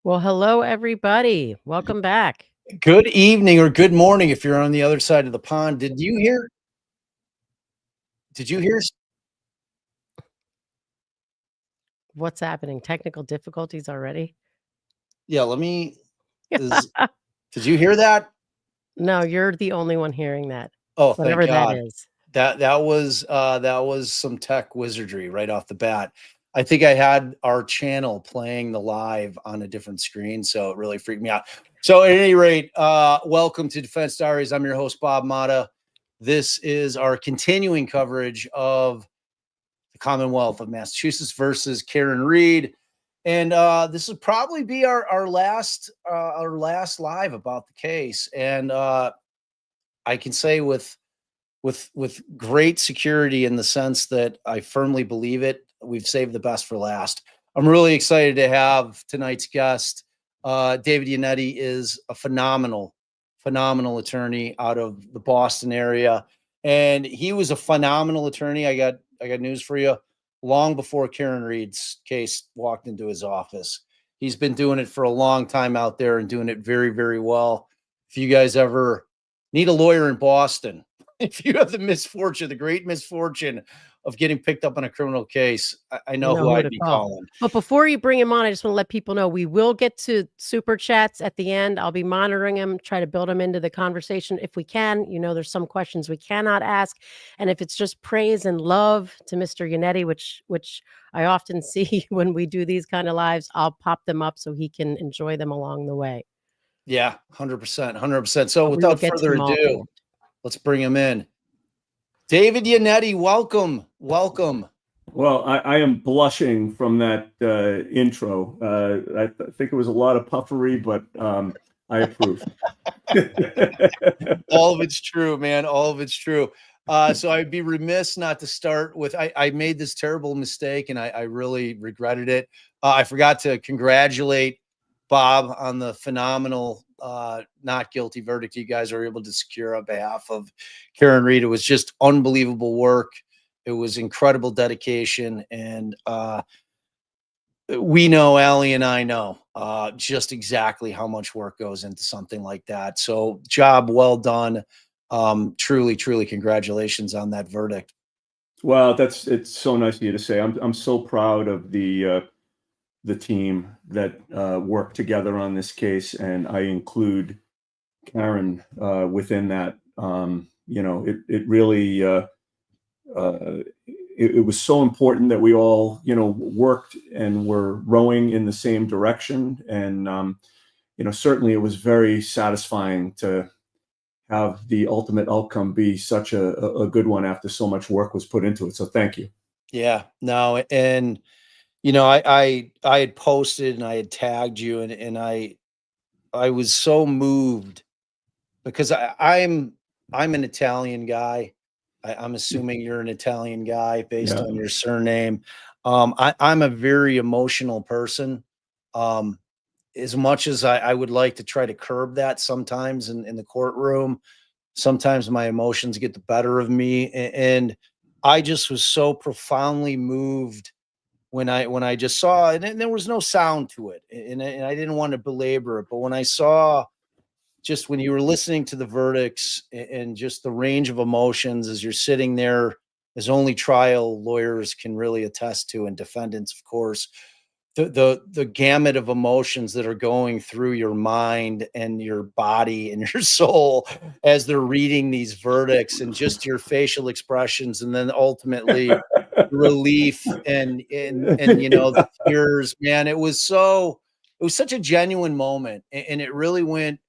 Well, hello, everybody. Welcome back. Good evening or good morning if you're on the other side of the pond. Did you hear? What's happening? Technical difficulties already? Yeah, let me. Did you hear that? No, you're the only one hearing that. Oh, whatever thank God. that is. That was some tech wizardry right off the bat. I think I had our channel playing the live on a different screen, so it really freaked me out. So at any rate, welcome to Defense Diaries. I'm your host, Bob Mata. This is our continuing coverage of the Commonwealth of Massachusetts versus Karen Reed. And this will probably be our last live about the case. And I can say with great security in the sense that I firmly believe it, we've saved the best for last. I'm really excited to have tonight's guest. David Yannetti is a phenomenal attorney out of the Boston area. And he was a phenomenal attorney. I got news for you. Long before Karen Reed's case walked into his office. He's been doing it for a long time out there and doing it very, very well. If you guys ever need a lawyer in Boston, if you have the great misfortune of getting picked up on a criminal case, I know who I'd be calling. But before you bring him on, I just want to let people know we will get to super chats at the end. I'll be monitoring them, try to build them into the conversation if we can. You know, there's some questions we cannot ask. And if it's just praise and love to Mr. Yannetti, which I often see when we do these kind of lives, I'll pop them up so he can enjoy them along the way. Yeah, 100%. So without further ado, let's bring him in. David Yannetti, welcome. Well, I am blushing from that intro. I think it was a lot of puffery, but I approve. All of it's true, man. All of it's true. So I'd be remiss not to start with, I made this terrible mistake and I really regretted it. I forgot to congratulate Bob on the phenomenal not guilty verdict you guys are able to secure on behalf of Karen Reed. It was just unbelievable work. It was incredible dedication. And we know, Allie and I know just exactly how much work goes into something like that. So job well done. Truly congratulations on that verdict. Well, it's so nice of you to say. I'm so proud of the team that worked together on this case, and I include Karen within that. You know, it really it was so important that we all, you know, worked and were rowing in the same direction. And you know, certainly it was very satisfying to have the ultimate outcome be such a good one after so much work was put into it. So thank you. Yeah, no, and you know, I had posted and I had tagged you, and I was so moved because I'm an Italian guy. I'm assuming you're an Italian guy based on your surname. I'm a very emotional person. As much as I would like to try to curb that sometimes in the courtroom, sometimes my emotions get the better of me. And I just was so profoundly moved when I just saw it, and there was no sound to it, and I didn't want to belabor it, but when I saw just when you were listening to the verdicts and just the range of emotions as you're sitting there, as only trial lawyers can really attest to, and defendants, of course, the gamut of emotions that are going through your mind and your body and your soul as they're reading these verdicts, and just your facial expressions, and then ultimately relief and you know, the tears, man. It was such a genuine moment, and it really went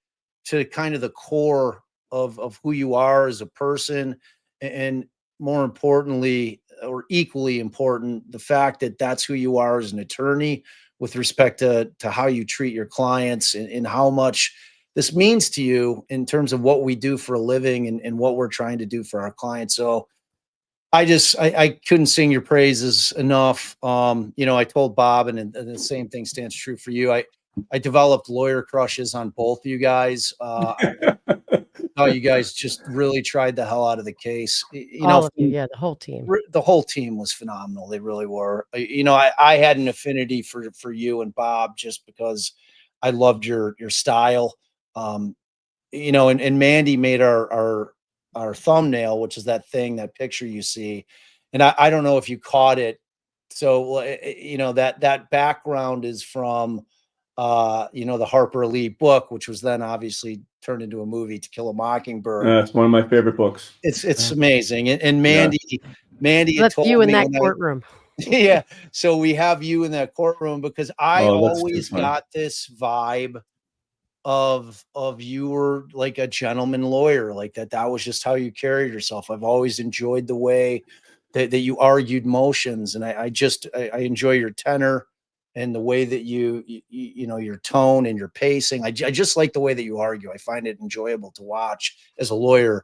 to kind of the core of who you are as a person, and more importantly, or equally important, the fact that that's who you are as an attorney with respect to how you treat your clients, and how much this means to you in terms of what we do for a living, and what we're trying to do for our clients. So I couldn't sing your praises enough. You know, I told Bob, and the same thing stands true for you. I developed lawyer crushes on both of you guys. Oh, you guys just really tried the hell out of the case. You All know, of you, yeah, the whole team. the whole team was phenomenal. They really were. You know, I had an affinity for you and Bob just because I loved your style. You know, and Mandy made our thumbnail, which is that thing, that picture you see. And I don't know if you caught it. So you know, that background is from you know, the Harper Lee book, which was then obviously turned into a movie, To Kill a Mockingbird. It's one of my favorite books. It's amazing. And Yeah. Mandy had That's told you in me that when courtroom. yeah, so we have you in that courtroom because I Oh, that's too always fun. got this vibe of you were like a gentleman lawyer, like that was just how you carried yourself. I've always enjoyed the way that you argued motions, and I enjoy your tenor and the way that you know, your tone and your pacing. I just like the way that you argue. I find it enjoyable to watch as a lawyer.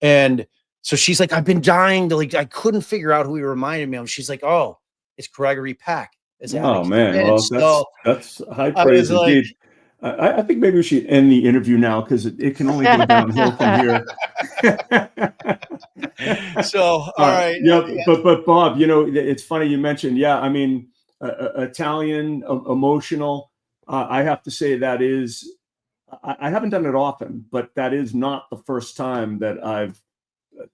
And so she's like, I've been dying to, like, I couldn't figure out who he reminded me of. She's like, oh, it's Gregory Peck as Oh Atticus man, Finch. well So that's high I praise was like, indeed. I think maybe we should end the interview now because it can only go downhill from here. so all right. Yeah, but Bob, you know, it's funny you mentioned. Yeah, I mean, Italian, emotional. I have to say that is. I haven't done it often, but that is not the first time that I've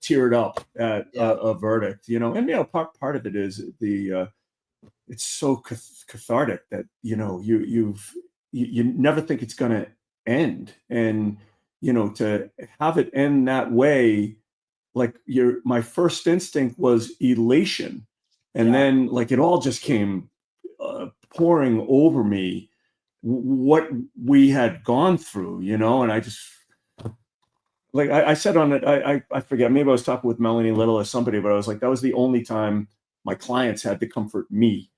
teared up at a verdict. You know, and you know, part of it is it's so cathartic that you know you never think it's going to end, and you know, to have it end that way, like my first instinct was elation, and then like it all just came pouring over me what we had gone through, you know. And I just, like I said on it, I forget, maybe I was talking with Melanie Little or somebody, but I was like, that was the only time my clients had to comfort me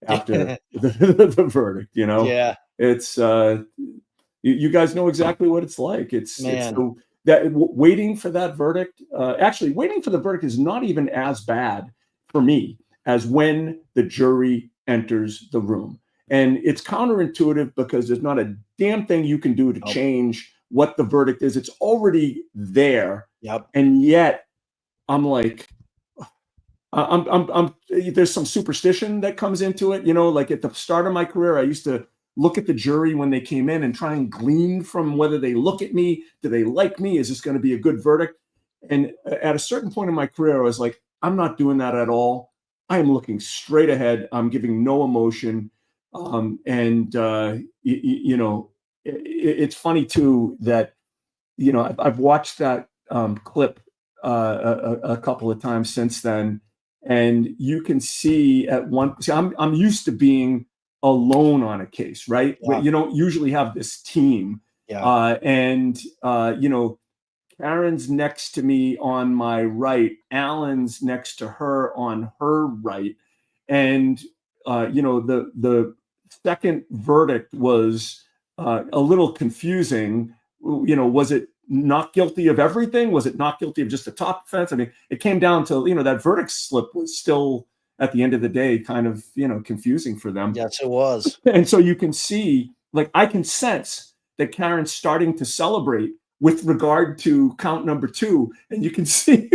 after the verdict, you know. Yeah. It's you guys know exactly what it's like. It's Man. that waiting for that verdict. Actually, waiting for the verdict is not even as bad for me as when the jury enters the room. And it's counterintuitive because there's not a damn thing you can do to change what the verdict is. It's already there. Yep. And yet I'm like, there's some superstition that comes into it. You know, like at the start of my career, I used to look at the jury when they came in and try and glean from whether they look at me. Do they like me? Is this going to be a good verdict? And at a certain point in my career, I was like, I'm not doing that at all. I am looking straight ahead. I'm giving no emotion. You know, it's funny too that, you know, I've watched that clip a couple of times since then, and you can see I'm used to being alone on a case, right? Yeah. You don't usually have this team. Yeah. You know, Karen's next to me on my right, Alan's next to her on her right, and you know, the second verdict was a little confusing. You know, was it not guilty of everything? Was it not guilty of just the top offense? I mean, it came down to, you know, that verdict slip was still at the end of the day kind of, you know, confusing for them. Yes, it was. And so you can see, like, I can sense that Karen's starting to celebrate with regard to count number 2, and you can see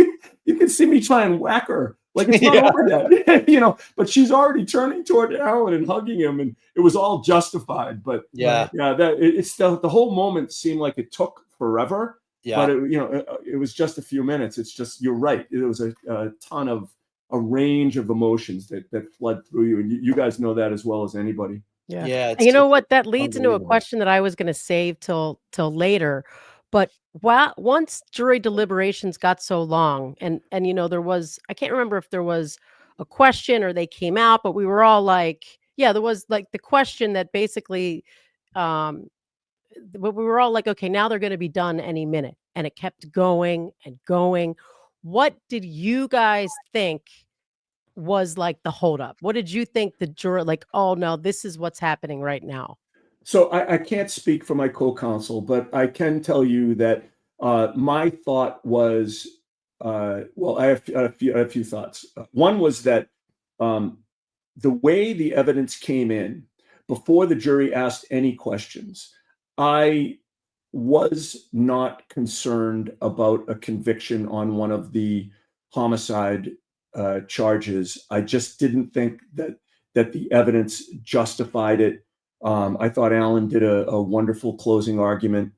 me try and whack her Like it's not over yet, you know, but she's already turning toward Alan and hugging him, and it was all justified. But Yeah. it's the whole moment seemed like it took forever. Yeah. But it was just a few minutes. It's just, you're right. It was a ton of a range of emotions that flood through you, and you guys know that as well as anybody. Yeah. Yeah. And you know what? That leads into a question that I was going to save till later. But once jury deliberations got so long, and you know, there was, I can't remember if there was a question or they came out, but we were all like, yeah, there was like the question that basically, but we were all like, okay, now they're going to be done any minute. And it kept going and going. What did you guys think was like the holdup? What did you think the juror, like, oh no, this is what's happening right now? So I can't speak for my co-counsel, but I can tell you that my thought was, well, I have a few thoughts. One was that the way the evidence came in before the jury asked any questions, I was not concerned about a conviction on one of the homicide charges. I just didn't think that the evidence justified it. I thought Alan did a wonderful closing argument.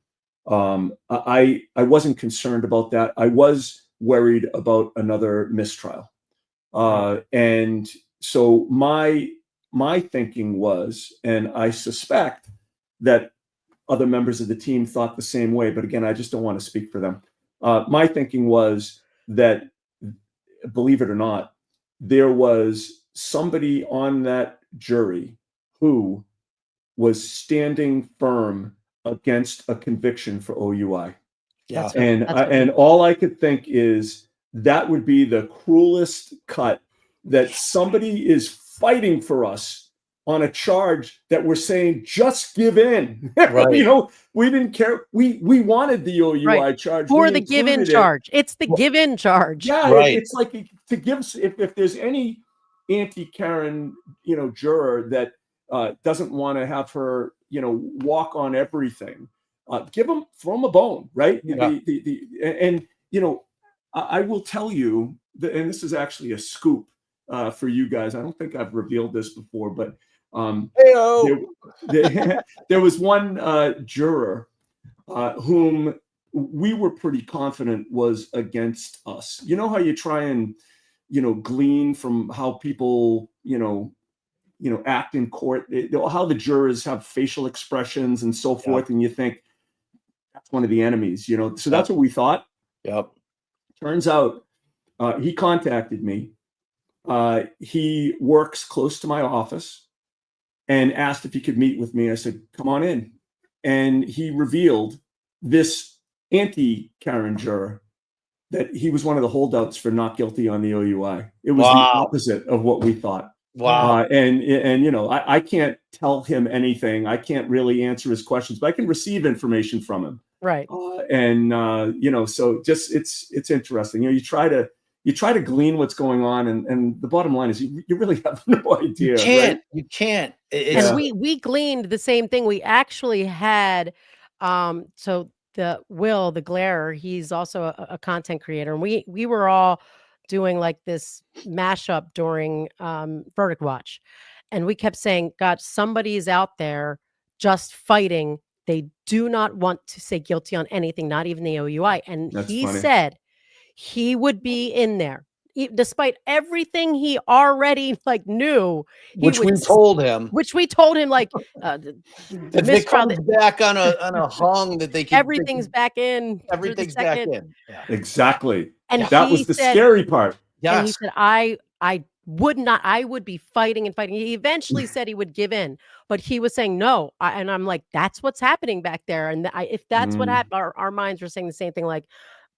I wasn't concerned about that. I was worried about another mistrial. And so my thinking was, and I suspect that other members of the team thought the same way, but again, I just don't want to speak for them. My thinking was that, believe it or not, there was somebody on that jury who was standing firm against a conviction for OUI. Yeah. And all I could think is that would be the cruelest cut, that somebody is fighting for us on a charge that we're saying just give in. Right. You know, we didn't care. We wanted the OUI charge for the give-in charge. It's the give-in charge. Yeah, right. It's like to give, if there's any anti-Karen, you know, juror that doesn't want to have her, you know, walk on everything, throw them a bone, right? Yeah. And you know, I will tell you that, and this is actually a scoop for you guys. I don't think I've revealed this before, but there was one juror whom we were pretty confident was against us. You know how you try and, you know, glean from how people, you know, act in court, how the jurors have facial expressions and so forth, and you think that's one of the enemies, you know. So that's what we thought. Yep. Turns out he contacted me. He works close to my office and asked if he could meet with me. I said, come on in. And he revealed this anti-Karen juror that he was one of the holdouts for not guilty on the OUI. It was the opposite of what we thought. Wow. And you know, I can't tell him anything. I can't really answer his questions, but I can receive information from him. Right. You know, so just it's interesting. You know, you try to glean what's going on, and the bottom line is you really have no idea. You can't. And we gleaned the same thing. We actually had, so the Glare, he's also a content creator, and we were all doing like this mashup during Verdict Watch, and we kept saying, God, somebody's out there just fighting. They do not want to say guilty on anything, not even the OUI. And he said he would be in there, despite everything he already like knew. Which we told him. Like if it comes back on a hung that they can. Everything's back in. Everything's back in. Yeah. Exactly. And that was the scary part. Yes. And he said, I would be fighting and fighting. He eventually said he would give in, but he was saying no. And I'm like, that's what's happening back there. And if that's what happened, our minds were saying the same thing. Like,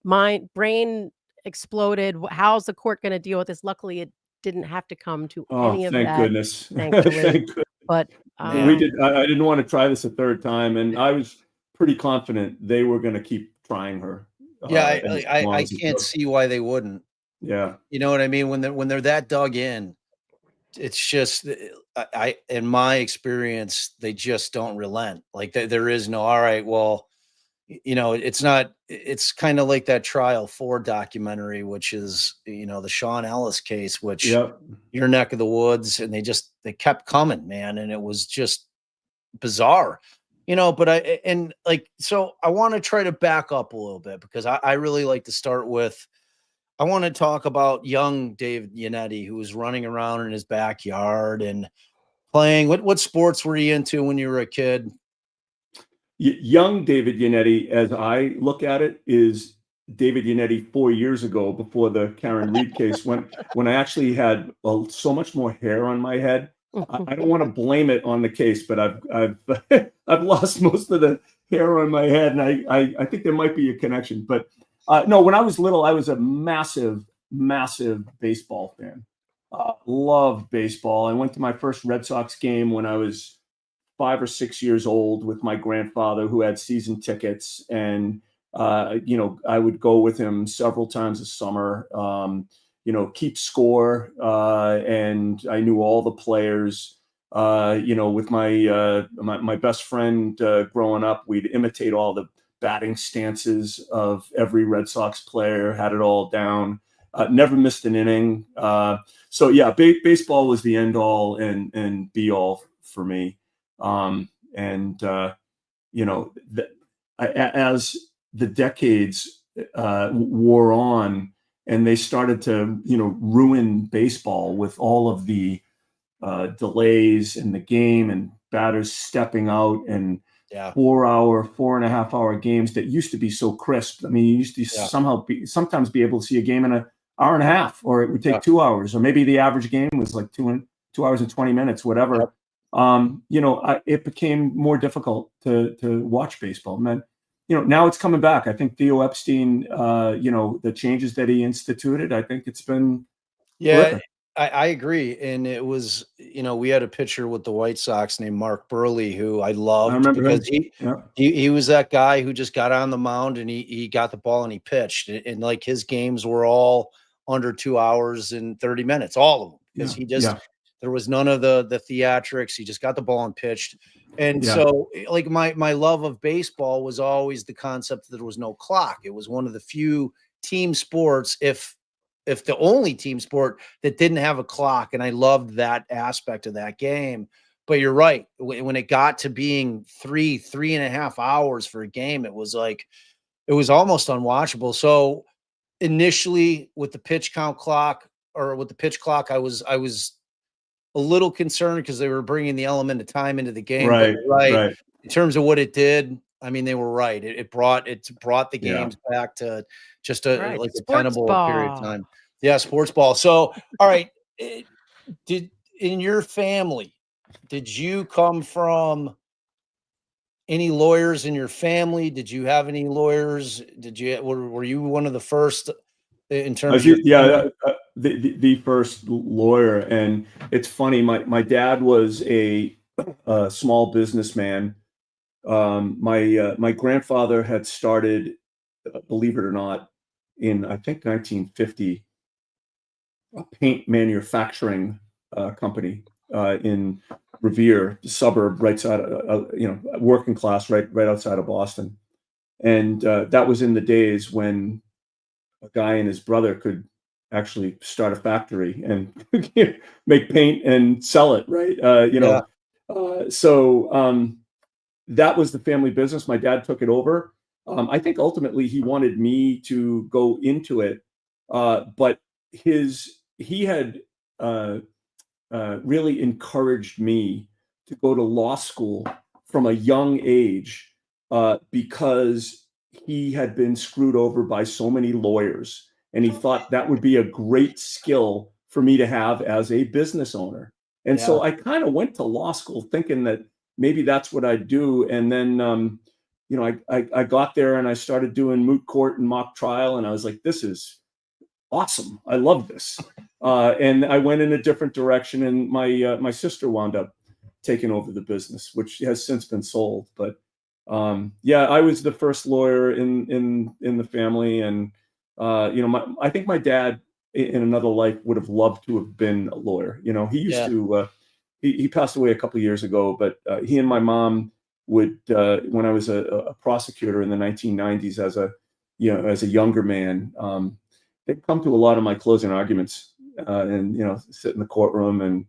my brain exploded. How's the court going to deal with this? Luckily, it didn't have to come to any of that. Thank goodness. Thankfully. Thank goodness. But we did. I didn't want to try this a third time, and I was pretty confident they were going to keep trying her. Yeah, I can't see why they wouldn't. Yeah, you know what I mean. When they're that dug in, it's just in my experience, they just don't relent. Like there is no, all right, well, you know, it's not, it's kind of like that Trial 4 documentary, which is, you know, the Sean Ellis case, which Yep. your neck of the woods, and they kept coming, man. And it was just bizarre, you know, but and like, so I want to try to back up a little bit because I really like to start with, I want to talk about young David Yannetti, who was running around in his backyard and playing. What sports were you into when you were a kid? Young David Yannetti, as I look at it, is David Yannetti 4 years ago, before the Karen Reed case, when I actually had so much more hair on my head. I don't want to blame it on the case, but I've I've lost most of the hair on my head, and I think there might be a connection. But no, when I was little, I was a massive baseball fan. Loved baseball. I went to my first Red Sox game when I was 5 or 6 years old with my grandfather, who had season tickets, and you know, I would go with him several times a summer. You know, keep score, and I knew all the players. You know, with my best friend growing up, we'd imitate all the batting stances of every Red Sox player, had it all down. Never missed an inning. So yeah, baseball was the end all and be all for me. You know, as the decades wore on, and they started to, you know, ruin baseball with all of the delays in the game and batters stepping out and 4.5 hour games that used to be so crisp. I mean, you used to sometimes be able to see a game in an hour and a half, or it would take 2 hours, or maybe the average game was like 2 hours and 20 minutes, whatever. You know, it became more difficult to watch baseball. And then, you know, now it's coming back. I think Theo Epstein, you know, the changes that he instituted, I think it's been terrific. I agree. And it was, you know, we had a pitcher with the White Sox named Mark Burley, who I loved because he was that guy who just got on the mound and he got the ball and he pitched. And like his games were all under 2 hours and 30 minutes, all of them, because he just, there was none of the theatrics. He just got the ball and pitched. And so like my love of baseball was always the concept that there was no clock. It was one of the few team sports, if the only team sport, that didn't have a clock. And I loved that aspect of that game. But you're right. When it got to being 3.5 hours for a game, it was like, it was almost unwatchable. So initially with the pitch clock, I was a little concerned because they were bringing the element of time into the game. Right. In terms of what it did, I mean, they were right. It brought the games back to just like a tenable period of time. Yeah, sports ball. So, all right. In your family, did you come from any lawyers in your family? Did you have any lawyers? Were you one of the first in terms of the first lawyer? And it's funny, my dad was a small businessman. My grandfather had started, believe it or not, in I think 1950, a paint manufacturing company in Revere, the suburb right side, you know, working class, right outside of Boston. And that was in the days when a guy and his brother could actually start a factory and make paint and sell it, right? You know, so that was the family business. My dad took it over. I think ultimately he wanted me to go into it, but he had really encouraged me to go to law school from a young age because he had been screwed over by so many lawyers, and he thought that would be a great skill for me to have as a business owner. And so I kind of went to law school thinking that maybe that's what I'd do. And then, you know, I got there and I started doing moot court and mock trial, and I was like, this is awesome. I love this. And I went in a different direction, and my sister wound up taking over the business, which has since been sold. But I was the first lawyer in the family, and you know, I think my dad in another life would have loved to have been a lawyer. You know, he used to. He passed away a couple of years ago, but he and my mom would, when I was a prosecutor in the 1990s as a, as a younger man, they'd come to a lot of my closing arguments, and, sit in the courtroom, and,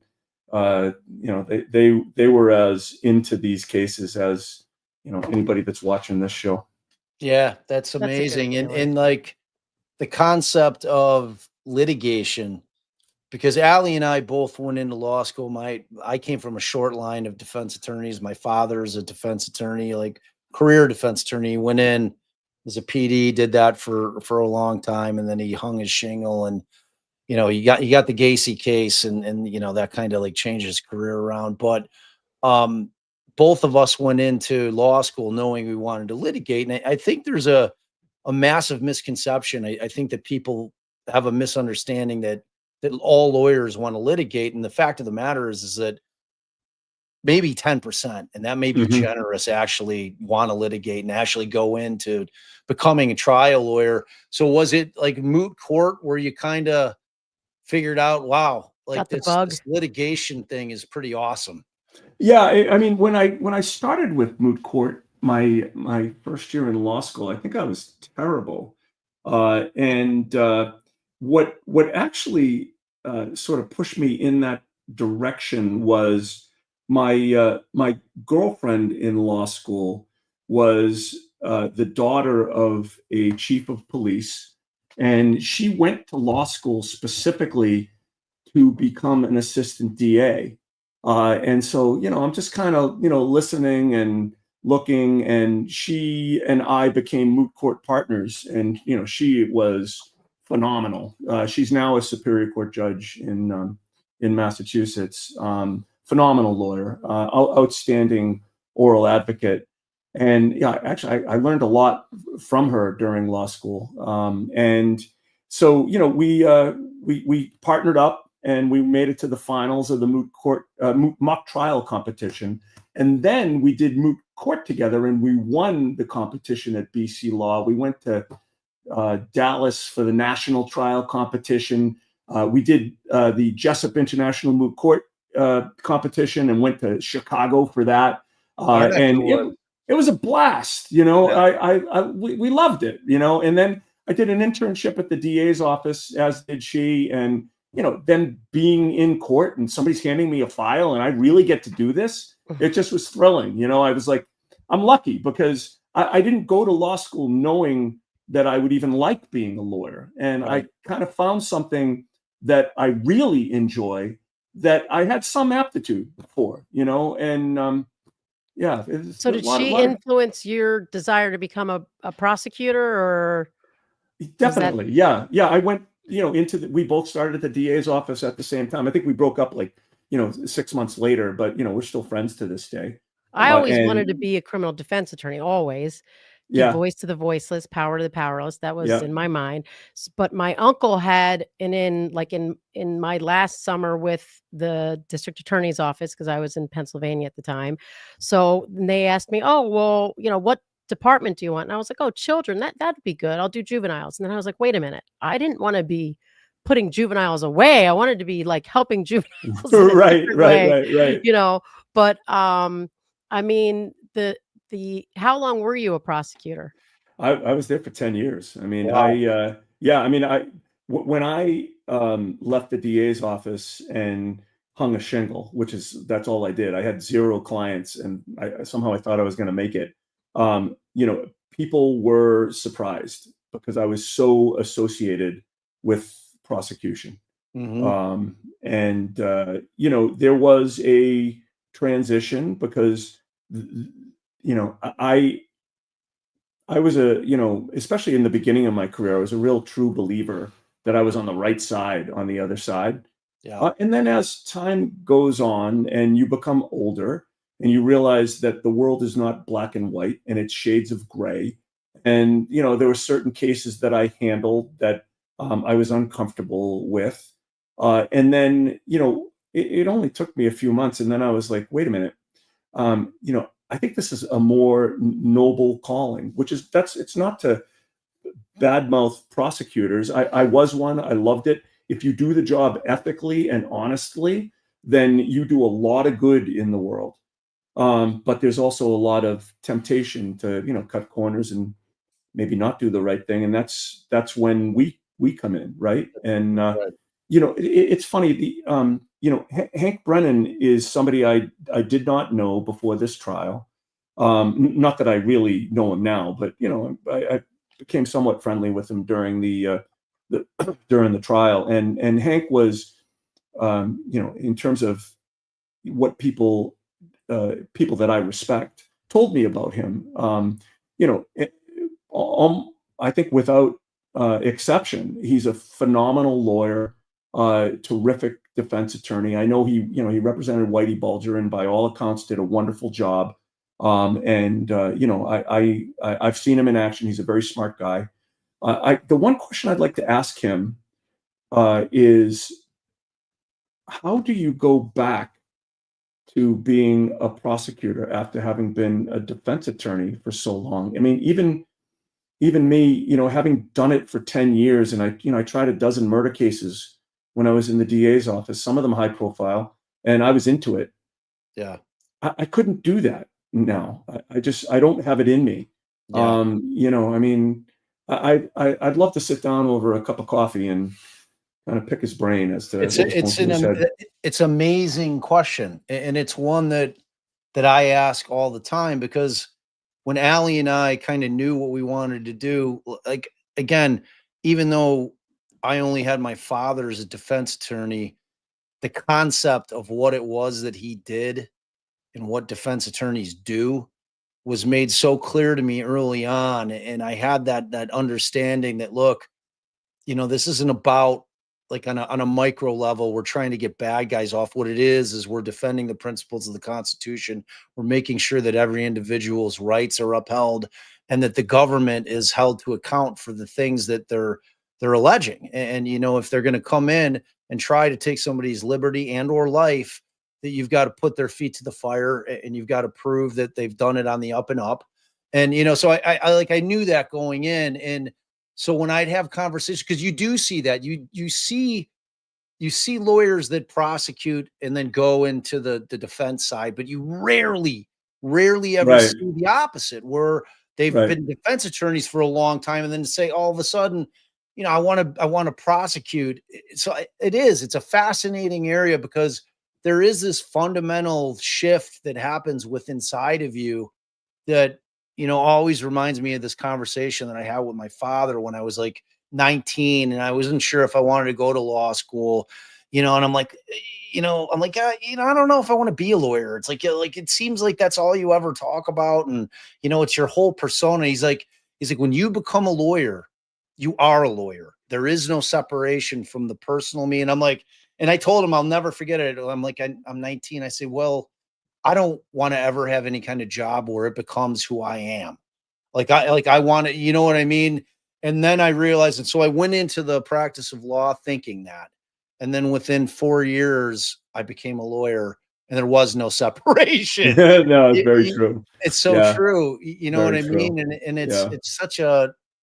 they were as into these cases as, anybody that's watching this show. Yeah, that's That's a good amazing. And feeling. like the concept of litigation, because Allie and I both went into law school. I came from a short line of defense attorneys. My father's a defense attorney, like career defense attorney. He went in as a PD, did that for a long time, and then he hung his shingle, and he got the Gacy case, and that kind of like changed his career around. But both of us went into law school knowing we wanted to litigate, and I think there's a massive misconception. I think that people have a misunderstanding that all lawyers want to litigate, and the fact of the matter is that maybe 10%, and that may be generous, actually want to litigate and actually go into becoming a trial lawyer. So was it like moot court where you kind of figured out, wow, like this litigation thing is pretty awesome? Yeah, I mean, when I started with moot court, my first year in law school, I think I was terrible. And what actually sort of pushed me in that direction was my girlfriend in law school was the daughter of a chief of police, and she went to law school specifically to become an assistant DA. And so, I'm just kind of, listening and looking, and she and I became moot court partners, and, she was phenomenal. She's now a Superior Court judge in Massachusetts. Phenomenal lawyer, outstanding oral advocate. And yeah, actually, I learned a lot from her during law school. And so, we partnered up, and we made it to the finals of the moot mock trial competition. And then we did moot court together, and we won the competition at BC Law. We went to Dallas for the national trial competition. We did the Jessup International Moot Court competition, and went to Chicago for that. And it was a blast. We loved it. And then I did an internship at the DA's office, as did she. And then being in court and somebody's handing me a file and I really get to do this, it just was thrilling. I was like, I'm lucky, because I didn't go to law school knowing that I would even like being a lawyer. And I kind of found something that I really enjoy, that I had some aptitude for, and yeah. So did she influence your desire to become a prosecutor, or? Definitely. Yeah. I went, we both started at the DA's office at the same time. I think we broke up 6 months later, but we're still friends to this day. I always wanted to be a criminal defense attorney, always. Give voice to the voiceless, power to the powerless. That was in my mind. But my uncle had, and in my last summer with the district attorney's office, because I was in Pennsylvania at the time. So they asked me, oh, well, what department do you want? And I was like, oh, children, that'd be good. I'll do juveniles. And then I was like, wait a minute. I didn't want to be putting juveniles away. I wanted to be like helping juveniles. Right. But I mean, how long were you a prosecutor? I was there for 10 years. I mean, wow. When I left the DA's office and hung a shingle, that's all I did. I had 0 clients, and somehow I thought I was going to make it. People were surprised because I was so associated with prosecution. And there was a transition because, I was especially in the beginning of my career, I was a real true believer that I was on the right side, on the other side. Yeah. And then as time goes on and you become older, and you realize that the world is not black and white, and it's shades of gray. And, there were certain cases that I handled that I was uncomfortable with. And then, it only took me a few months. And then I was like, wait a minute, I think this is a more noble calling, it's not to badmouth prosecutors. I was one, I loved it. If you do the job ethically and honestly, then you do a lot of good in the world. But there's also a lot of temptation to, cut corners and maybe not do the right thing. And that's when we come in, right? And, Right. it's funny, Hank Brennan is somebody I did not know before this trial. Not that I really know him now, but, I became somewhat friendly with him during the during the trial. And Hank was, in terms of what people that I respect told me about him. I think without exception, he's a phenomenal lawyer, terrific defense attorney. I know he represented Whitey Bulger and by all accounts did a wonderful job. I've seen him in action. He's a very smart guy. The one question I'd like to ask him is, how do you go back to being a prosecutor after having been a defense attorney for so long? I mean, even me, having done it for 10 years, and I tried a dozen murder cases when I was in the DA's office, some of them high profile, and I was into it. Yeah. I couldn't do that now. I don't have it in me. Yeah. I'd love to sit down over a cup of coffee and kind of pick his brain as to it's amazing question, and it's one that I ask all the time, because when Allie and I kind of knew what we wanted to do, like, again, even though I only had my father as a defense attorney, the concept of what it was that he did and what defense attorneys do was made so clear to me early on. And I had that understanding that, look, this isn't about, like, on a micro level, we're trying to get bad guys off. What it is we're defending the principles of the Constitution. We're making sure that every individual's rights are upheld and that the government is held to account for the things that they're alleging. And if they're going to come in and try to take somebody's liberty and or life, that you've got to put their feet to the fire and you've got to prove that they've done it on the up and up. And so I knew that going in. And so when I'd have conversations, because you do see that, you see lawyers that prosecute and then go into the defense side, but you rarely ever see the opposite, where they've been defense attorneys for a long time and then say all of a sudden, I want to prosecute. So it's a fascinating area, because there is this fundamental shift that happens within inside of you that always reminds me of this conversation that I had with my father when I was like 19 and I wasn't sure if I wanted to go to law school, and I'm like, I don't know if I want to be a lawyer. It's like, it seems like that's all you ever talk about. And, it's your whole persona. He's like, when you become a lawyer, you are a lawyer. There is no separation from the personal me. And I'm like, and I told him, I'll never forget it. I'm like, I'm 19. I say, well, I don't want to ever have any kind of job where it becomes who I am. I want to, you know what I mean? And then I realized, and so I went into the practice of law thinking that. And then within 4 years, I became a lawyer and there was no separation. No, it's very true. It's so true. You know what I mean? And it's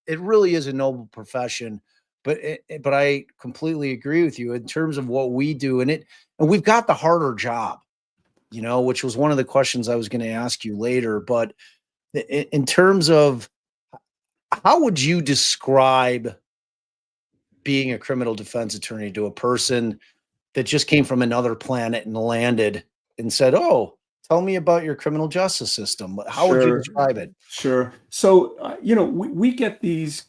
it really is a noble profession. But I completely agree with you in terms of what we do. And we've got the harder job, which was one of the questions I was going to ask you later. But in terms of, how would you describe being a criminal defense attorney to a person that just came from another planet and landed and said, "Oh, tell me about your criminal justice system"? How would you describe it? Sure. So, we get these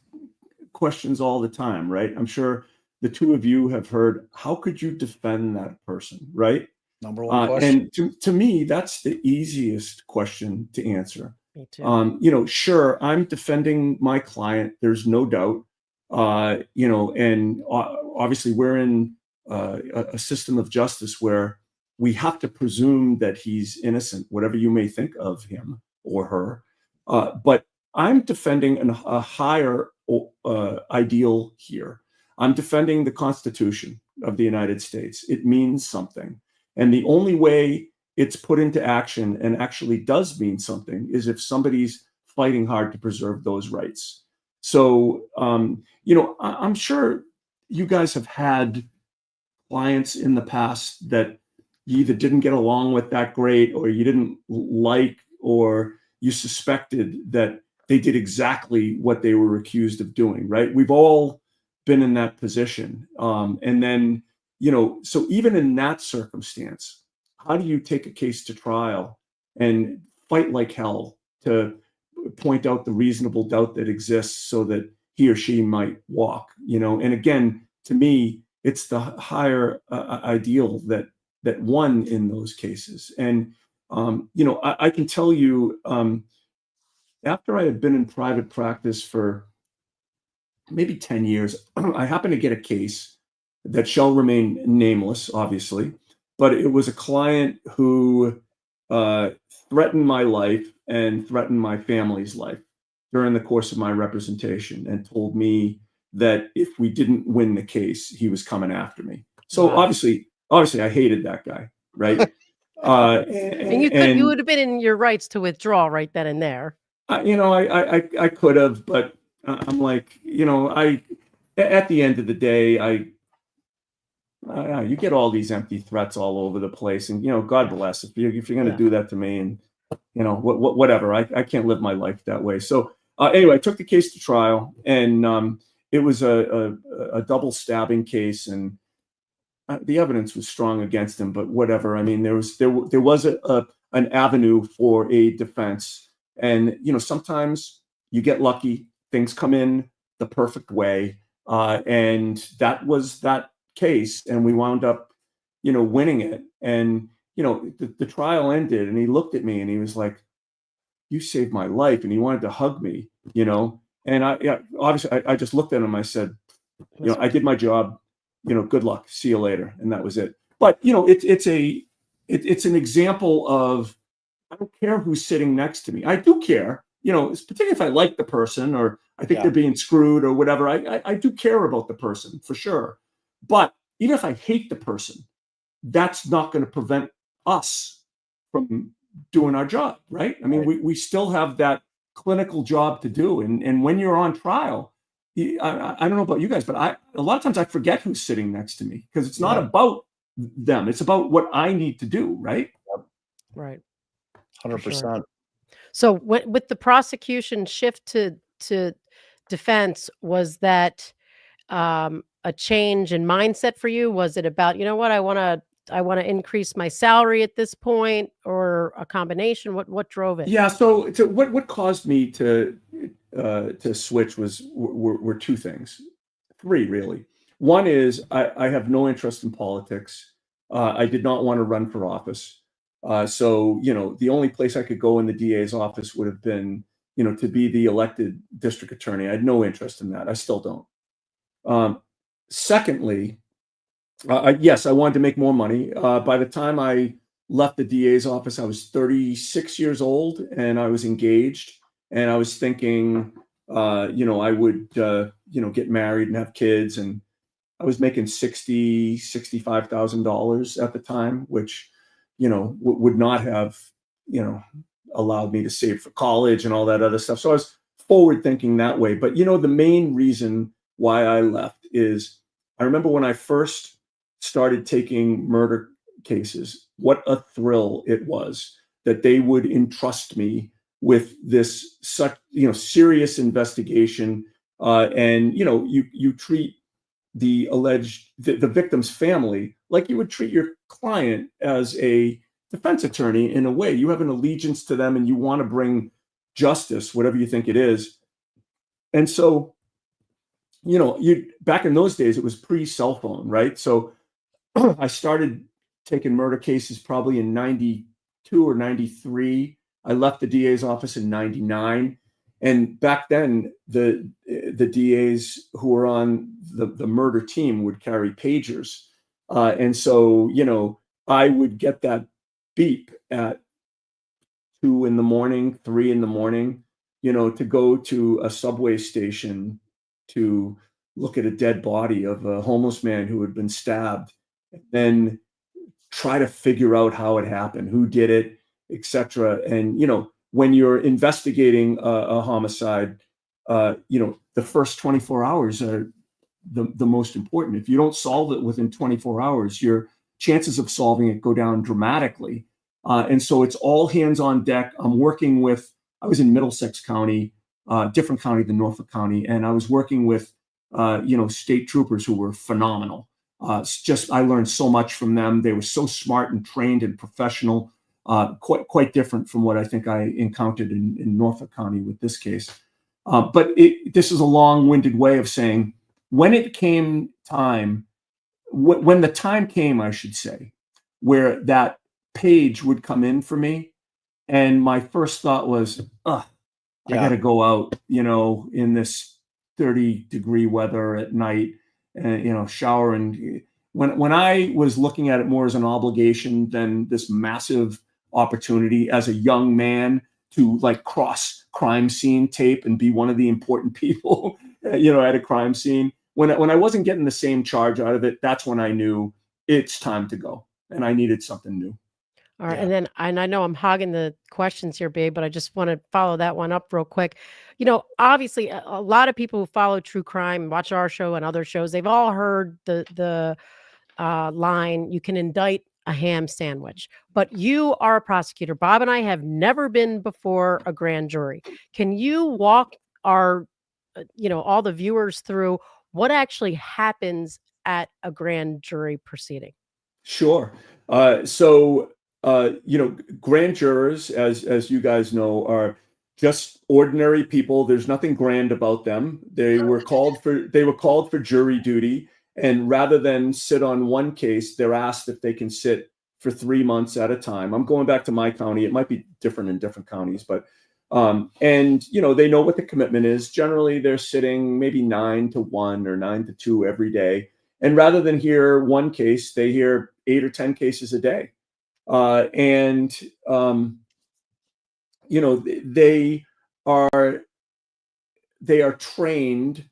questions all the time, right? I'm sure the two of you have heard, how could you defend that person, right? Number one question. And to me, that's the easiest question to answer. Me too. Sure, I'm defending my client. There's no doubt. And obviously we're in a system of justice where we have to presume that he's innocent, whatever you may think of him or her. But I'm defending a higher ideal here. I'm defending the Constitution of the United States. It means something. And the only way it's put into action and actually does mean something is if somebody's fighting hard to preserve those rights. So, I'm sure you guys have had clients in the past that you either didn't get along with that great, or you didn't like, or you suspected that they did exactly what they were accused of doing, right? We've all been in that position. And then, so even in that circumstance, how do you take a case to trial and fight like hell to point out the reasonable doubt that exists so that he or she might walk, And again, to me, it's the higher ideal that won in those cases. And, I can tell you, after I had been in private practice for maybe 10 years, I happened to get a case that shall remain nameless, obviously, but it was a client who threatened my life and threatened my family's life during the course of my representation, and told me that if we didn't win the case, he was coming after me. So Wow. obviously I hated that guy, right? And you would have been in your rights to withdraw right then and there. I could have, but I'm like, at the end of the day, you get all these empty threats all over the place, and God bless if you're going to do that to me, and whatever. I can't live my life that way. So anyway, I took the case to trial, and it was a double stabbing case, and the evidence was strong against him, but whatever. I mean, there was an avenue for a defense, and sometimes you get lucky, things come in the perfect way, and that was that case, and we wound up winning it. And the trial ended, and he looked at me and he was like, "You saved my life," and he wanted to hug me, and obviously I just looked at him. I said, I did my job, good luck, see you later. And that was it. But it's an example of, I don't care who's sitting next to me. I do care, particularly if I like the person, or I think they're being screwed or whatever. I do care about the person for sure. But even if I hate the person, that's not going to prevent us from doing our job, right? I mean, we still have that clinical job to do. And when you're on trial, I don't know about you guys, but a lot of times I forget who's sitting next to me, because it's not about them. It's about what I need to do, right? Right. 100%. Sure. So with the prosecution shift to defense, was that a change in mindset for you? Was it about, what, I want to increase my salary at this point, or a combination? What drove it? Yeah. So what caused me to switch were two things, three really. One is I have no interest in politics. I did not want to run for office. So the only place I could go in the DA's office would have been to be the elected district attorney. I had no interest in that. I still don't. Secondly, yes, I wanted to make more money. By the time I left the DA's office, I was 36 years old, and I was engaged, and I was thinking, I would, get married and have kids, and I was making $65,000 at the time, which, would not have, allowed me to save for college and all that other stuff. So I was forward thinking that way. But, the main reason why I left is, I remember when I first started taking murder cases, what a thrill it was that they would entrust me with this such, serious investigation. And, you treat the victim's family like you would treat your client as a defense attorney. In a way, you have an allegiance to them, and you want to bring justice, whatever you think it is. And so, back in those days, it was pre-cell phone, right? So I started taking murder cases probably in 92 or 93. I left the DA's office in 99. And back then, the DAs who were on the murder team would carry pagers. And so, I would get that beep at 2 in the morning, 3 in the morning, to go to a subway station to look at a dead body of a homeless man who had been stabbed, and then try to figure out how it happened, who did it, etc. And, when you're investigating a homicide, the first 24 hours are the most important. If you don't solve it within 24 hours, you're chances of solving it go down dramatically. And so it's all hands on deck. I'm working with, I was in Middlesex County, different county than Norfolk County, and I was working with, state troopers who were phenomenal. I learned so much from them. They were so smart and trained and professional, quite different from what I think I encountered in Norfolk County with this case. But this is a long-winded way of saying, when it came time, when the time came, I should say, where that page would come in for me, and my first thought was, I got to go out, in this 30-degree weather at night, and shower. And when I was looking at it more as an obligation than this massive opportunity as a young man to like cross crime scene tape and be one of the important people, at a crime scene. When I wasn't getting the same charge out of it, that's when I knew it's time to go, and I needed something new. All right. And I know I'm hogging the questions here, babe, but I just want to follow that one up real quick. Obviously a lot of people who follow true crime, watch our show and other shows, they've all heard the line, you can indict a ham sandwich, but you are a prosecutor. Bob and I have never been before a grand jury. Can you walk our, all the viewers through what actually happens at a grand jury proceeding? Sure. Grand jurors, as you guys know, are just ordinary people. There's nothing grand about them. They were called for jury duty, and rather than sit on one case, they're asked if they can sit for 3 months at a time. I'm going back to my county. It might be different in different counties, but they know what the commitment is. Generally, they're sitting maybe 9 to 1 or 9 to 2 every day. And rather than hear one case, they hear 8 or 10 cases a day. They are trained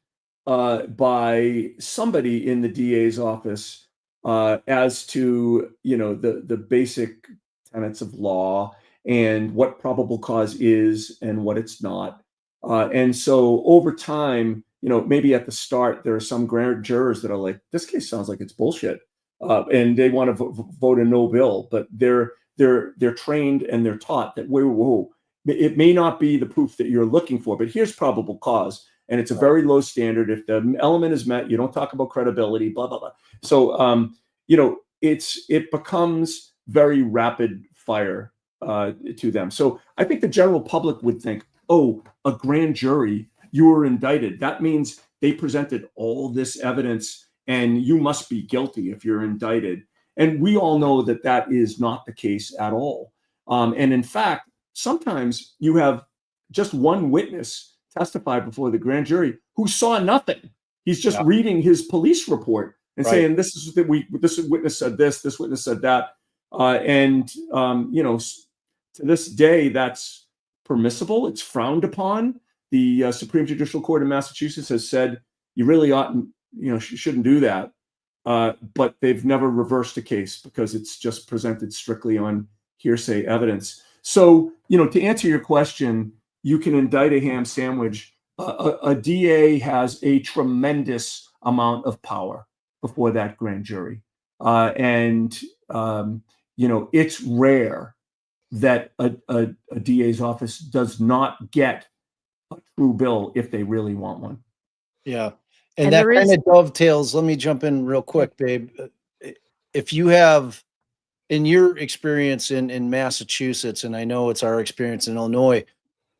by somebody in the DA's office as to the basic tenets of law and what probable cause is and what it's not. And so over time, maybe at the start there are some grand jurors that are like, this case sounds like it's bullshit. And they want to vote a no bill, but they're trained and they're taught that it may not be the proof that you're looking for, but here's probable cause, and it's a very low standard. If the element is met, you don't talk about credibility, blah blah blah. So it becomes very rapid fire to them. So I think the general public would think, oh, a grand jury, you were indicted. That means they presented all this evidence, and you must be guilty if you're indicted. And we all know that that is not the case at all. And in fact, sometimes you have just one witness testify before the grand jury who saw nothing. He's just reading his police report and saying, this witness said this witness said that. To this day, that's permissible. It's frowned upon. The Supreme Judicial Court in Massachusetts has said you really oughtn't, shouldn't do that. But they've never reversed a case because it's just presented strictly on hearsay evidence. So, to answer your question, you can indict a ham sandwich. A DA has a tremendous amount of power before that grand jury. It's rare that a DA's office does not get a true bill if they really want one. Yeah. And that kind of dovetails. Let me jump in real quick, babe. If you have, in your experience in Massachusetts, and I know it's our experience in Illinois,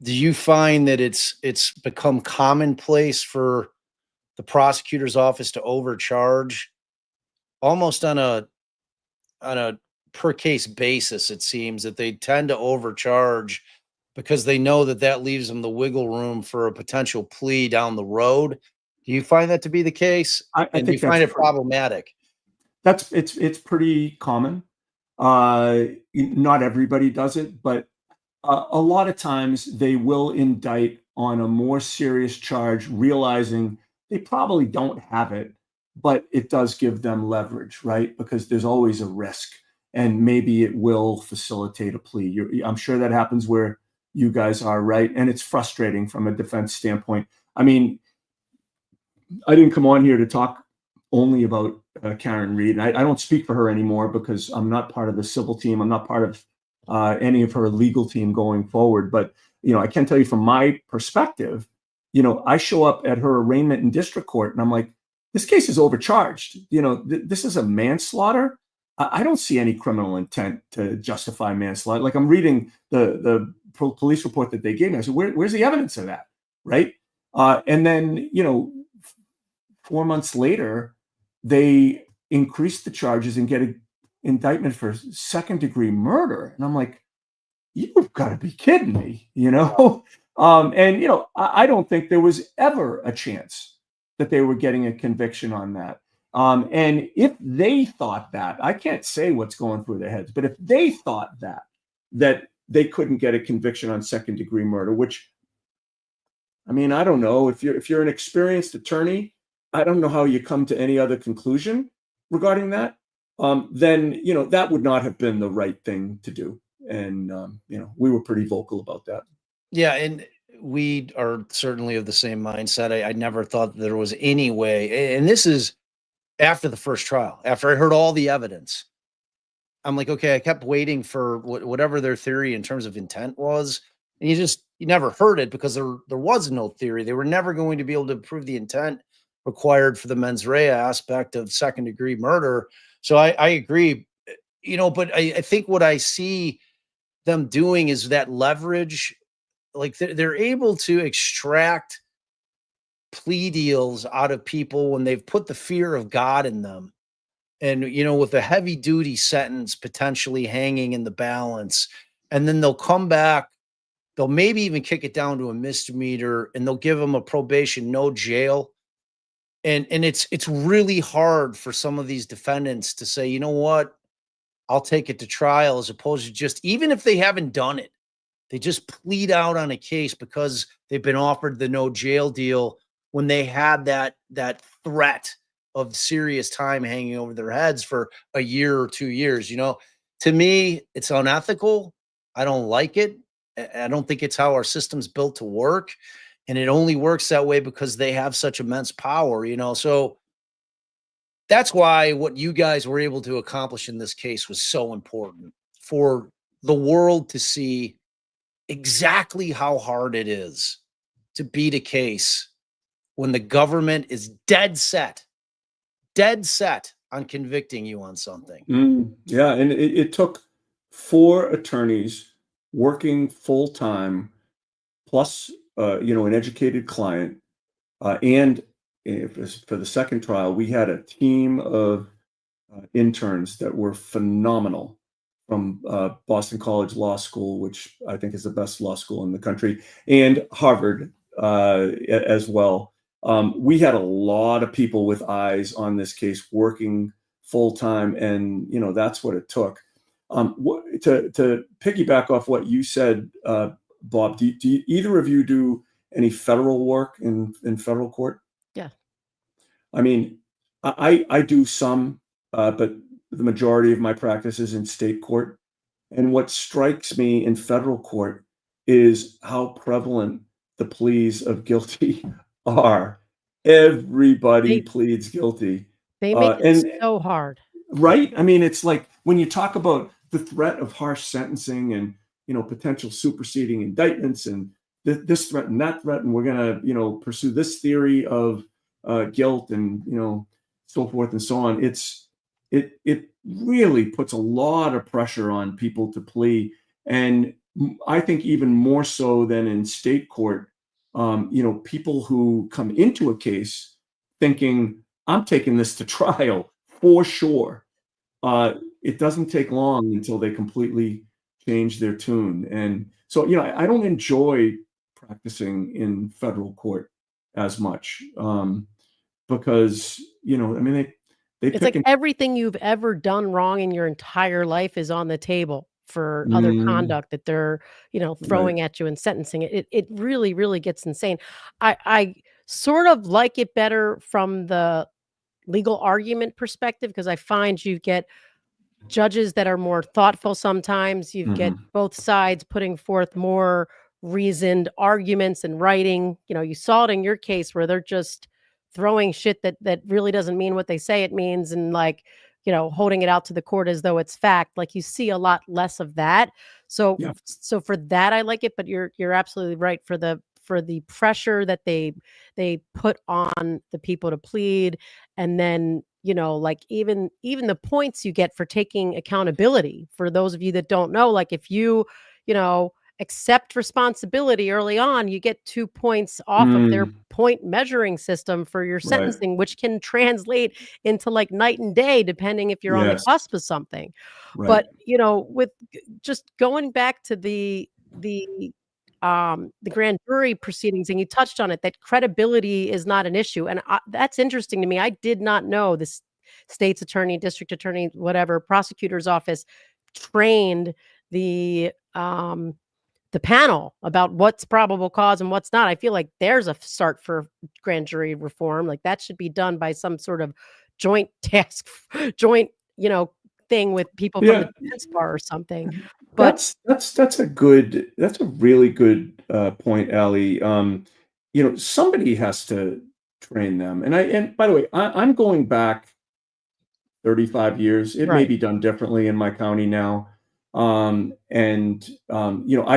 do you find that it's become commonplace for the prosecutor's office to overcharge almost on a per case basis? It seems that they tend to overcharge because they know that leaves them the wiggle room for a potential plea down the road. Do you find that to be the case? I and think do you find it problematic? It's pretty common. Not everybody does it, but a lot of times they will indict on a more serious charge, realizing they probably don't have it, but it does give them leverage, right? Because there's always a risk, and maybe it will facilitate a plea. I'm sure that happens where you guys are, right? And it's frustrating from a defense standpoint. I mean, I didn't come on here to talk only about Karen Reed. And I don't speak for her anymore because I'm not part of the civil team. I'm not part of any of her legal team going forward. But, I can tell you from my perspective, I show up at her arraignment in district court and I'm like, this case is overcharged. This is a manslaughter. I don't see any criminal intent to justify manslaughter. Like I'm reading the police report that they gave me. I said, where's the evidence of that? Right. And then, 4 months later, they increased the charges and get an indictment for second-degree murder. And I'm like, you've got to be kidding me, I don't think there was ever a chance that they were getting a conviction on that. And if they thought that, I can't say what's going through their heads, but if they thought that they couldn't get a conviction on second-degree murder, which, I don't know. If you're an experienced attorney, I don't know how you come to any other conclusion regarding that. Then that would not have been the right thing to do. And we were pretty vocal about that. Yeah, and we are certainly of the same mindset. I never thought there was any way, and this is after the first trial, after I heard all the evidence. I'm like, okay, I kept waiting for whatever their theory in terms of intent was. And you never heard it because there was no theory. They were never going to be able to prove the intent required for the mens rea aspect of second degree murder. So I agree, but I think what I see them doing is that leverage, like they're able to extract plea deals out of people when they've put the fear of God in them. And, with a heavy duty sentence potentially hanging in the balance, and then they'll come back, they'll maybe even kick it down to a misdemeanor and they'll give them a probation, no jail. And it's really hard for some of these defendants to say, you know what, I'll take it to trial, as opposed to just, even if they haven't done it, they just plead out on a case because they've been offered the no jail deal when they had that threat of serious time hanging over their heads for a year or 2 years. To me, it's unethical. I don't like it. I don't think it's how our system's built to work. And it only works that way because they have such immense power, So that's why what you guys were able to accomplish in this case was so important for the world to see exactly how hard it is to beat a case when the government is dead set on convicting you on something. Yeah. And it took 4 attorneys working full time, plus, an educated client. And for the second trial, we had a team of interns that were phenomenal from Boston College Law School, which I think is the best law school in the country, and Harvard as well. We had a lot of people with eyes on this case working full time, and that's what it took. To piggyback off what you said, Bob, do either of you do any federal work in federal court? Yeah. I do some, but the majority of my practice is in state court. And what strikes me in federal court is how prevalent the pleas of guilty are. Everybody pleads guilty. They make it so hard. Right? It's like when you talk about the threat of harsh sentencing and, potential superseding indictments and this threat and that threat, and we're going to, pursue this theory of guilt and, so forth and so on. It really puts a lot of pressure on people to plea. And I think even more so than in state court, people who come into a case thinking, I'm taking this to trial for sure. It doesn't take long until they completely change their tune. And so, I don't enjoy practicing in federal court as much because, it's like everything you've ever done wrong in your entire life is on the table for other conduct that they're, throwing at you and sentencing. It really, really gets insane. I sort of like it better from the legal argument perspective, because I find you get judges that are more thoughtful sometimes. You get both sides putting forth more reasoned arguments and writing. You saw it in your case where they're just throwing shit that really doesn't mean what they say it means, and like, holding it out to the court as though it's fact. Like, you see a lot less of that. So Yeah. so for that, I like it, but you're absolutely right for the pressure that they put on the people to plead. And then, like, even the points you get for taking accountability. For those of you that don't know, like, if you accept responsibility early on, you get 2 points off of their point measuring system for your Right. sentencing, which can translate into like night and day, depending if you're on the Yes. cusp of something. Right. But, with just going back to the grand jury proceedings, and you touched on it, that credibility is not an issue. And that's interesting to me. I did not know this state's attorney, district attorney, whatever, prosecutor's office trained the panel about what's probable cause and what's not. I feel like there's a start for grand jury reform. Like, that should be done by some sort of joint task, joint, thing with people from the defense bar or something. But that's a really good point, Allie. Somebody has to train them. And by the way, I'm going back 35 years. It may Right. be done differently in my county now. I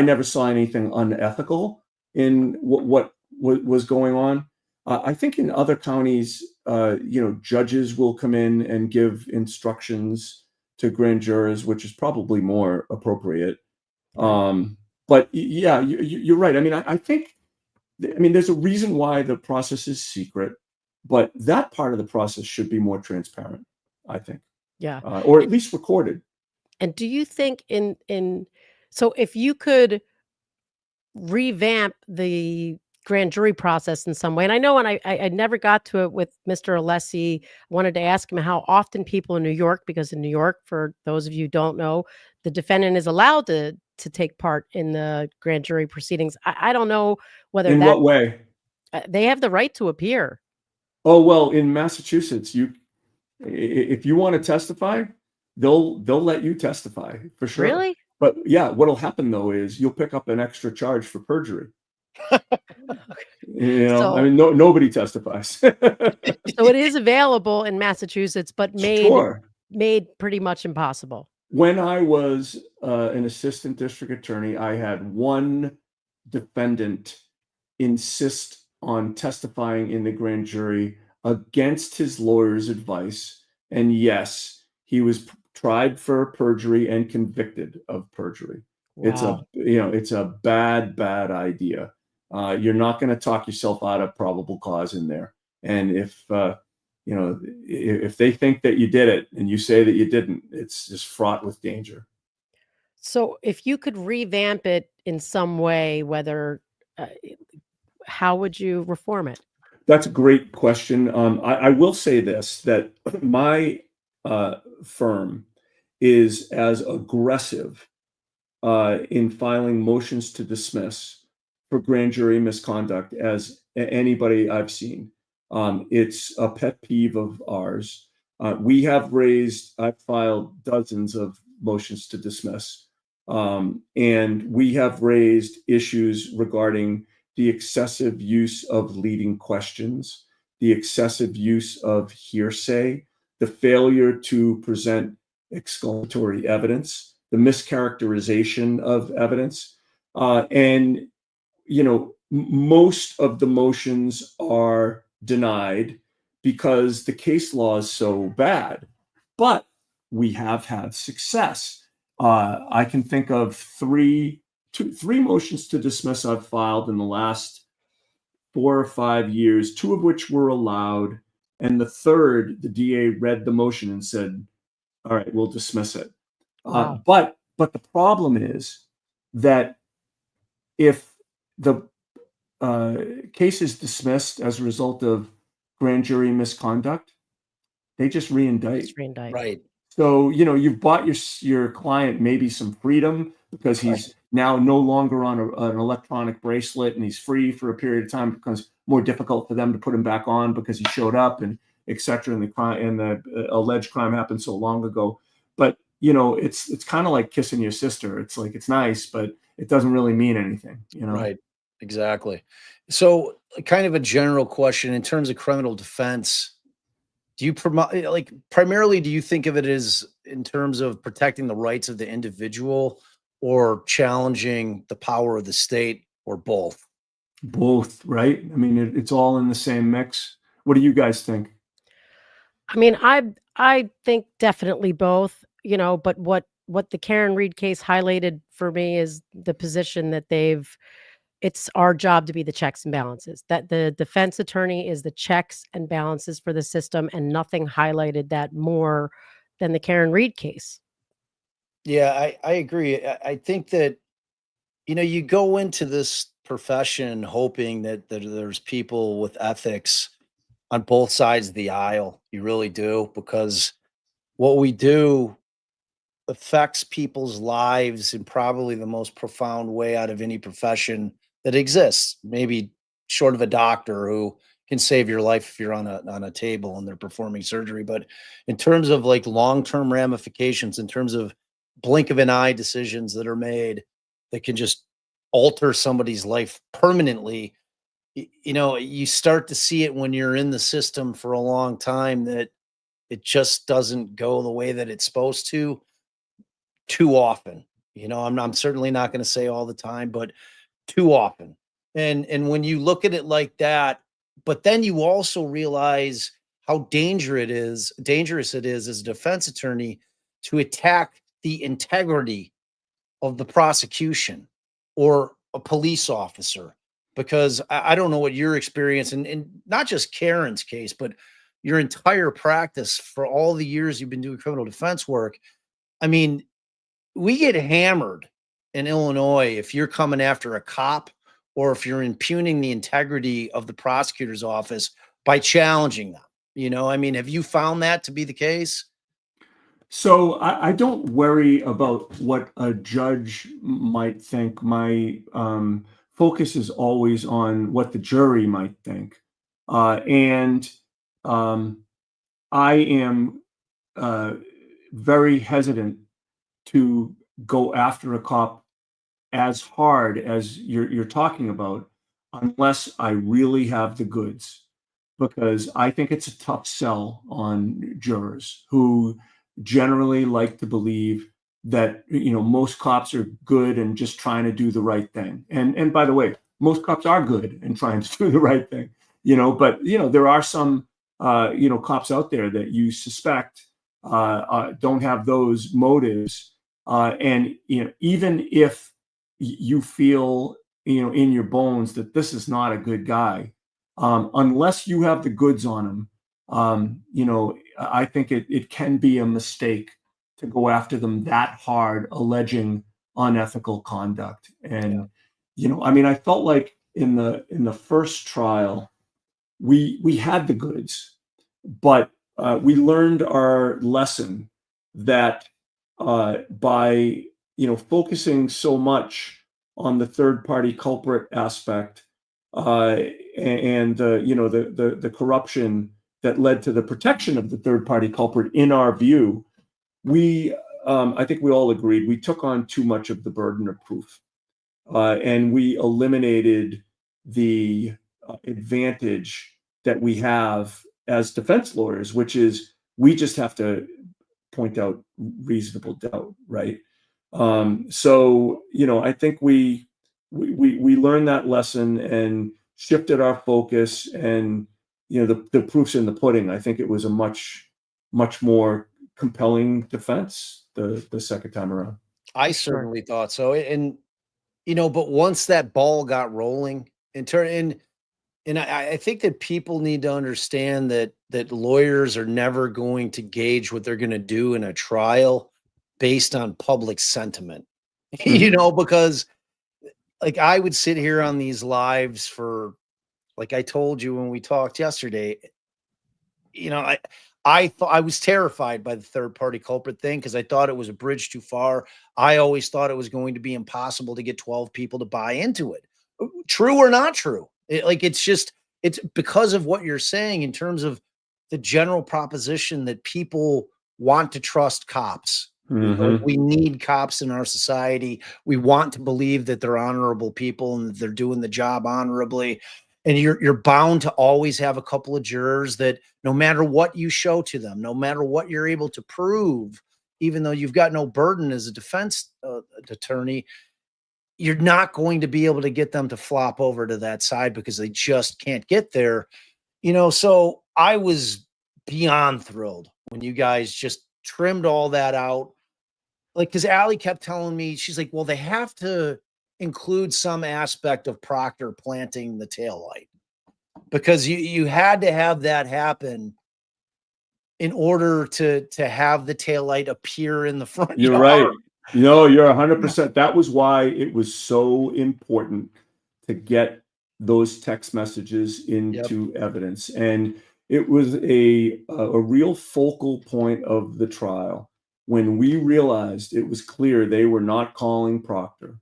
never saw anything unethical in what was going on. I think in other counties, judges will come in and give instructions to grand jurors, which is probably more appropriate. But yeah, you're right. I mean, I think there's a reason why the process is secret, but that part of the process should be more transparent, I think. Yeah. Or at least recorded. And do you think so if you could revamp the grand jury process in some way, and I know, and I never got to it with Mr. Alessi, wanted to ask him how often people in New York, because in New York, for those of you who don't know, the defendant is allowed to take part in the grand jury proceedings. I don't know whether In what way? They have the right to appear. Oh, well, in Massachusetts, if you want to testify, they'll let you testify for sure. Really? But yeah, what'll happen though is you'll pick up an extra charge for perjury. Nobody testifies. So it is available in Massachusetts, but made pretty much impossible. When I was an assistant district attorney, I had one defendant insist on testifying in the grand jury against his lawyer's advice. And yes, he was tried for perjury and convicted of perjury. Wow. It's a bad idea. You're not going to talk yourself out of probable cause in there. And if they think that you did it and you say that you didn't, it's just fraught with danger. So if you could revamp it in some way, whether how would you reform it? That's a great question. I will say this, that my firm is as aggressive in filing motions to dismiss for grand jury misconduct as anybody I've seen. It's a pet peeve of ours. I've filed dozens of motions to dismiss, and we have raised issues regarding the excessive use of leading questions, the excessive use of hearsay, the failure to present exculpatory evidence, the mischaracterization of evidence. Most of the motions are denied because the case law is so bad, but we have had success. I can think of three motions to dismiss I've filed in the last 4 or 5 years, 2 of which were allowed. And the third, the DA read the motion and said, all right, we'll dismiss it. Wow. But the problem is that if the case is dismissed as a result of grand jury misconduct, they just re-indict. Right. So, you've bought your client maybe some freedom because he's now no longer on an electronic bracelet and he's free for a period of time, because it's more difficult for them to put him back on because he showed up and et cetera. And the alleged crime happened so long ago. But, it's kind of like kissing your sister. It's like, it's nice, but it doesn't really mean anything, Right. Exactly. So, kind of a general question in terms of criminal defense, do you promote like primarily do you think of it as in terms of protecting the rights of the individual or challenging the power of the state or both? Both, right? I mean, it's all in the same mix. What do you guys think? I mean, I think definitely both, you know, but what the Karen Reed case highlighted for me is the position that it's our job to be the checks and balances. That the defense attorney is the checks and balances for the system, and nothing highlighted that more than the Karen Reed case. Yeah, I agree. I think that you go into this profession hoping that there's people with ethics on both sides of the aisle. You really do, because what we do affects people's lives in probably the most profound way out of any profession that exists. Maybe short of a doctor who can save your life if you're on a table and they're performing surgery. But in terms of like long-term ramifications, in terms of blink of an eye decisions that are made that can just alter somebody's life permanently, you start to see it when you're in the system for a long time that it just doesn't go the way that it's supposed to too often. I'm certainly not going to say all the time, but too often. And when you look at it like that, but then you also realize how dangerous it is as a defense attorney to attack the integrity of the prosecution or a police officer. Because I don't know what your experience and not just Karen's case, but your entire practice for all the years you've been doing criminal defense work. I mean, we get hammered in Illinois if you're coming after a cop or if you're impugning the integrity of the prosecutor's office by challenging them. I mean, have you found that to be the case? So I don't worry about what a judge might think. My focus is always on what the jury might think. And I am very hesitant to go after a cop as hard as you're talking about, unless I really have the goods, because I think it's a tough sell on jurors who generally like to believe that most cops are good and just trying to do the right thing. And by the way, most cops are good and trying to do the right thing. But there are some cops out there that you suspect don't have those motives. And even if you feel in your bones that this is not a good guy, unless you have the goods on him, I think it can be a mistake to go after them that hard, alleging unethical conduct. And I mean, I felt like in the first trial, we had the goods, but we learned our lesson that by focusing so much on the third party culprit aspect and the corruption that led to the protection of the third party culprit, in our view, I think we all agreed we took on too much of the burden of proof, and we eliminated the advantage that we have as defense lawyers, which is we just have to point out reasonable doubt, right? So I think we learned that lesson and shifted our focus, and the proof's in the pudding. I think it was a much more compelling defense the second time around. I certainly thought so. And but once that ball got rolling and I think that people need to understand that lawyers are never going to gauge what they're going to do in a trial based on public sentiment. Because like I would sit here on these lives for, like I told you when we talked yesterday, I thought I was terrified by the third party culprit thing because I thought it was a bridge too far. I always thought it was going to be impossible to get 12 people to buy into it. True or not true. It's because of what you're saying in terms of the general proposition that people want to trust cops Mhm. We need cops in our society. We want to believe that they're honorable people and that they're doing the job honorably. And you're bound to always have a couple of jurors that no matter what you show to them, no matter what you're able to prove, even though you've got no burden as a defense attorney, you're not going to be able to get them to flop over to that side because they just can't get there. So I was beyond thrilled when you guys just trimmed all that out. Like, because Allie kept telling me, she's like, well, they have to include some aspect of Proctor planting the taillight because you had to have that happen in order to have the taillight appear in the front You're yard. right. You're 100%. That was why it was so important to get those text messages into evidence. And it was a real focal point of the trial when we realized it was clear they were not calling Proctor.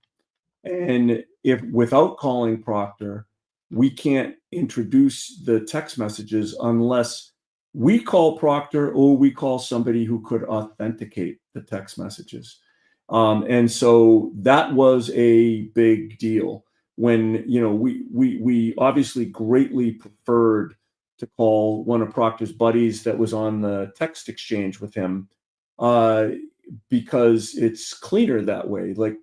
And if without calling Proctor, we can't introduce the text messages unless we call Proctor or we call somebody who could authenticate the text messages. And so that was a big deal when, we obviously greatly preferred to call one of Proctor's buddies that was on the text exchange with him, because it's cleaner that way. Like,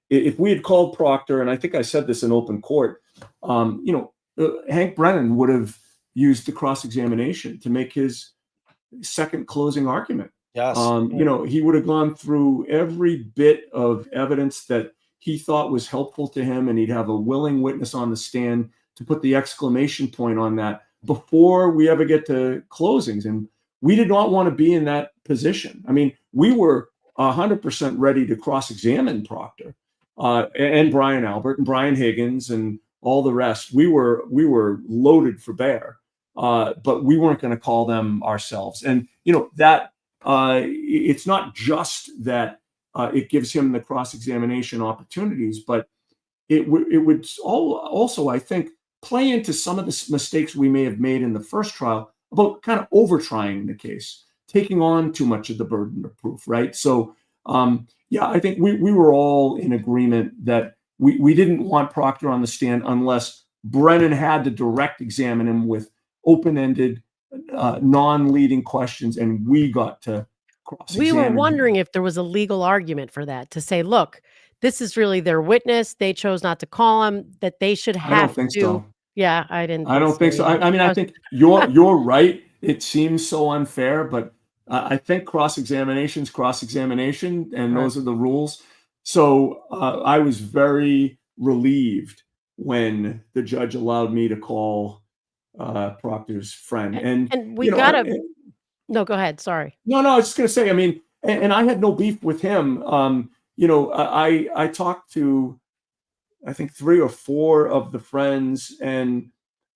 if we had called Proctor, and I think I said this in open court, Hank Brennan would have used the cross-examination to make his second closing argument. Yes. He would have gone through every bit of evidence that he thought was helpful to him, and he'd have a willing witness on the stand to put the exclamation point on that before we ever get to closings. And we did not want to be in that position. I mean, we were 100% ready to cross-examine Proctor and Brian Albert and Brian Higgins and all the rest. We were loaded for bear, but we weren't going to call them ourselves. And that it's not just that it gives him the cross-examination opportunities, but it would also, I think, play into some of the mistakes we may have made in the first trial about kind of over-trying the case, taking on too much of the burden of proof, right? So, I think we were all in agreement that we didn't want Proctor on the stand unless Brennan had to direct examine him with open-ended, non-leading questions, and we got to cross-examine We were him. wondering if there was a legal argument for that, to say, look, this is really their witness. They chose not to call him, that they should have I don't think to. so. Yeah, I didn't I don't think so. either. I mean, I think you're right. It seems so unfair, but I think cross-examination's cross-examination, and Right. those are the rules. So I was very relieved when the judge allowed me to call Proctor's friend. And we gotta. No, go ahead. Sorry. No, I was just going to say, I mean, and I had no beef with him. I talked to, I think, 3 or 4 of the friends, and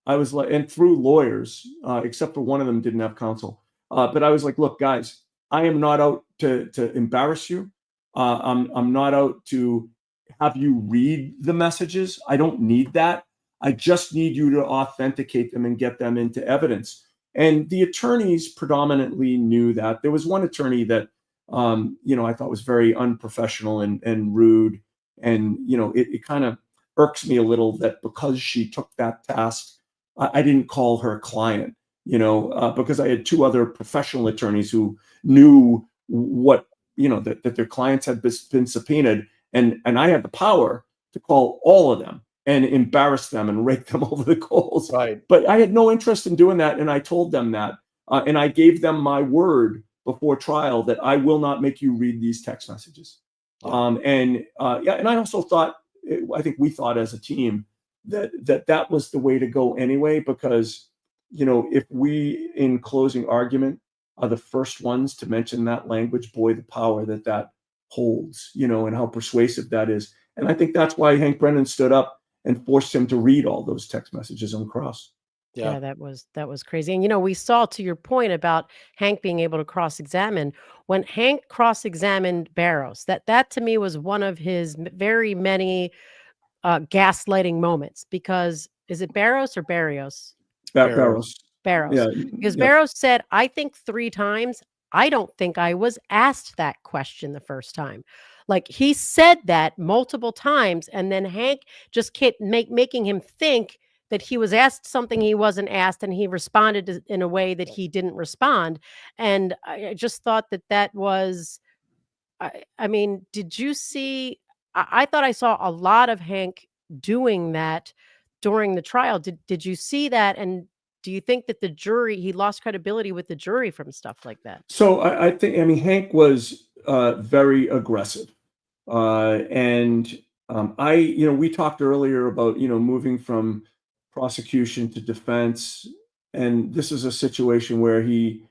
I was like, and through lawyers, except for one of them didn't have counsel. But I was like, look, guys, I am not out to embarrass you. I'm not out to have you read the messages. I don't need that. I just need you to authenticate them and get them into evidence. And the attorneys predominantly knew that. There was one attorney that, I thought was very unprofessional and rude. And, it kind of irks me a little that because she took that task, I didn't call her client, because I had 2 other professional attorneys who knew what, that their clients had been subpoenaed. And I had the power to call all of them and embarrass them and rake them over the coals. Right. But I had no interest in doing that. And I told them that. And I gave them my word before trial that I will not make you read these text messages. Yeah. And I also thought, I think we thought as a team that was the way to go anyway, because, if we in closing argument are the first ones to mention that language, boy, the power that holds, and how persuasive that is. And I think that's why Hank Brennan stood up and forced him to read all those text messages on cross. Yeah, that was crazy. And we saw, to your point about Hank being able to cross-examine, when Hank cross-examined Barrows, that to me was one of his very many gaslighting moments. Because is it Barrows or Barrios? Barrows. Barrows. Yeah. Because Yeah. Barrows said, I think 3 times, I don't think I was asked that question the first time. Like he said that multiple times, and then Hank just kept making him think that he was asked something he wasn't asked, and he responded in a way that he didn't respond. And I just thought that that was, I mean, did you see? I thought I saw a lot of Hank doing that during the trial. Did you see that? And do you think that the jury, he lost credibility with the jury from stuff like that? So I think, I mean, Hank was very aggressive. And we talked earlier about, moving from prosecution to defense. And this is a situation where he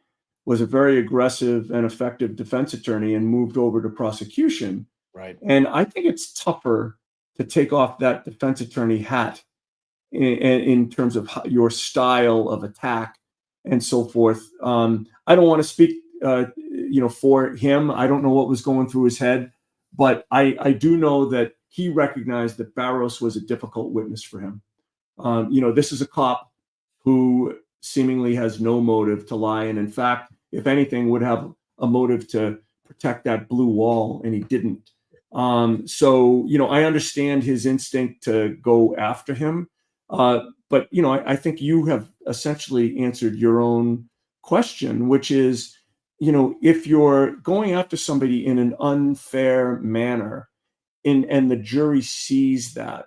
was a very aggressive and effective defense attorney and moved over to prosecution. Right. And I think it's tougher to take off that defense attorney hat in terms of your style of attack and so forth. I don't want to speak, for him. I don't know what was going through his head, but I do know that he recognized that Barros was a difficult witness for him. This is a cop who seemingly has no motive to lie, and in fact, if anything, would have a motive to protect that blue wall, and he didn't. So I understand his instinct to go after him. But I think you have essentially answered your own question, which is, if you're going after somebody in an unfair manner, and the jury sees that,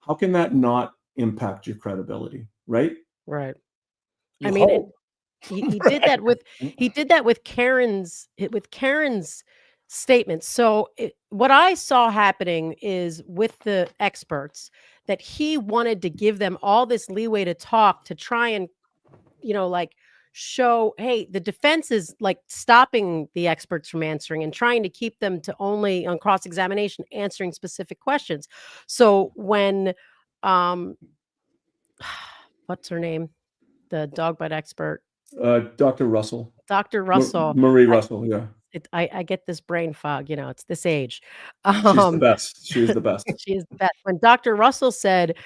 how can that not impact your credibility, right? Right. You I mean, hope. he did that with Karen's statements. So what I saw happening is with the experts that he wanted to give them all this leeway to talk, to try and like show, hey, the defense is like stopping the experts from answering and trying to keep them to only on cross-examination answering specific questions. So when what's her name, the dog bite expert, Dr. Russell, Dr. Russell. Marie Russell, yeah. I get this brain fog, it's this age. She's the best. She is the best. She is the best. When Dr. Russell said,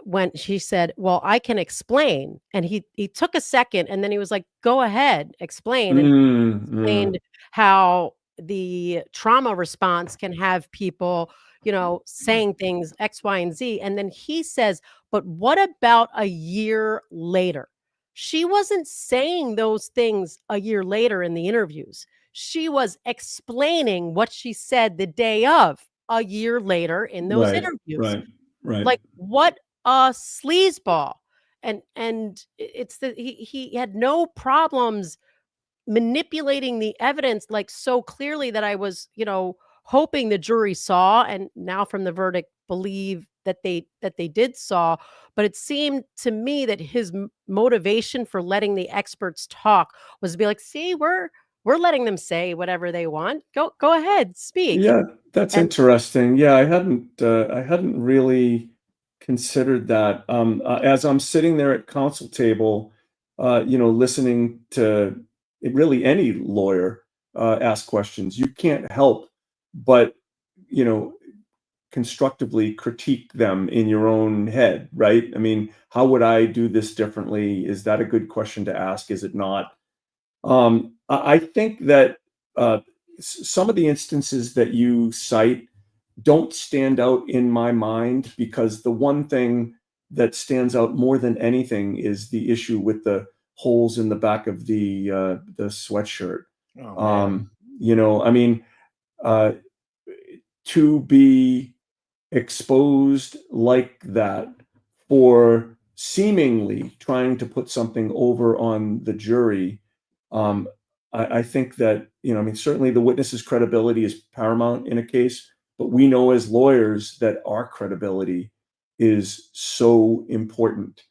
when she said, "Well, I can explain," and he took a second, and then he was like, "Go ahead, explain," and explained how the trauma response can have people, saying things X, Y, and Z, and then he says, "But what about a year later?" She wasn't saying those things a year later in the interviews. She was explaining what she said the day of, a year later in those interviews. Right. Like, what a sleazeball. And it's that he had no problems manipulating the evidence like so clearly that I was, hoping the jury saw, and now from the verdict believe that they did saw. But it seemed to me that his motivation for letting the experts talk was to be like, see, we're letting them say whatever they want. Go ahead, speak. Yeah, that's And interesting. Yeah, I hadn't really considered that. As I'm sitting there at counsel table, listening to really any lawyer ask questions, you can't help but, constructively critique them in your own head, right? I mean, how would I do this differently? Is that a good question to ask? Is it not? I think that some of the instances that you cite don't stand out in my mind, because the one thing that stands out more than anything is the issue with the holes in the back of the sweatshirt. Oh, man. I mean, to be exposed like that for seemingly trying to put something over on the jury, I think that, certainly the witness's credibility is paramount in a case, but we know as lawyers that our credibility is so important.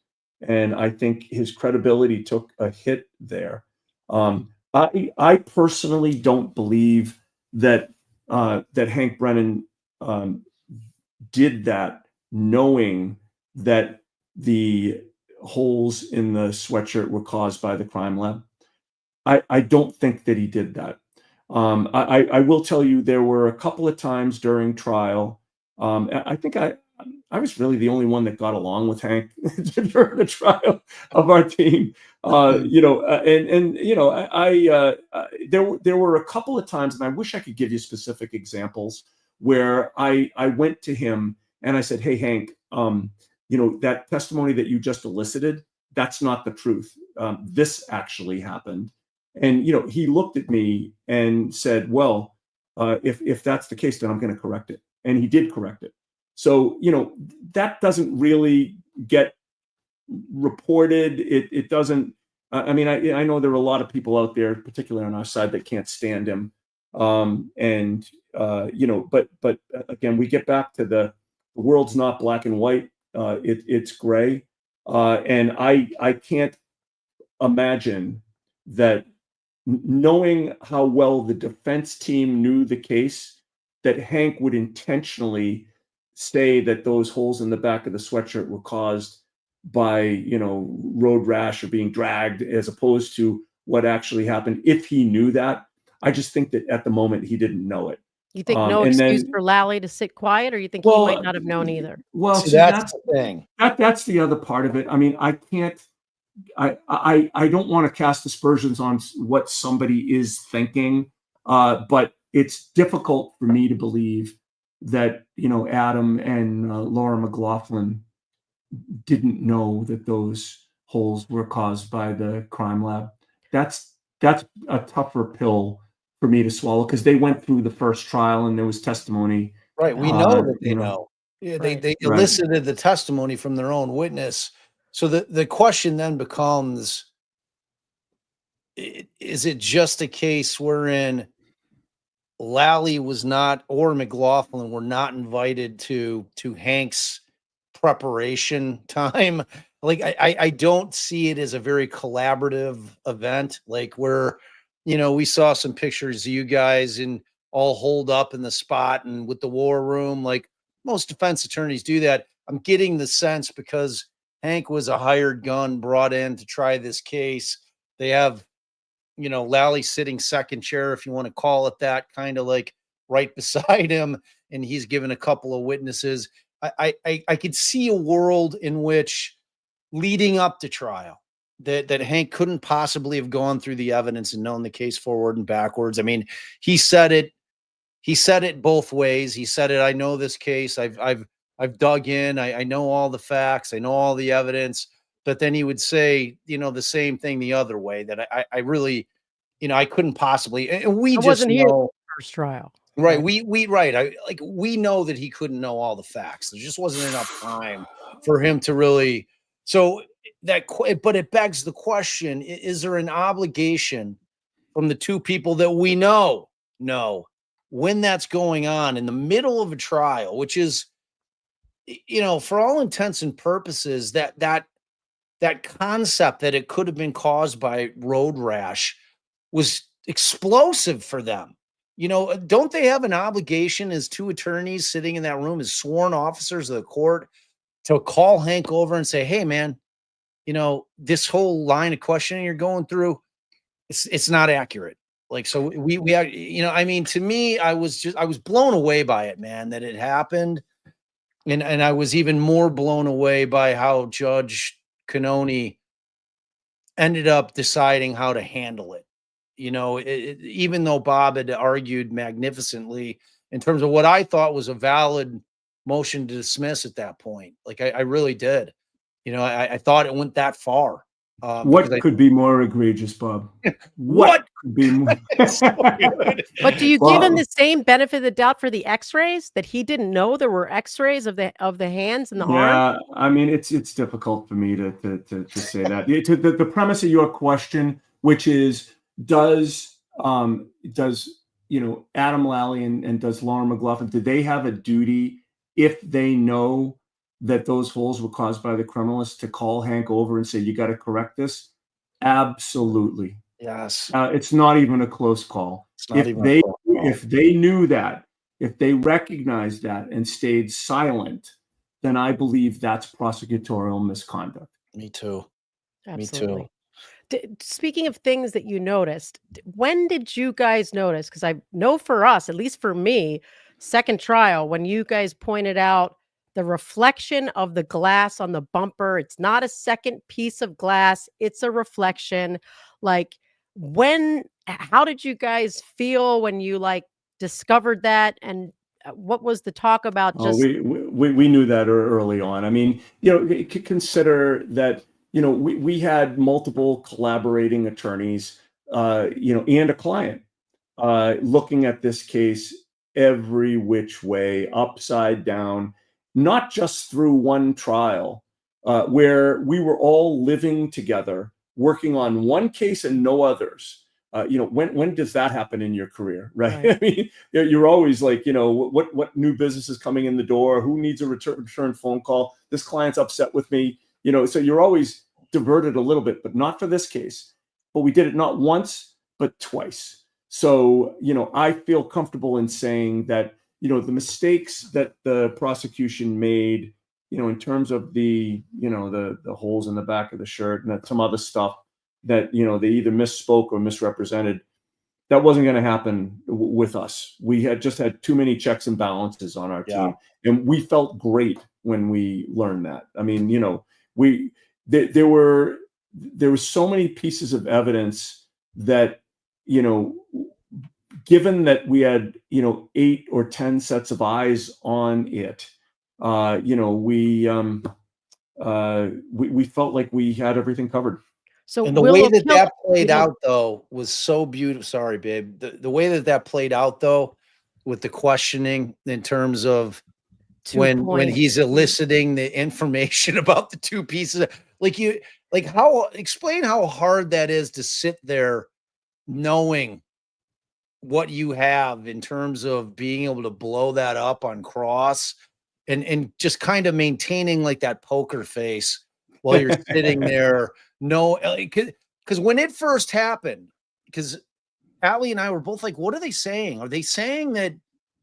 And I think his credibility took a hit there. I personally don't believe that that Hank Brennan did that knowing that the holes in the sweatshirt were caused by the crime lab. I don't think that he did that. I will tell you, there were a couple of times during trial. I think I was really the only one that got along with Hank during the trial of our team. There were a couple of times, and I wish I could give you specific examples, where I went to him and I said, "Hey, Hank, that testimony that you just elicited, that's not the truth. This actually happened." And he looked at me and said, "Well, if that's the case, then I'm going to correct it." And he did correct it. So, that doesn't really get reported. It doesn't. I mean, I know there are a lot of people out there, particularly on our side, that can't stand him. But again, we get back to the world's not black and white. It's gray. And I can't imagine that, knowing how well the defense team knew the case, that Hank would intentionally say that those holes in the back of the sweatshirt were caused by, road rash or being dragged, as opposed to what actually happened. If he knew that, I just think that at the moment he didn't know it. You think no excuse for Lally to sit quiet, or you think he might not have known either? Well, See, that's the thing. That's the other part of it. I mean, I can't. I don't want to cast aspersions on what somebody is thinking, but it's difficult for me to believe that Adam and Laura McLaughlin didn't know that those holes were caused by the crime lab. That's a tougher pill for me to swallow, because they went through the first trial and there was testimony. Right. We know that they know. Yeah, Right. they elicited the testimony from their own witness. So the question then becomes, is it just a case wherein Lally was not, or McLaughlin were not invited to Hank's preparation time? Like, I don't see it as a very collaborative event, like where, we saw some pictures of you guys and all holed up in the spot and with the war room, like most defense attorneys do that. I'm getting the sense, because Hank was a hired gun brought in to try this case. They have, Lally sitting second chair, if you want to call it that, kind of like right beside him, and he's given a couple of witnesses. I could see a world in which, leading up to trial, that Hank couldn't possibly have gone through the evidence and known the case forward and backwards. I mean, he said it both ways. He said it, "I know this case. I've dug in. I know all the facts. I know all the evidence." But then he would say, the same thing the other way, that I really, I couldn't possibly, and we I just wasn't here know. first trial. Right. We know that he couldn't know all the facts. There just wasn't enough time for him to really. So but it begs the question, is there an obligation from the two people that we know when that's going on in the middle of a trial, which is, for all intents and purposes, that concept that it could have been caused by road rash was explosive for them. Don't they have an obligation, as two attorneys sitting in that room as sworn officers of the court, to call Hank over and say, "Hey, man, this whole line of questioning you're going through, it's not accurate." Like, so we I mean, to me, I was blown away by it, man, that it happened. And I was even more blown away by how Judge Cannoni ended up deciding how to handle it. Even though Bob had argued magnificently in terms of what I thought was a valid motion to dismiss at that point. Like, I really did. I thought it went that far. What could be more egregious, Bob? What could be more? But do you give him the same benefit of the doubt for the X-rays, that he didn't know there were X-rays of the hands and the arm? Yeah, I mean, it's difficult for me to say that. The premise of your question, which is, does Adam Lally and does Laura McLaughlin, do they have a duty, if they know that those holes were caused by the criminalists, to call Hank over and say, "You got to correct this"? Absolutely. Yes. It's not even a close call. If they knew that, if they recognized that and stayed silent, then I believe that's prosecutorial misconduct. Me too. Absolutely. Me too. Speaking of things that you noticed, when did you guys notice? Because I know for us, at least for me, second trial, when you guys pointed out the reflection of the glass on the bumper. It's not a second piece of glass, it's a reflection. Like, how did you guys feel when you like discovered that? And what was the talk about? Oh, Just we knew that early on. I mean, consider that, we had multiple collaborating attorneys, and a client, looking at this case every which way, upside down, not just through one trial, where we were all living together, working on one case and no others. When does that happen in your career, right? Right. I mean, you're always like, what new business is coming in the door? Who needs a return phone call? This client's upset with me, so you're always diverted a little bit, but not for this case. But we did it not once, but twice. So, I feel comfortable in saying that, the mistakes that the prosecution made, in terms of the holes in the back of the shirt and some other stuff that, they either misspoke or misrepresented, that wasn't going to happen with us. We had just had too many checks and balances on our team. And we felt great when we learned that. I mean, there were so many pieces of evidence that, given that we had, 8 or 10 sets of eyes on it, we felt like we had everything covered. so And the Will way will that kill- that played Will- out, though, was so beautiful. Sorry, babe. The way that that played out, though, with the questioning in terms of 2 when points. he's eliciting the information about the two pieces, explain how hard that is to sit there knowing what you have in terms of being able to blow that up on cross and just kind of maintaining like that poker face while you're sitting there. No, because when it first happened, because Allie and I were both like, what are they saying? Are they saying that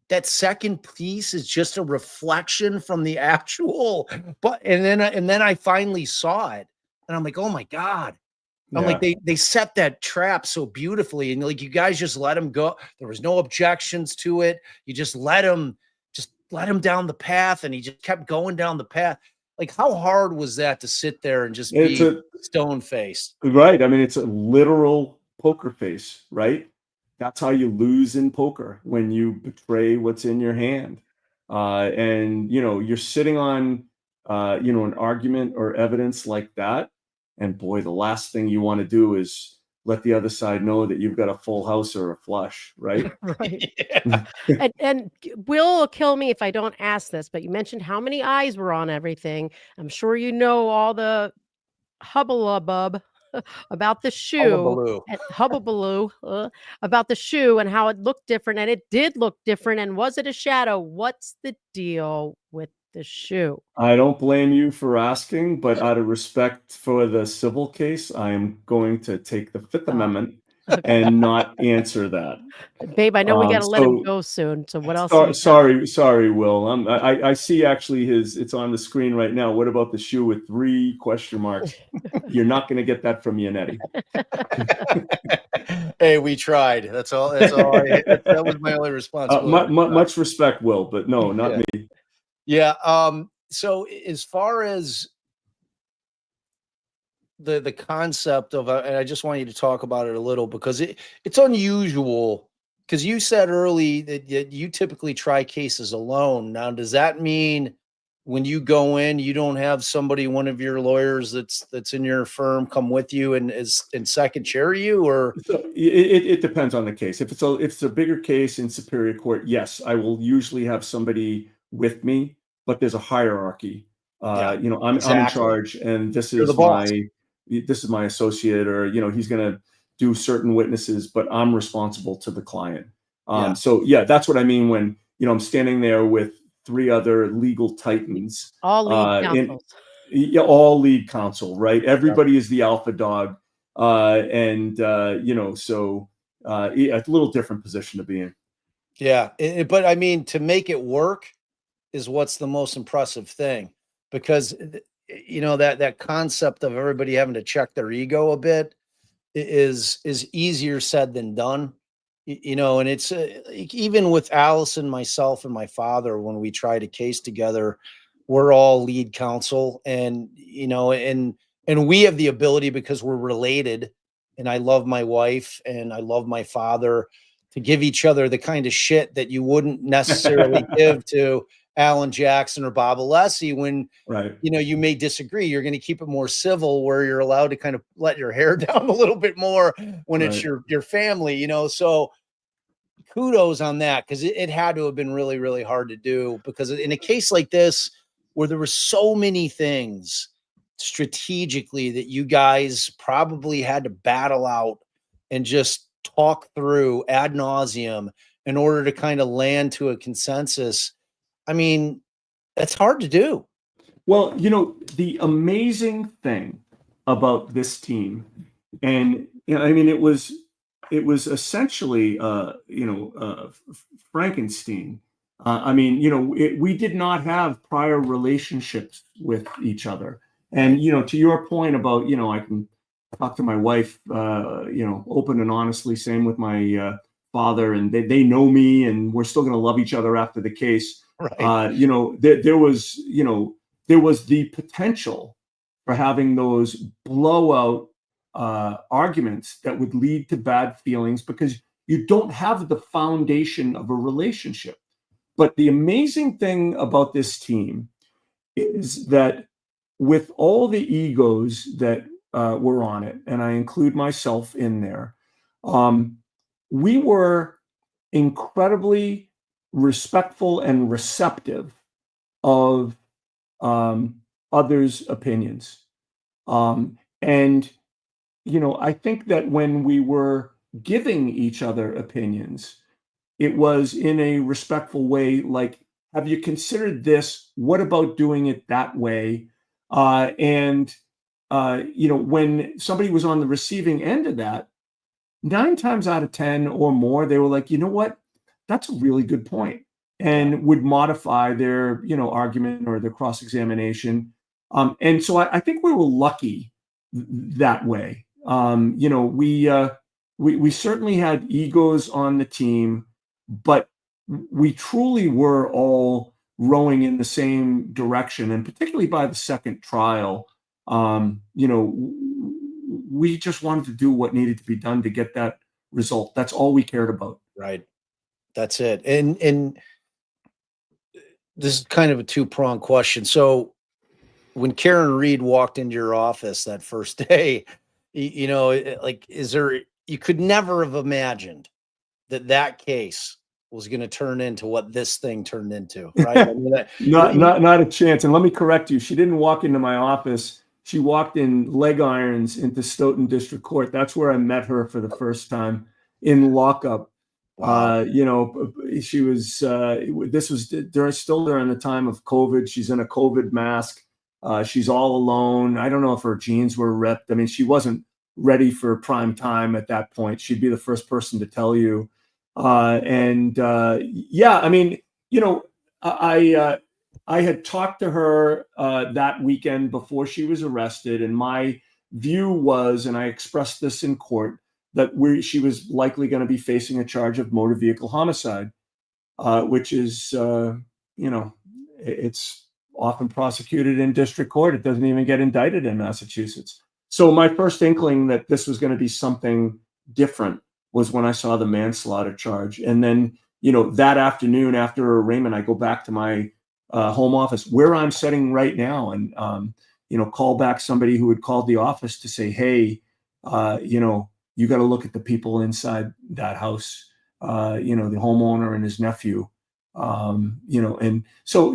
that second piece is just a reflection from the actual? But and then I finally saw it and I'm like, oh my God. I'm like, they set that trap so beautifully. And like, you guys just let him go. There was no objections to it. You just let him down the path. And he just kept going down the path. Like, how hard was that to sit there and just be stone faced? Right. I mean, it's a literal poker face, right? That's how you lose in poker, when you betray what's in your hand. And, you're sitting on, an argument or evidence like that. And boy, the last thing you want to do is let the other side know that you've got a full house or a flush, right? Right. And Will kill me if I don't ask this, but you mentioned how many eyes were on everything. I'm sure you know all the hubbalubub about the shoe, about the shoe and how it looked different, and it did look different. And was it a shadow? What's the deal with the shoe? I don't blame you for asking, but out of respect for the civil case, I am going to take the Fifth Amendment and not answer that. Babe, I know we got to let him go soon. So what else? Sorry, Will. I see actually it's on the screen right now. What about the shoe with 3 question marks? You're not going to get that from Yannetti. Hey, we tried. That's all. That was my only responsibility. Much respect, Will, but no, not me. Yeah. So as far as the concept of, and I just want you to talk about it a little, because it's unusual, because you said early that you typically try cases alone. Now, does that mean when you go in, you don't have somebody, one of your lawyers that's in your firm, come with you and second chair you? Or so it depends on the case. If it's a bigger case in Superior Court, yes, I will usually have somebody with me, but there's a hierarchy. I'm in charge, and this is my associate, or he's going to do certain witnesses, but I'm responsible to the client. So that's what I mean when I'm standing there with 3 other legal titans, all lead counsels. All lead counsel, right? Everybody is the alpha dog, so a little different position to be in. Yeah, but I mean, to make it work is what's the most impressive thing, because that concept of everybody having to check their ego a bit is easier said than done. And it's even with Allison, myself, and my father, when we tried a case together, we're all lead counsel, and and we have the ability, because we're related, and I love my wife and I love my father, to give each other the kind of shit that you wouldn't necessarily give to Alan Jackson or Bob Alessi when Right. you may disagree. You're going to keep it more civil, where you're allowed to kind of let your hair down a little bit more when it's Right. your family, so kudos on that, because it had to have been really, really hard to do, because in a case like this, where there were so many things strategically that you guys probably had to battle out and just talk through ad nauseum in order to kind of land to a consensus. I mean, that's hard to do. Well, the amazing thing about this team, and I mean, it was essentially, Frankenstein. I mean, we did not have prior relationships with each other, and to your point about, I can talk to my wife, open and honestly. Same with my father, and they know me, and we're still going to love each other after the case. Right. There was the potential for having those blowout arguments that would lead to bad feelings, because you don't have the foundation of a relationship. But the amazing thing about this team is that, with all the egos that were on it, and I include myself in there, we were incredibly respectful and receptive of others' opinions. And, I think that when we were giving each other opinions, it was in a respectful way, like, have you considered this? What about doing it that way? And when somebody was on the receiving end of that, 9 times out of 10 or more, they were like, you know what? That's a really good point, and would modify their, argument or their cross-examination. And so I think we were lucky that way. We certainly had egos on the team, but we truly were all rowing in the same direction. And particularly by the second trial, we just wanted to do what needed to be done to get that result. That's all we cared about. Right. That's it. And this is kind of a two-pronged question. So when Karen Reed walked into your office that first day, you could never have imagined that case was going to turn into what this thing turned into, right? I mean, not a chance. And let me correct you. She didn't walk into my office. She walked in leg irons into Stoughton District Court. That's where I met her for the first time, in lockup. Wow. She was, this was still during the time of COVID. She's in a COVID mask. She's all alone. I don't know if her jeans were ripped. I mean, she wasn't ready for prime time at that point. She'd be the first person to tell you. I mean, I had talked to her that weekend before she was arrested, and my view was, and I expressed this in court, that she was likely going to be facing a charge of motor vehicle homicide, which is, it's often prosecuted in district court. It doesn't even get indicted in Massachusetts. So my first inkling that this was going to be something different was when I saw the manslaughter charge. And then, that afternoon after arraignment, I go back to my home office where I'm sitting right now, and, call back somebody who had called the office to say, hey, you got to look at the people inside that house, the homeowner and his nephew, and so,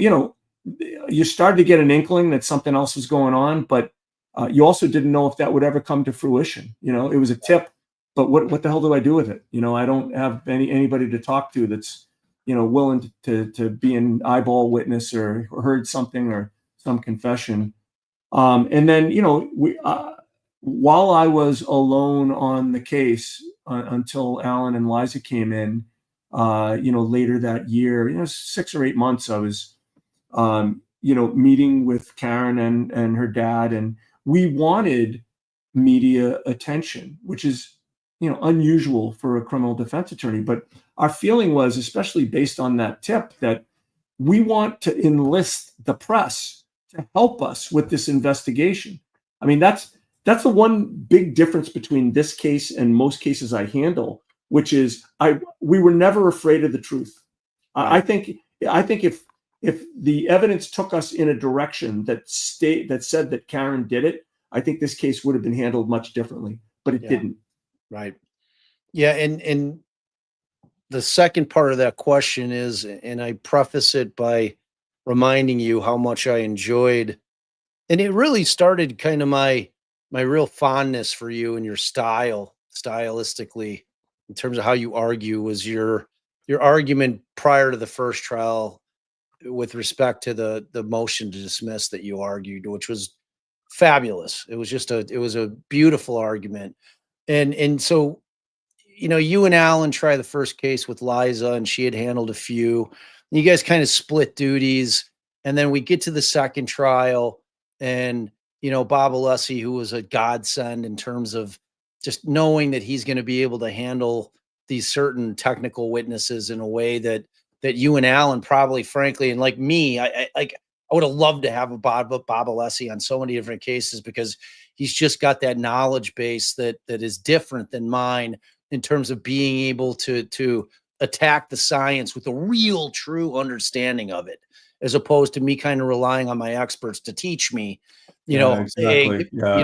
you started to get an inkling that something else was going on, but you also didn't know if that would ever come to fruition. It was a tip, but what the hell do I do with it? I don't have anybody to talk to that's, willing to be an eyeball witness or heard something or some confession. And then, while I was alone on the case until Alan and Liza came in, later that year, 6 or 8 months, I was, meeting with Karen and her dad, and we wanted media attention, which is, unusual for a criminal defense attorney. But our feeling was, especially based on that tip, that we want to enlist the press to help us with this investigation. I mean, that's the one big difference between this case and most cases I handle, which is we were never afraid of the truth. Right. I think if the evidence took us in a direction that said that Karen did it, I think this case would have been handled much differently, but it didn't. Right. Yeah. And the second part of that question is, and I preface it by reminding you how much I enjoyed, and it really started kind of my real fondness for you and your stylistically, in terms of how you argue, was your argument prior to the first trial with respect to the motion to dismiss that you argued, which was fabulous. It was a beautiful argument. And so, you and Alan tried the first case with Liza, and she had handled a few. You guys kind of split duties, and then we get to the second trial, and Bob Alessi, who was a godsend in terms of just knowing that he's going to be able to handle these certain technical witnesses in a way that you and Alan probably, frankly, and like me, I would have loved to have a Bob Alessi on so many different cases, because he's just got that knowledge base that is different than mine, in terms of being able to attack the science with a real, true understanding of it, as opposed to me kind of relying on my experts to teach me, exactly. You know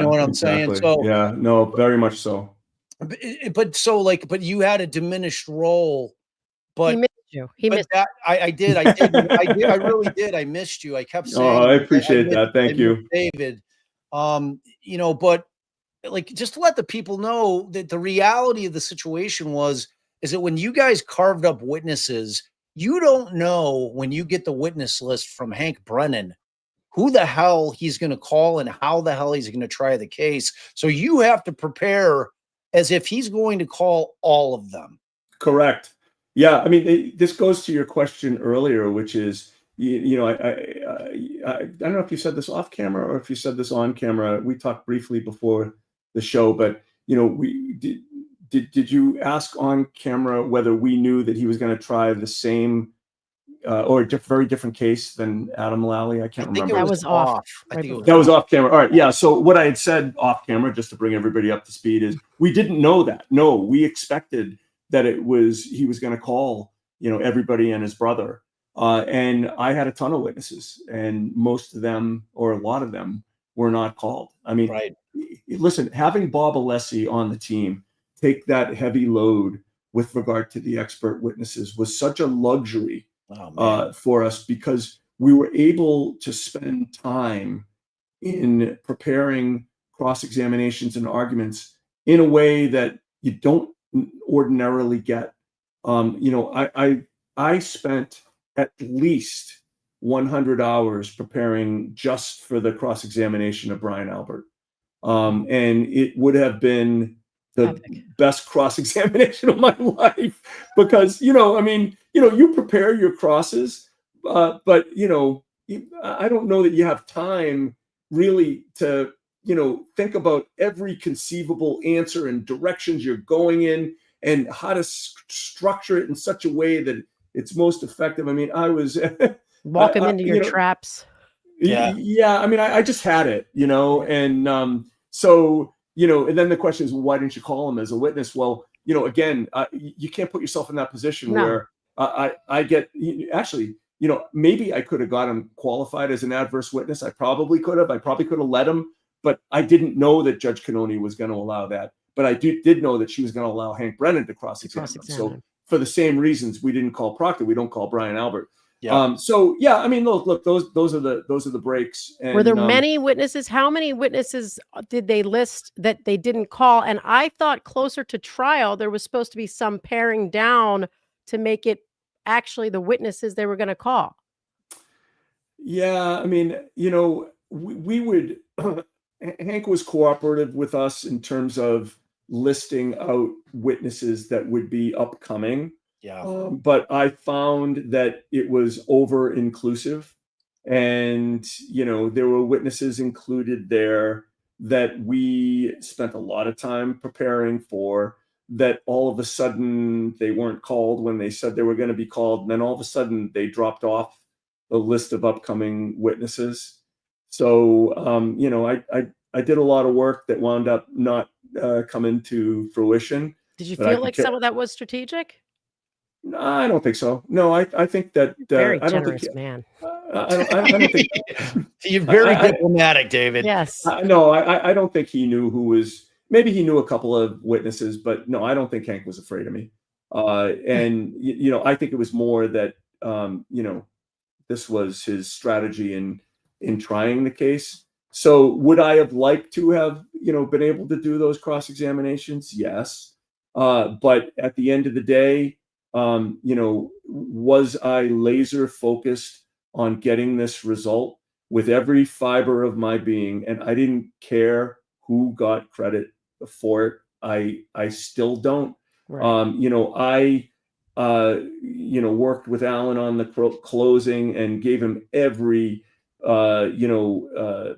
what I'm saying? So yeah, no, very much so. But you had a diminished role, but He missed you. He missed that I did. I really did. I missed you. I kept saying, I appreciate that. Thank you, David. But like, just to let the people know that the reality of the situation is that when you guys carved up witnesses, you don't know, when you get the witness list from Hank Brennan, who the hell he's going to call and how the hell he's going to try the case. So you have to prepare as if he's going to call all of them. Correct. Yeah. I mean, this goes to your question earlier, which is, I don't know if you said this off camera or if you said this on camera. We talked briefly before the show, but did you ask on camera whether we knew that he was going to try the same or a very different case than Adam Lally? I can't remember. That was off. That was off camera. All right. Yeah. So what I had said off camera, just to bring everybody up to speed, is we didn't know that. No, we expected that he was going to call, everybody and his brother. And I had a ton of witnesses, and most of them, or a lot of them, were not called. I mean, right. Listen, having Bob Alessi on the team take that heavy load with regard to the expert witnesses was such a luxury for us, because we were able to spend time in preparing cross-examinations and arguments in a way that you don't ordinarily get. I spent at least 100 hours preparing just for the cross-examination of Brian Albert. And it would have been the best cross-examination of my life, because, you prepare your crosses, but, I don't know that you have time really to, think about every conceivable answer and directions you're going in, and how to structure it in such a way that it's most effective. I mean, I was walk them into your traps. Yeah. I mean, I just had it, and so, and then the question is, well, why didn't you call him as a witness? Well, again, you can't put yourself in that position where I get, actually, maybe I could have got him qualified as an adverse witness. I probably could have let him, but I didn't know that Judge Cannoni was going to allow that. But I did know that she was going to allow Hank Brennan to cross-examine him. So for the same reasons, we didn't call Proctor, we don't call Brian Albert. Yeah. So yeah, I mean, look, those are the breaks. And, were there many witnesses? How many witnesses did they list that they didn't call? And I thought closer to trial, there was supposed to be some paring down to make it actually the witnesses they were going to call. Yeah, I mean, we would. Hank was cooperative with us in terms of listing out witnesses that would be upcoming. Yeah. But I found that it was over inclusive, and there were witnesses included there that we spent a lot of time preparing for, that all of a sudden they weren't called when they said they were going to be called, and then all of a sudden they dropped off a list of upcoming witnesses. So, you know, I did a lot of work that wound up not coming to fruition. Did you But I feel could like ca- some of that was strategic? No, I don't think so. No, I think that Very I don't think generous man. I don't think You're very I- diplomatic, David. Yes. no, I don't think he knew who was. Maybe he knew a couple of witnesses, but no, I don't think Hank was afraid of me. And you know, I think it was more that you know, this was his strategy in trying the case. So would I have liked to have, you know, been able to do those cross examinations? Yes. But at the end of the day, you know, was I laser focused on getting this result with every fiber of my being, and I didn't care who got credit for it. I still don't. Right. You know, you know, worked with Alan on the closing and gave him every you know,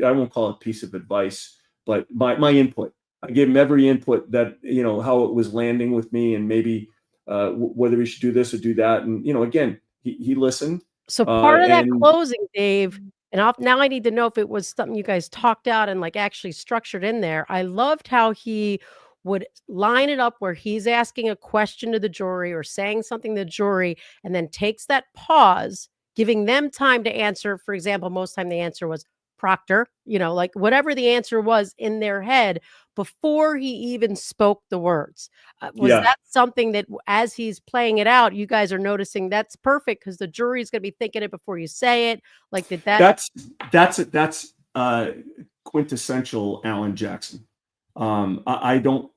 I won't call it piece of advice, but my input. I gave him every input that, you know, how it was landing with me, and maybe whether we should do this or do that. And, you know, again, he listened. So part of that And closing, Dave, and now I need to know if it was something you guys talked out and like actually structured in there. I loved how he would line it up where he's asking a question to the jury or saying something to the jury and then takes that pause, giving them time to answer. For example, most time the answer was Proctor, you know, like whatever the answer was in their head before he even spoke the words. Was yeah, that something that as he's playing it out, you guys are noticing that's perfect because the jury's going to be thinking it before you say it? Like, did that? that's quintessential Alan Jackson. I don't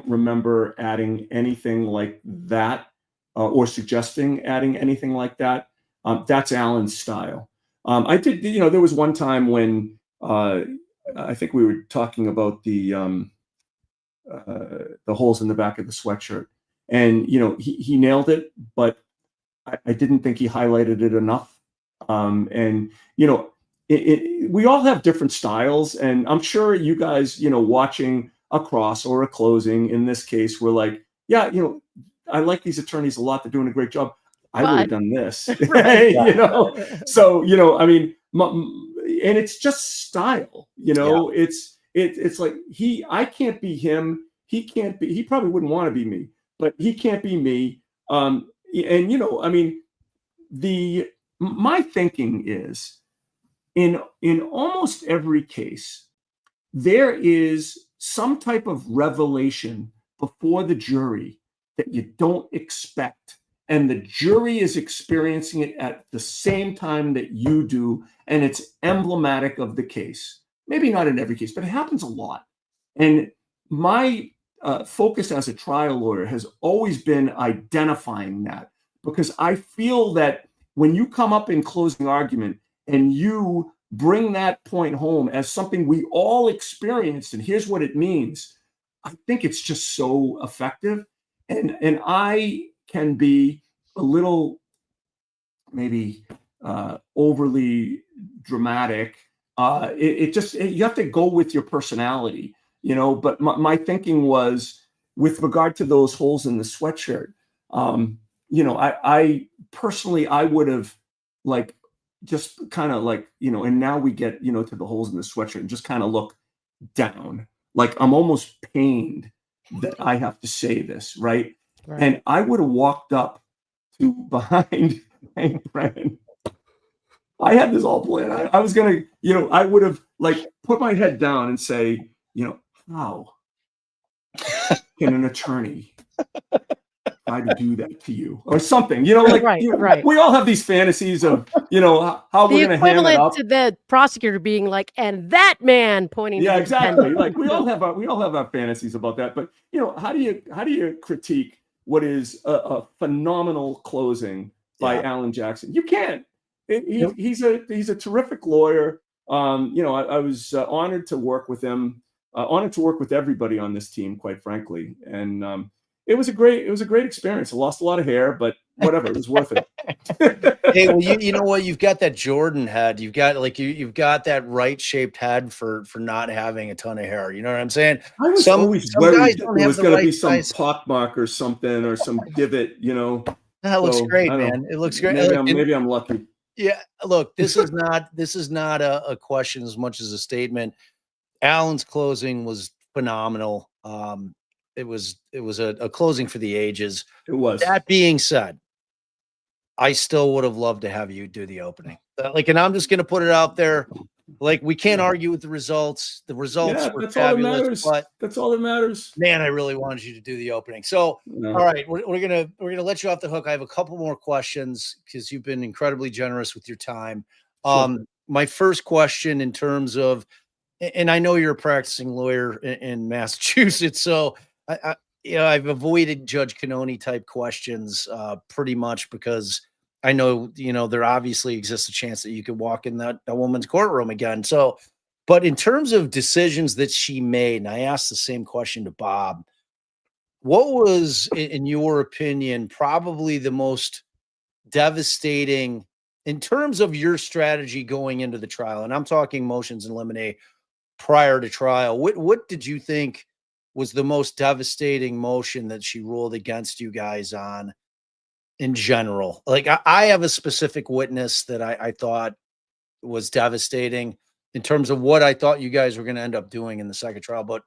remember adding anything like that or suggesting adding anything like that. That's Alan's style. I did, you know, there was one time when I think we were talking about the holes in the back of the sweatshirt, and you know, he nailed it, but I didn't think he highlighted it enough. And you know, we all have different styles, and I'm sure you guys, you know, watching a cross or a closing in this case, were like, yeah, you know, I like these attorneys a lot. They're doing a great job. I would have done this, Right. you know. So you know, I mean, and it's just style, you know. It's like I can't be him. He can't be. He probably wouldn't want to be me, but he can't be me. And you know, I mean, my thinking is in almost every case, there is some type of revelation before the jury that you don't expect. And the jury is experiencing it at the same time that you do. And it's emblematic of the case. Maybe not in every case, but it happens a lot. And my focus as a trial lawyer has always been identifying that, because I feel that when you come up in closing argument and you bring that point home as something we all experienced, and here's what it means, I think it's just so effective. And I can be a little maybe overly dramatic. You have to go with your personality, you know. But my thinking was, with regard to those holes in the sweatshirt, you know, I personally, I would have like just kind of like, you know, and now we get, you know, to the holes in the sweatshirt and just kind of look down, like I'm almost pained that I have to say this, right? And I would have walked up to behind Hank Brennan. I had this all planned. I was gonna, you know, I would have like put my head down and say, you know, how can an attorney try to do that to you or something? You know, like you know, we all have these fantasies of, you know, how we're gonna ham it up. To the prosecutor being like, and that man pointing. Yeah, to exactly. Like we all have our fantasies about that. But you know, how do you critique what is a phenomenal closing by Alan Jackson? You can't. He's a terrific lawyer. You know, I was honored to work with him. Honored to work with everybody on this team, quite frankly. And it was a great experience. I lost a lot of hair, but whatever, it was worth it. Hey, well, you know what? You've got that Jordan head. You've got like you've got that right shaped head for not having a ton of hair. You know what I'm saying? I was always worried there was going to be some pockmark or something or some divot. You know. That looks So great, I don't man. know. It looks great. Look, and Maybe I'm lucky. yeah, look, this is not a question as much as a statement. Alan's closing was phenomenal. It was a closing for the ages. It was. That being said, I still would have loved to have you do the opening. Like, and I'm just going to put it out there. Like, we can't argue with the results. The results Yeah, were that's all that fabulous, matters. but That's all that matters. man, I really wanted you to do the opening. So, No. all right, we're gonna let you off the hook. I have a couple more questions because you've been incredibly generous with your time. Sure. My first question, in terms of, and I know you're a practicing lawyer in Massachusetts, so I've avoided Judge Canoni type questions pretty much because I know there obviously exists a chance that you could walk in that woman's courtroom again. So, but in terms of decisions that she made, and I asked the same question to Bob, what was, in your opinion, probably the most devastating in terms of your strategy going into the trial? And I'm talking motions in limine prior to trial. What did you think was the most devastating motion that she ruled against you guys on in general? Like, I have a specific witness that I thought was devastating in terms of what I thought you guys were going to end up doing in the second trial. But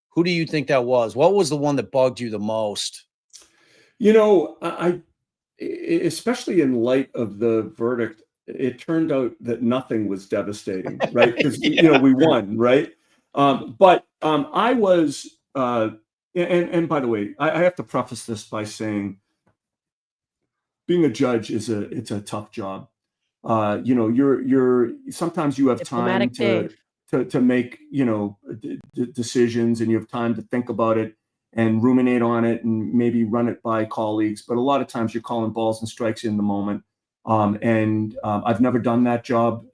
who do you think that was? What was the one that bugged you the most? I especially in light of the verdict, it turned out that nothing was devastating, right? Because Yeah. we won, right? But I was, and by the way, I have to preface this by saying, being a judge it's a tough job. You're sometimes you have time Diplomatic Dave. to make decisions, and you have time to think about it and ruminate on it and maybe run it by colleagues. But a lot of times you're calling balls and strikes in the moment. I've never done that job,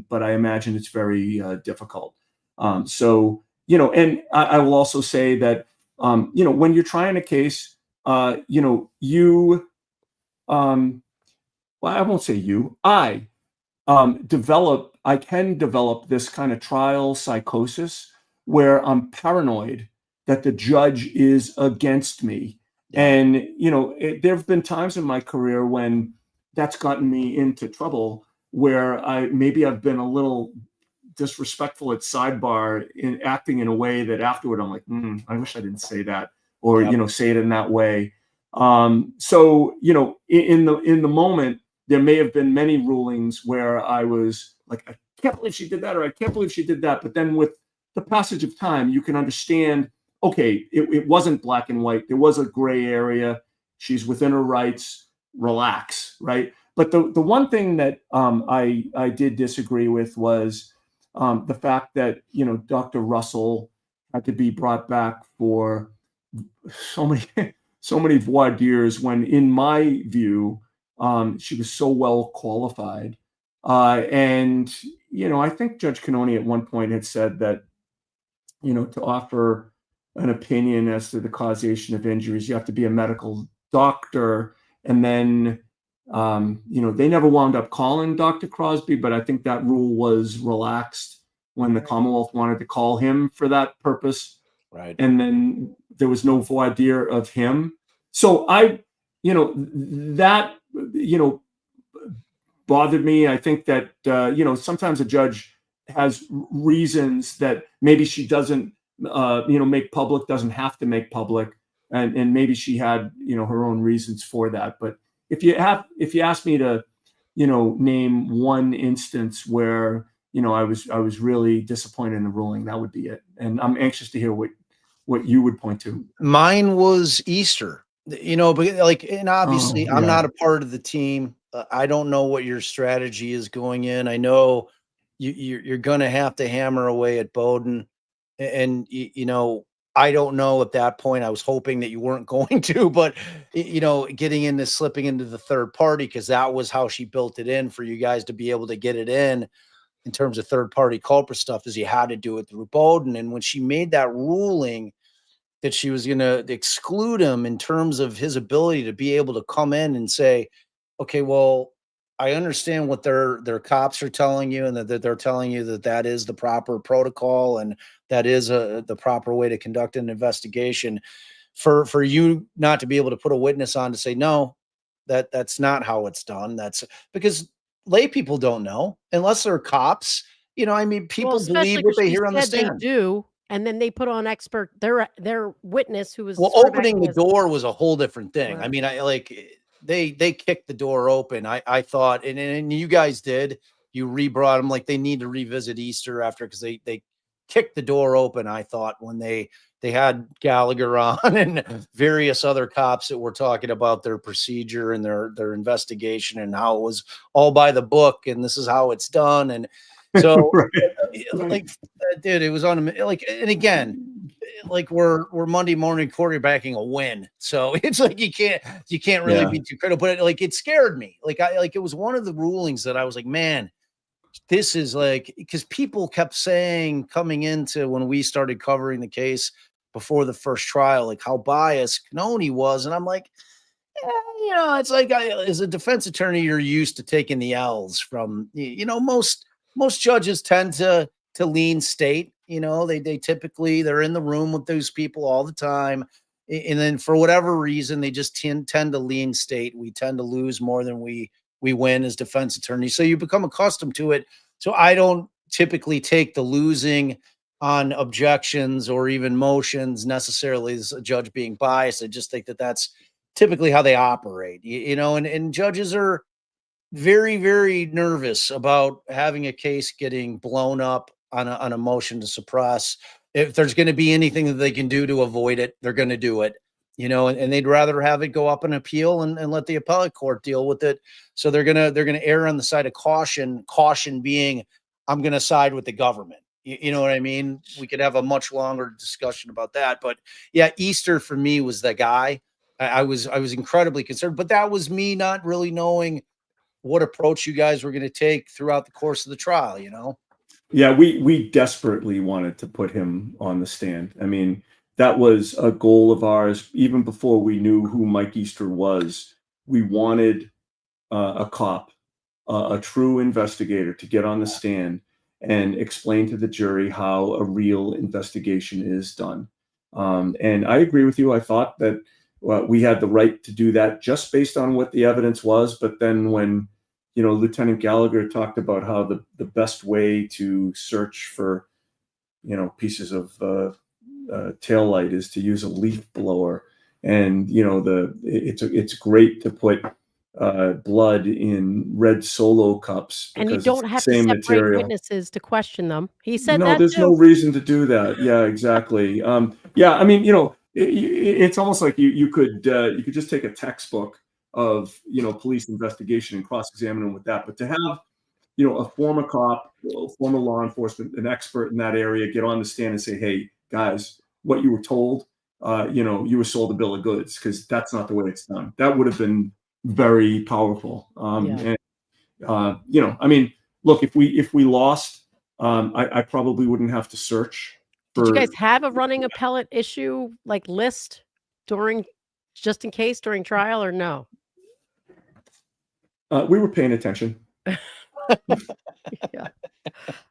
but I imagine it's very difficult. And I will also say that when you're trying a case, you well, I won't say you. I can develop this kind of trial psychosis where I'm paranoid that the judge is against me. And, there have been times in my career when that's gotten me into trouble, where I've been a little disrespectful at sidebar in acting in a way that afterward I'm like, I wish I didn't say that, or, Yep. say it in that way. In the moment, there may have been many rulings where I was like, I can't believe she did that, or I can't believe she did that. But then with the passage of time, you can understand, okay, it wasn't black and white. There was a gray area. She's within her rights. Relax, right? But the one thing that I did disagree with was the fact that, Dr. Russell had to be brought back for so many voir dires, when in my view, she was so well qualified. I think Judge Canoni at one point had said that, to offer an opinion as to the causation of injuries, you have to be a medical doctor. And then, they never wound up calling Dr. Crosby, but I think that rule was relaxed when the Commonwealth wanted to call him for that purpose. Right. And then there was no voir dire of him. So that, bothered me. I think that, sometimes a judge has reasons that maybe she doesn't, make public, doesn't have to make public. And maybe she had, her own reasons for that. But if you ask me to, name one instance where, I was really disappointed in the ruling, that would be it. And I'm anxious to hear what you would point to. Mine was Easter, but like, and obviously I'm not a part of the team. I don't know what your strategy is going in. I know you're going to have to hammer away at Bowden, and I don't know at that point. I was hoping that you weren't going to, but slipping into the third party, because that was how she built it in for you guys to be able to get it in terms of third party culprit stuff, is you had to do it through Bowden. And when she made that ruling that she was going to exclude him in terms of his ability to be able to come in and say, okay, well, I understand what their cops are telling you, and that they're telling you that is the proper protocol, and that is the proper way to conduct an investigation. For you not to be able to put a witness on to say, no, That's not how it's done. That's because lay people don't know unless they're cops. You know, I mean, Well, people especially believe what because they she hear on the said they stand. do, and then they put on their witness who was Well, sort of opening acting the as door was a whole different thing. I Right. mean, I like they kicked the door open. I thought, and you guys did. You re-brought them like they need to revisit Easter after because they kicked the door open. I thought when they had Gallagher on and various other cops that were talking about their procedure and their investigation and how it was all by the book and this is how it's done. And so like dude, it was on like, and again, like we're Monday morning quarterbacking a win. So it's like you can't really be too critical, but like it scared me. Like it was one of the rulings that I was like, man, this is like, because people kept saying coming into when we started covering the case before the first trial, like how biased Cannoni was. And I'm like, you know, it's like as a defense attorney, you're used to taking the L's from, you know, most judges tend to lean state. You know, they typically they're in the room with those people all the time. And then for whatever reason, they just tend to lean state. We tend to lose more than we win as defense attorneys. So you become accustomed to it. So I don't typically take the losing on objections or even motions necessarily as a judge being biased. I just think that that's typically how they operate, you know, and judges are very, very nervous about having a case getting blown up on a motion to suppress. If there's going to be anything that they can do to avoid it, they're going to do it, you know, and they'd rather have it go up an appeal and let the appellate court deal with it. So they're going to err on the side of caution being, I'm going to side with the government. You know what I mean? We could have a much longer discussion about that, but yeah, Easter for me was the guy. I was incredibly concerned, but that was me not really knowing what approach you guys were going to take throughout the course of the trial, you know? Yeah, we desperately wanted to put him on the stand. I mean, that was a goal of ours even before we knew who Mike Easter was. We wanted a cop, a true investigator, to get on the stand and explain to the jury how a real investigation is done. And I agree with you. I thought that we had the right to do that just based on what the evidence was. But then when, you know, Lieutenant Gallagher talked about how the best way to search for, you know, pieces of taillight is to use a leaf blower. And, you know, it's great to put blood in red Solo cups and you because it's don't the have to same separate material. witnesses to question them. He said No, that there's no too. reason to do that. Yeah, exactly. Yeah, I mean, you know, it's almost like you could just take a textbook of, you know, police investigation and cross-examine them with that. But to have, you know, a former cop, former law enforcement, an expert in that area get on the stand and say, hey, guys, what you were told, you know, you were sold a bill of goods, because that's not the way it's done. That would have been very powerful. And, you know, I mean, look, if we lost, I probably wouldn't have to search. Did you guys have a running appellate issue like list just in case during trial or no? We were paying attention. Yeah.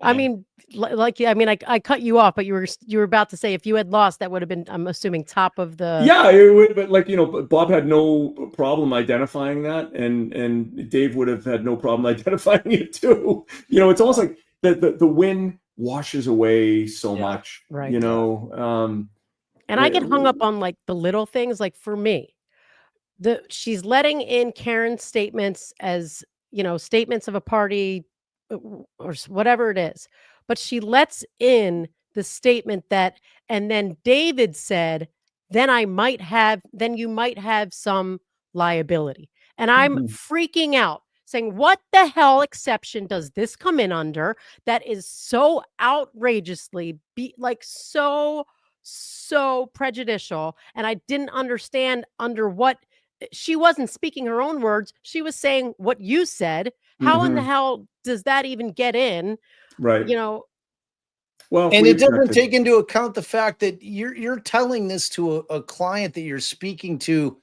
I mean, I cut you off, but you were about to say if you had lost, that would have been, I'm assuming, top of the. Yeah, it would, but like, you know, Bob had no problem identifying that, and Dave would have had no problem identifying it too. You know, it's almost like the win washes away so much, right. You know. And I get hung up on like the little things. Like for me, she's letting in Karen's statements as, you know, statements of a party or whatever it is, but she lets in the statement that, and then David said, then you might have some liability. And I'm freaking out saying, what the hell exception does this come in under? That is so outrageously so prejudicial. And I didn't understand under what. She wasn't speaking her own words. She was saying what you said. How in the hell does that even get in? Right. You know, well, and it doesn't take into account the fact that you're telling this to a client that you're speaking to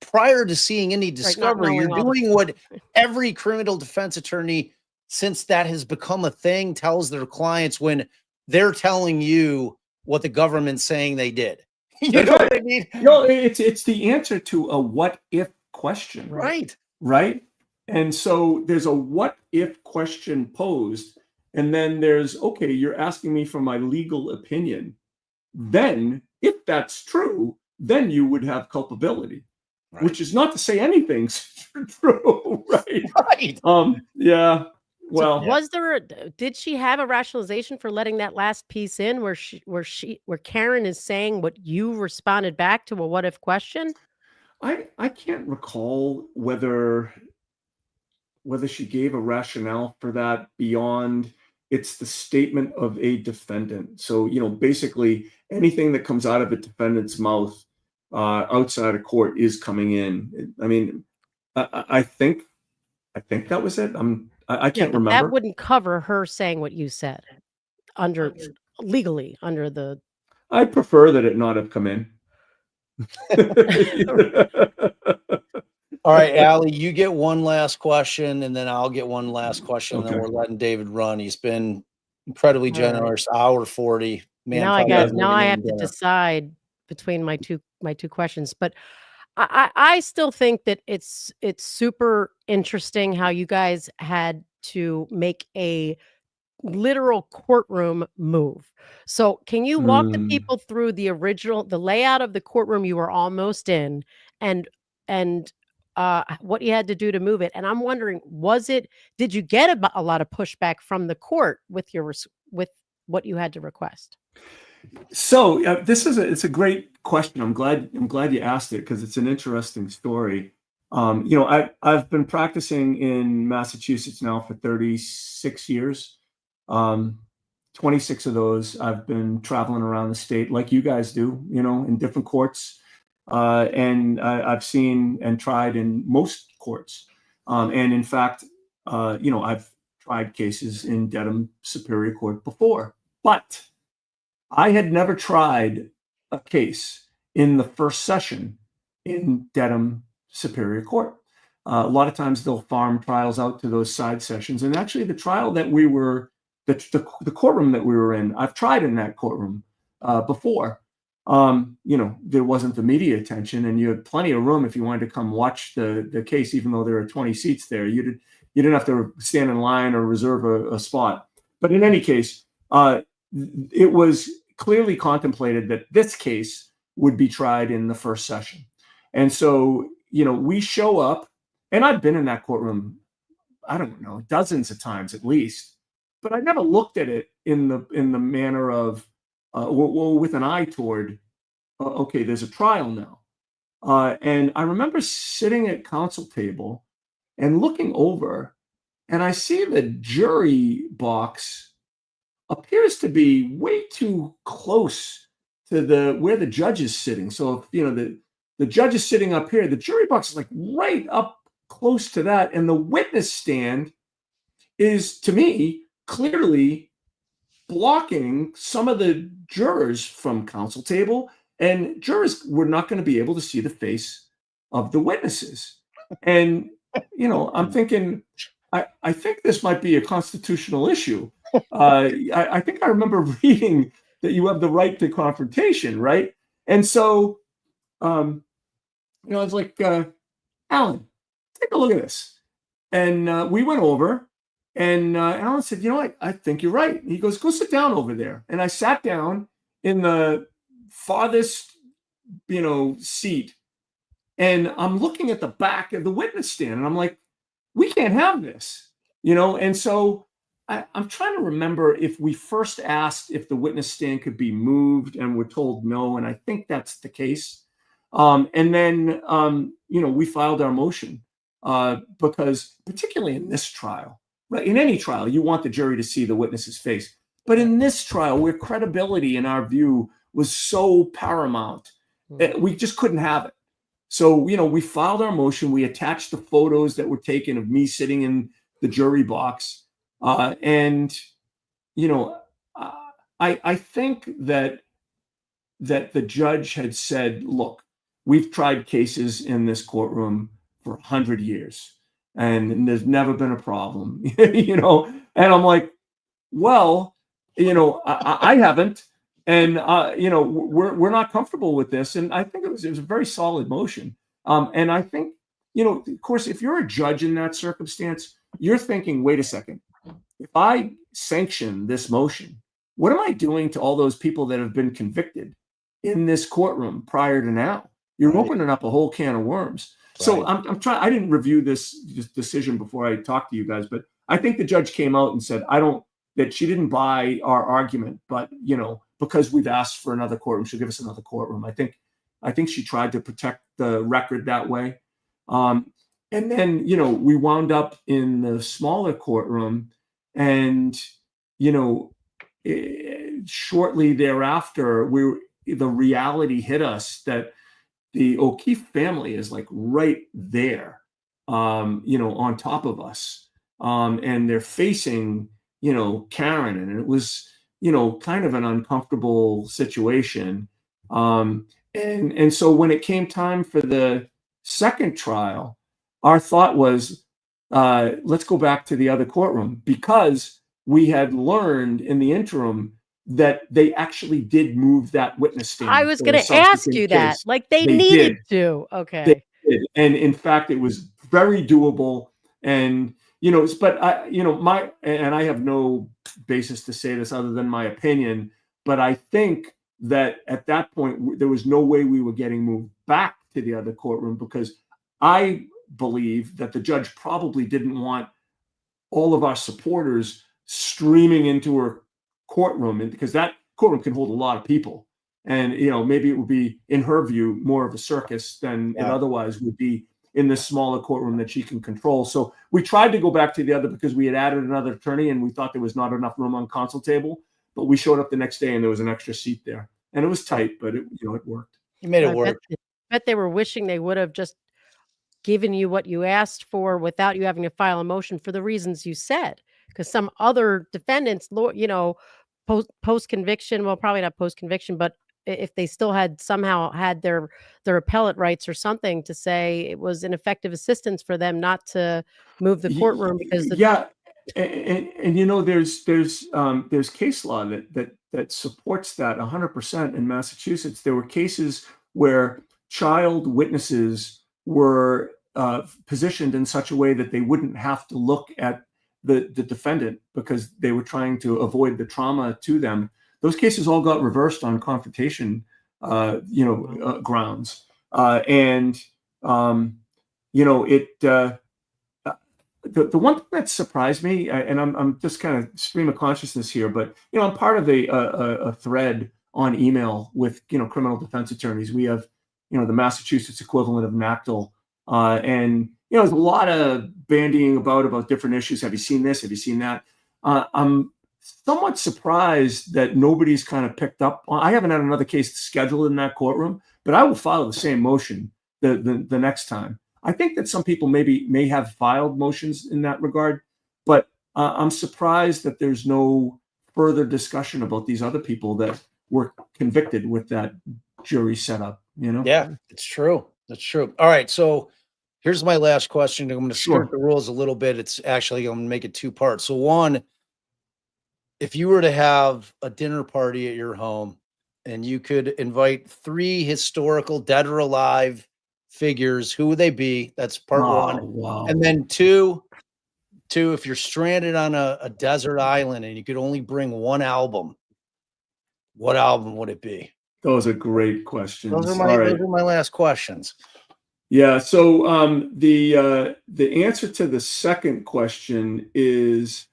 prior to seeing any discovery. Right, you're doing what every criminal defense attorney, since that has become a thing, tells their clients when they're telling you what the government's saying they did. You know what I mean? No, it's the answer to a what if question. Right. Right. And so there's a what if question posed. And then there's, okay, you're asking me for my legal opinion. Then, if that's true, then you would have culpability, which is not to say anything's true, right? Right. Yeah. So Well, was there did she have a rationalization for letting that last piece in where Karen is saying what you responded back to a what if question? I can't recall whether she gave a rationale for that beyond it's the statement of a defendant. So, basically anything that comes out of a defendant's mouth outside of court is coming in. I mean, I think that was it. I can't But remember. that wouldn't cover her saying what you said legally under the. I prefer that it not have come in. All right, Allie, you get one last question, and then I'll get one last question, and then Okay. we're letting David run. He's been incredibly All right. generous. Hour 40. Man, Now probably hasn't I even have eaten to dinner. decide between my two questions, but I still think that it's super interesting how you guys had to make a literal courtroom move. So can you walk the people through the layout of the courtroom you were almost in and what you had to do to move it? And I'm wondering, did you get a lot of pushback from the court with with what you had to request? So it's a great question. I'm glad you asked it because it's an interesting story. I've been practicing in Massachusetts now for 36 years. 26 of those I've been traveling around the state like you guys do, in different courts. And I've seen and tried in most courts. And in fact, I've tried cases in Dedham Superior Court before, but I had never tried a case in the first session in Dedham Superior Court. A lot of times they'll farm trials out to those side sessions. And actually the trial that the courtroom that we were in, I've tried in that courtroom before. There wasn't the media attention and you had plenty of room if you wanted to come watch the case, even though there are 20 seats there. You didn't have to stand in line or reserve a spot. But in any case, it was clearly contemplated that this case would be tried in the first session. And so, we show up, and I've been in that courtroom, I don't know, dozens of times at least, but I never looked at it in the manner of, with an eye toward, okay, there's a trial now. And I remember sitting at counsel table and looking over, and I see the jury box appears to be way too close to where the judge is sitting. So if the judge is sitting up here, the jury box is like right up close to that, and the witness stand is, to me, clearly blocking some of the jurors from counsel table, and jurors were not going to be able to see the face of the witnesses. And I'm thinking, I think this might be a constitutional issue. I think I remember reading that you have the right to confrontation, right? And so, it's like, Alan, take a look at this. And we went over, and Alan said, I think you're right. And he goes, go sit down over there. And I sat down in the farthest, seat. And I'm looking at the back of the witness stand, and I'm like, we can't have this, And so I'm trying to remember if we first asked if the witness stand could be moved, and we're told no, and I think that's the case. And then, we filed our motion because, particularly in this trial, right? In any trial, you want the jury to see the witness's face, but in this trial, where credibility, in our view, was so paramount, we just couldn't have it. So, we filed our motion. We attached the photos that were taken of me sitting in the jury box. I think that the judge had said, look, we've tried cases in this courtroom for 100 years, and there's never been a problem, and I'm like, well, I haven't. And, we're not comfortable with this. And I think it was a very solid motion. And I think of course, if you're a judge in that circumstance, you're thinking, wait a second, if I sanction this motion, what am I doing to all those people that have been convicted in this courtroom prior to now? You're opening up a whole can of worms. So I'm trying. I didn't review this decision before I talked to you guys, but I think the judge came out and said, that she didn't buy our argument, but because we've asked for another courtroom, she'll give us another courtroom. I think she tried to protect the record that way. And then, we wound up in the smaller courtroom, and, shortly thereafter, the reality hit us that the O'Keefe family is like right there, on top of us. And they're facing, Karen, and it was, kind of an uncomfortable situation. And so when it came time for the second trial, our thought was, let's go back to the other courtroom, because we had learned in the interim that they actually did move that witness stand. I was going to ask you that. Like they needed to. Okay. They did. And in fact, it was very doable. And, but I have no basis to say this other than my opinion, but I think that at that point, there was no way we were getting moved back to the other courtroom, because I believe that the judge probably didn't want all of our supporters streaming into her courtroom, and because that courtroom can hold a lot of people. And, maybe it would be, in her view, more of a circus than it otherwise would be in this smaller courtroom that she can control. So we tried to go back to the other because we had added another attorney and we thought there was not enough room on counsel table, but we showed up the next day and there was an extra seat there, and it was tight, but it worked. You made it work. I bet they were wishing they would have just given you what you asked for without you having to file a motion for the reasons you said. Because some other defendants, post conviction, well, probably not post conviction, but if they still had somehow had their appellate rights or something, to say it was ineffective assistance for them not to move the courtroom because there's case law that supports that 100% in Massachusetts. There were cases where child witnesses were positioned in such a way that they wouldn't have to look at the defendant because they were trying to avoid the trauma to them. Those cases all got reversed on confrontation, grounds. The one thing that surprised me, and I'm just kind of stream of consciousness here, but I'm part of a thread on email with criminal defense attorneys. We have the Massachusetts equivalent of NACDL, and there's a lot of bandying about different issues. Have you seen this? Have you seen that? I'm somewhat surprised that nobody's kind of picked up on. I haven't had another case scheduled in that courtroom, but I will file the same motion the next time. I think that some people may have filed motions in that regard, but I'm surprised that there's no further discussion about these other people that were convicted with that jury setup. Yeah, it's true. That's true. All right, so here's my last question. I'm going to skirt the rules a little bit. It's actually, I'm going to make it two parts. So one, if you were to have a dinner party at your home and you could invite 3 historical dead or alive figures, who would they be? That's part one. Wow. And then two, if you're stranded on a desert island and you could only bring one album, what album would it be? Those are great questions. Those are my last questions. Yeah. So the answer to the second question is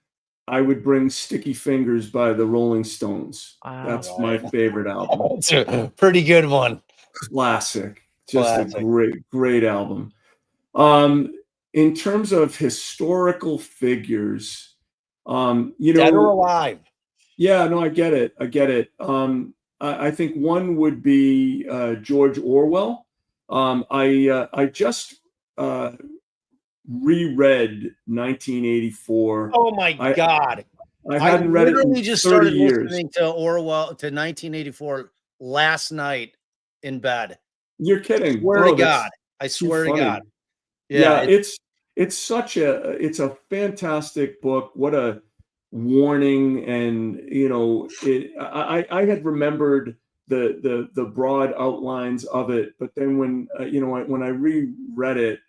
I would bring Sticky Fingers by the Rolling Stones. Wow. That's my favorite album. It's a pretty good one. Classic. Just a great album. In terms of historical figures, dead or alive. Yeah, no, I get it. I think one would be George Orwell. I just reread 1984. Oh my God. I hadn't read it in 30 just started years. Listening to Orwell to 1984 last night in bed. You're kidding. I swear to God. Yeah, it's a fantastic book. What a warning. And I had remembered the broad outlines of it, but then when I reread it,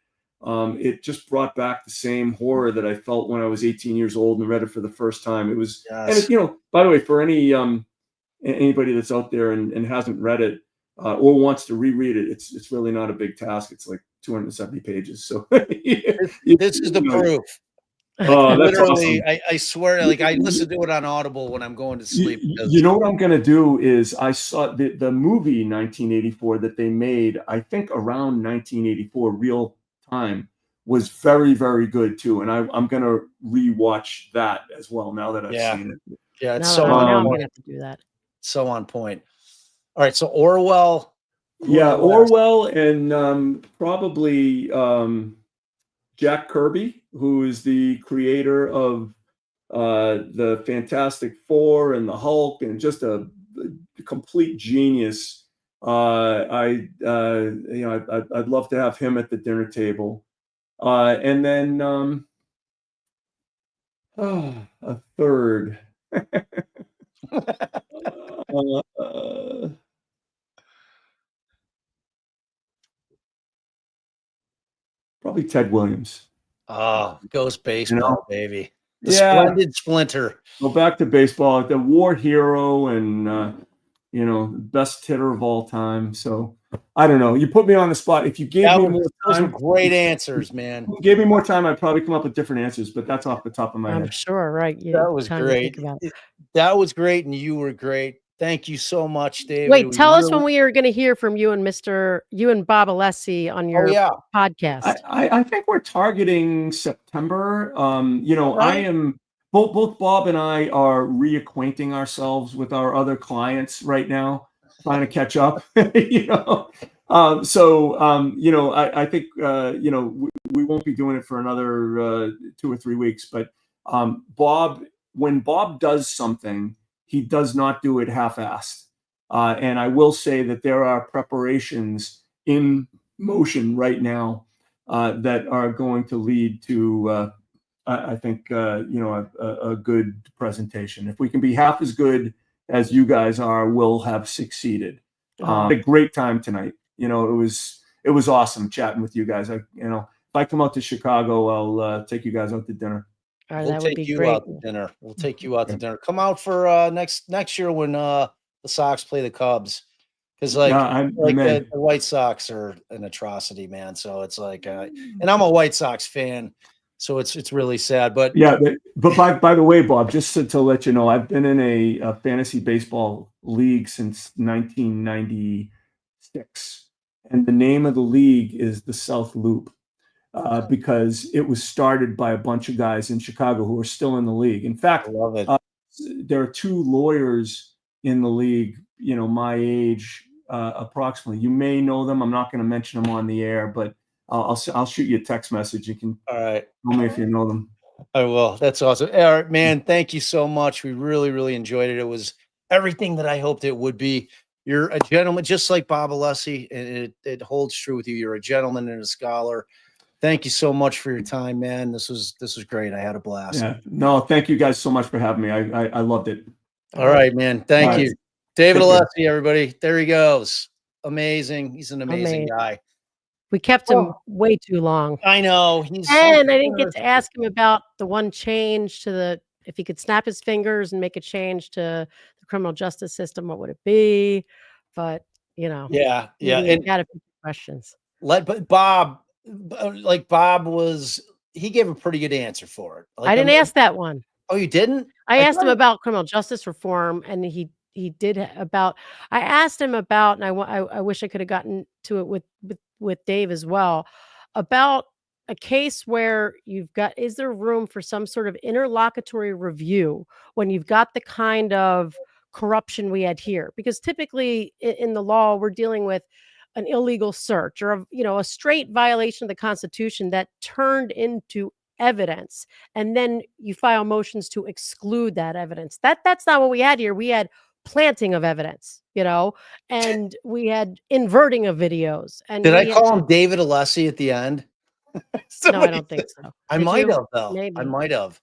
it just brought back the same horror that I felt when I was 18 years old and read it for the first time. It was, and it, by the way, for anybody that's out there and hasn't read it or wants to reread it, it's really not a big task. It's like 270 pages. So this is the proof. Oh, that's literally, awesome. I swear, like I listen to it on Audible when I'm going to sleep. You know what I'm going to do is I saw the movie 1984 that they made, I think around 1984, real time, was very, very good too. And I'm going to rewatch that as well now that I've seen it. Yeah, it's now I'm point. going to have to do that. So on point. All right, so Orwell. Yeah, Orwell and probably Jack Kirby, who is the creator of the Fantastic Four and the Hulk, and just a complete genius. I'd love to have him at the dinner table. And then a third. Probably Ted Williams. Oh, Ghost Baseball, baby. The splendid Splinter. Go back to baseball, the war hero and, best hitter of all time. So I don't know. You put me on the spot. If you gave me more time. Those were great answers, man. If you gave me more time, I'd probably come up with different answers, but that's off the top of my head. I'm sure, right? That was great. That was great, and you were great. Thank you so much, David. Wait, tell us when we are going to hear from you and Bob Alessi on your podcast. I think we're targeting September. I am both Bob and I are reacquainting ourselves with our other clients right now, trying to catch up. I think we won't be doing it for another 2 or 3 weeks. But Bob, when Bob does something, he does not do it half-assed. And I will say that there are preparations in motion right now that are going to lead to, I think, a good presentation. If we can be half as good as you guys are, we'll have succeeded. A great time tonight. It was awesome chatting with you guys. If I come out to Chicago, I'll take you guys out to dinner. We'll take you out to dinner. We'll take you out to dinner. Come out for next year when the Sox play the Cubs, because the White Sox are an atrocity, man. So it's like, and I'm a White Sox fan, so it's really sad. But by the way, Bob, just to let you know, I've been in a fantasy baseball league since 1996, and the name of the league is the South Loop. Because it was started by a bunch of guys in Chicago who are still in the league. In fact, I love it. There are 2 lawyers in the league, my age, approximately. You may know them. I'm not going to mention them on the air, but I'll shoot you a text message. You can tell me if you know them. I will. That's awesome. All right, man. Thank you so much. We really, really enjoyed it. It was everything that I hoped it would be. You're a gentleman, just like Bob Alessi, and it holds true with you. You're a gentleman and a scholar. Thank you so much for your time, man. This was great. I had a blast. Yeah. No, thank you guys so much for having me. I loved it. All right, man. Thank you. David Alessi, everybody. There he goes. Amazing. He's an amazing guy. We kept him way too long. I know. And I didn't get to ask him about the one change to if he could snap his fingers and make a change to the criminal justice system, what would it be? But, Yeah. And got a few questions. But Bob, Bob he gave a pretty good answer for it. I didn't ask that one. Oh, you didn't? I asked him about criminal justice reform, and he did I asked him about, and I wish I could have gotten to it with Dave as well, about a case where is there room for some sort of interlocutory review when you've got the kind of corruption we had here? Because typically in the law, we're dealing with an illegal search or a straight violation of the Constitution that turned into evidence, and then you file motions to exclude that evidence. That's not what we had here. We had planting of evidence, and we had inverting of videos. And did I call him David Alessi at the end? No, I don't think so. I might have, though. Maybe. I might have.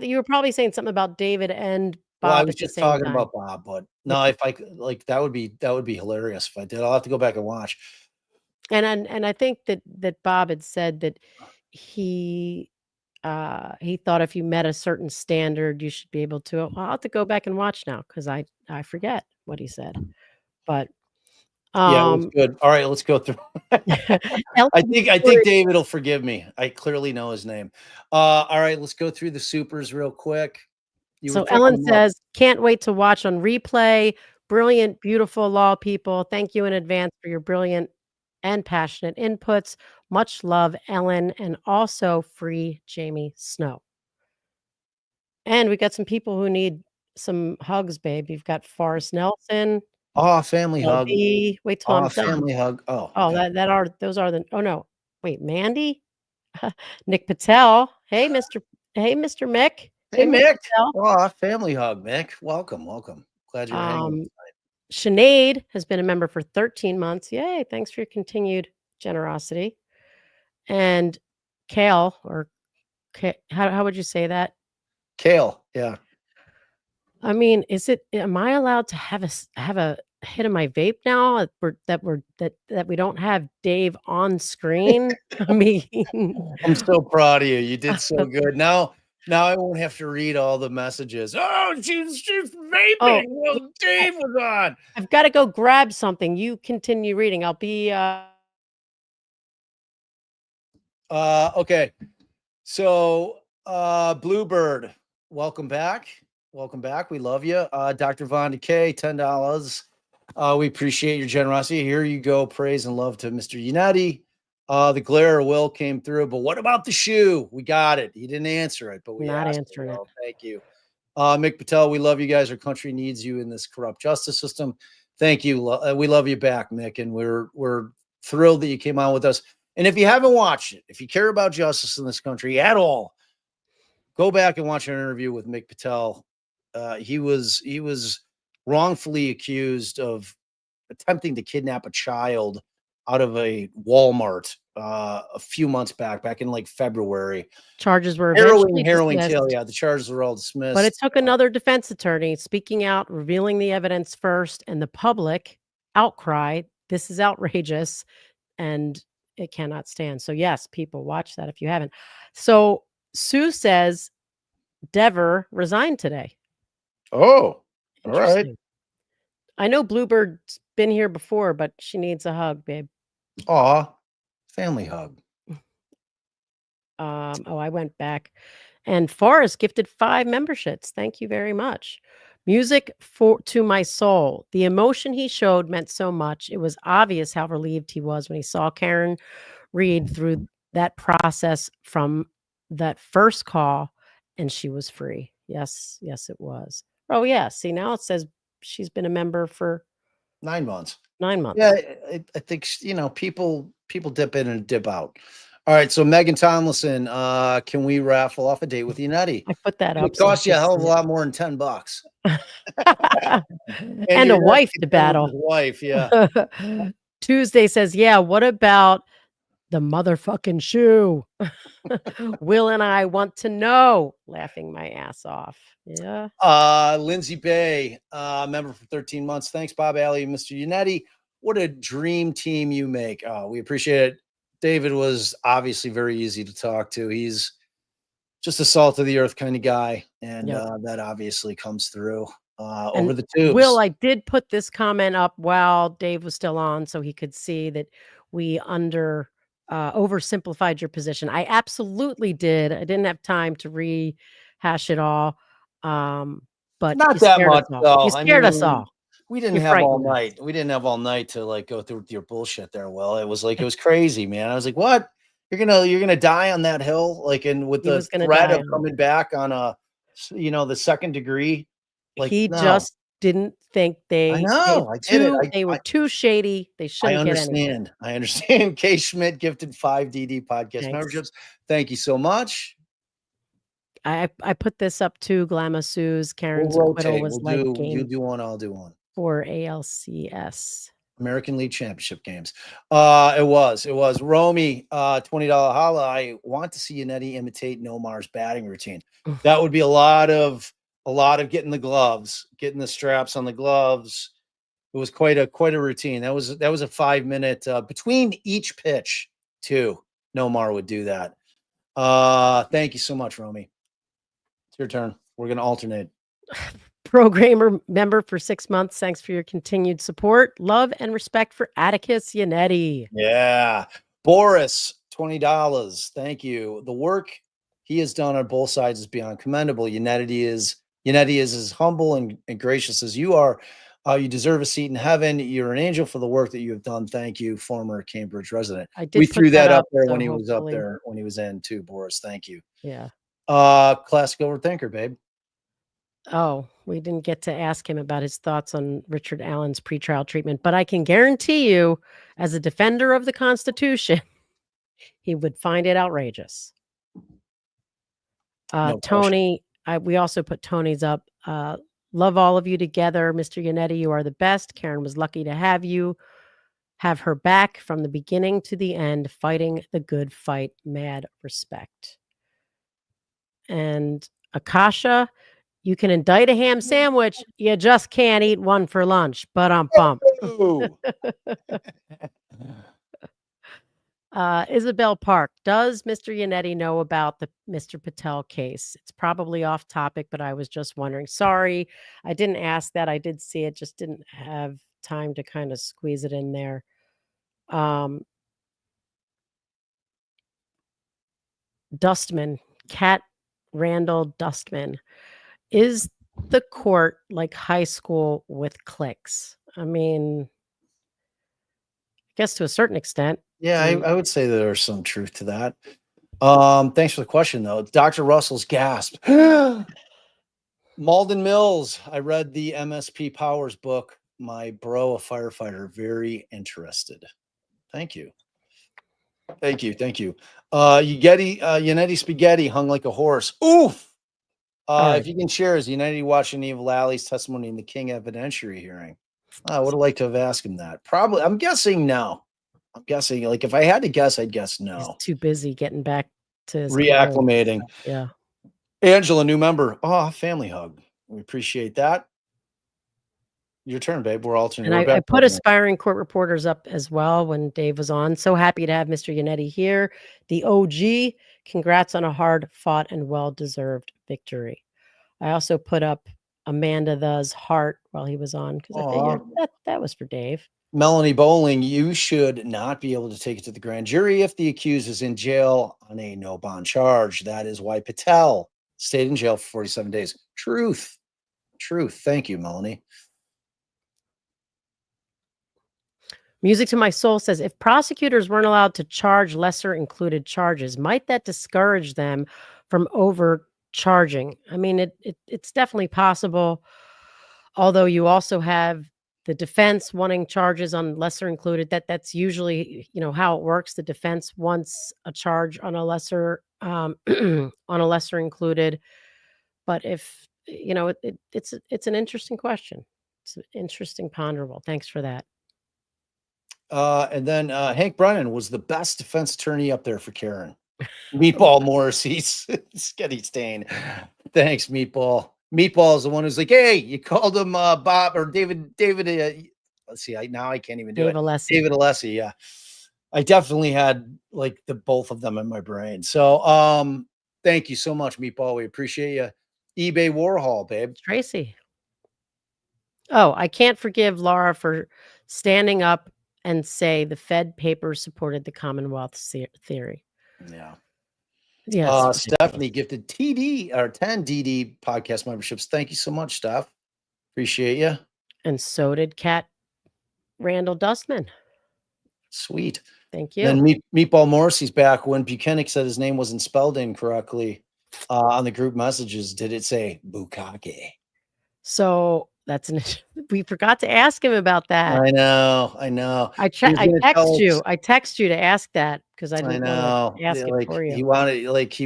You were probably saying something about David and Bob. Well, I was just talking about Bob, but no, if I that would be hilarious if I did. I'll have to go back and watch. And I think that Bob had said that he thought if you met a certain standard, you should be able to. I'll have to go back and watch now because I forget what he said. But Yeah, it was um, good. All right, let's go through. Ellen's I story- think David will forgive me. I clearly know his name. All right, let's go through the supers real quick. You were So throwing Ellen them up. says, "Can't wait to watch on replay. Brilliant, beautiful law people. Thank you in advance for your brilliant and passionate inputs. Much love, Ellen, and also free Jamie Snow." And we got some people who need some hugs, babe. You've got Forrest Nelson, Oh, family hug. LB. Wait till Oh, I'm done. family hug. Oh, Oh, okay. those are the. Oh no, wait, Mandy, Nick Patel. Hey, Mr. Mick. Hey, Mick Mick. Patel. Oh, family hug, Mick. Welcome, welcome. Glad you're hanging. Um, Sinead has been a member for 13 months. Yay, thanks for your continued generosity. And Kale, or how would you say that? Kale. Yeah. I mean, am I allowed to have a hit of my vape now that we don't have Dave on screen? I mean, I'm so proud of you. You did so good. Now I won't have to read all the messages. Oh, she's vaping. Oh, Well, Dave was on. I've got to go grab something. You continue reading. I'll be Okay. So Bluebird, welcome back. Welcome back. We love you. Dr. Von Decay, $10. We appreciate your generosity. Here you go. Praise and love to Mr. Yannetti. The glare will came through, but what about the shoe? We got it. He didn't answer it, but we not asked answering him. it. Well, thank you. Mick Patel, we love you guys. Our country needs you in this corrupt justice system. Thank you. We love you back, Mick, and we're thrilled that you came on with us. And if you haven't watched it, if you care about justice in this country at all, go back and watch an interview with Mick Patel. He was wrongfully accused of attempting to kidnap a child out of a Walmart a few months back in like February. Charges were eventually Harrowing dismissed, tale. Yeah, the charges were all dismissed. but it took another defense attorney speaking out, revealing the evidence first, and the public outcry. This is outrageous, and it cannot stand. So yes, people, watch that if you haven't. So Sue says Dever resigned today. Oh, all right. Interesting. I know Bluebird's been here before, but she needs a hug, babe. Aw, family hug. I went back, and Forrest gifted 5 memberships. Thank you very much. Music to my soul. The emotion he showed meant so much. It was obvious how relieved he was when he saw Karen read through that process from that first call, and she was free. Yes, it was. Oh yeah. See, now it says she's been a member for 9 months. 9 months. Yeah, I think people dip in and dip out. All right, so Megan Tomlinson, can we raffle off a date with Yannetti? I put that up. It costs you a hell of a lot more than $10. And a wife to with battle. his wife, yeah. Tuesday says, yeah, what about the motherfucking shoe? Will and I want to know. Laughing my ass off. Yeah. Lindsay Bay, member for 13 months. Thanks, Bob Alley, Mr. Yannetti. What a dream team you make. We appreciate it. David was obviously very easy to talk to. He's just a salt of the earth kind of guy. And that obviously comes through over the tubes. Will, I did put this comment up while Dave was still on so he could see that we oversimplified your position. I absolutely did. I didn't have time to rehash it all. But not that much, though. You scared us all. We didn't have all night. We didn't have all night to like go through your bullshit there. Will, it was crazy, man. I was like, what? You're gonna die on that hill, like, and with the threat of coming back on the second degree. Like, he just didn't think I know. I get it. They were too shady. They shouldn't get anything. I understand. K. Schmidt gifted 5 DD podcast memberships. Thank you so much. I put this up too. Glamour Sue's Karen's acquittal was game. You do one, I'll do one. For ALCS. American League Championship games. It was. Romy, $20 holla. I want to see Yannetti imitate Nomar's batting routine. That would be a lot of getting the gloves, getting the straps on the gloves, It was quite a routine. That was a 5-minute between each pitch too. Nomar would do that. Thank you so much, Romy. It's your turn. We're gonna alternate. Programmer member for 6 months. Thanks for your continued support. Love and respect for Atticus Yannetti. Yeah. Boris, $20. Thank you. The work he has done on both sides is beyond commendable. Yannetti is as humble and gracious as you are. You deserve a seat in heaven. You're an angel for the work that you have done. Thank you, former Cambridge resident. We threw that up there so when he was up there, when he was in too, Boris. Thank you. Yeah. Classic overthinker, babe. Oh, we didn't get to ask him about his thoughts on Richard Allen's pretrial treatment, but I can guarantee you, as a defender of the Constitution, he would find it outrageous. No Tony, we also put Tony's up. Love all of you together. Mr. Yannetti, you are the best. Karen was lucky to have her back from the beginning to the end, fighting the good fight. Mad respect. And Akasha, you can indict a ham sandwich. You just can't eat one for lunch. But I'm pumped. Isabel Park, does Mr. Yannetti know about the Mr. Patel case? It's probably off topic, but I was just wondering. Sorry, I didn't ask that. I did see it, just didn't have time to kind of squeeze it in there. Dustman, Cat Randall Dustman. Is the court like high school with cliques? I mean, I guess to a certain extent. Yeah, I would say there's some truth to that. Thanks for the question, though. Dr. Russell's gasp. Malden Mills. I read the MSP Powers book. My bro, a firefighter, very interested. Thank you. Thank you. Yannetti Spaghetti hung like a horse. Oof. Right. If you can share, is Yannetti watching Eve Lally's testimony in the King evidentiary hearing? I would have liked to have asked him that. Probably. I'm guessing no. I'm guessing, like, if I had to guess, I'd guess no. He's too busy getting back to his reacclimating. Yeah. Angela, new member. Oh, family hug. We appreciate that. Your turn, babe. We're alternating. And I put aspiring court reporters up as well when Dave was on. So happy to have Mr. Yannetti here. The OG. Congrats on a hard-fought and well-deserved victory. I also put up Amanda The's heart while he was on because I figured that was for Dave. Melanie Bowling, you should not be able to take it to the grand jury if the accused is in jail on a no bond charge. That is why Patel stayed in jail for 47 days. Truth. Thank you, Melanie. Music to My Soul says, if prosecutors weren't allowed to charge lesser included charges, might that discourage them from overcharging? I mean, it's definitely possible, although you also have the defense wanting charges on lesser included. That's usually, how it works. The defense wants a charge on a lesser on a lesser included. But if it's an interesting question. It's an interesting ponderable. Thanks for that. And then Hank Brennan was the best defense attorney up there for Karen. Meatball Morrissey's Sketty Stain. Thanks, Meatball. Meatball is the one who's like, hey, you called him Bob or David. Let's see, now I can't even do it. David Alessi. Yeah, I definitely had like the both of them in my brain. So thank you so much, Meatball. We appreciate you. eBay Warhol, babe. Tracy. Oh, I can't forgive Laura for standing up and say the Fed papers supported the Commonwealth theory. Yeah. Yes. Stephanie gifted 10 DD podcast memberships. Thank you so much, Steph. Appreciate you. And so did Cat Randall Dustman. Sweet. Thank you. Then Meatball Morrissey's back. When Buchanan said his name wasn't spelled incorrectly on the group messages, did it say bukkake? So we forgot to ask him about that. I know. I text you to ask that because I didn't want to ask it for you.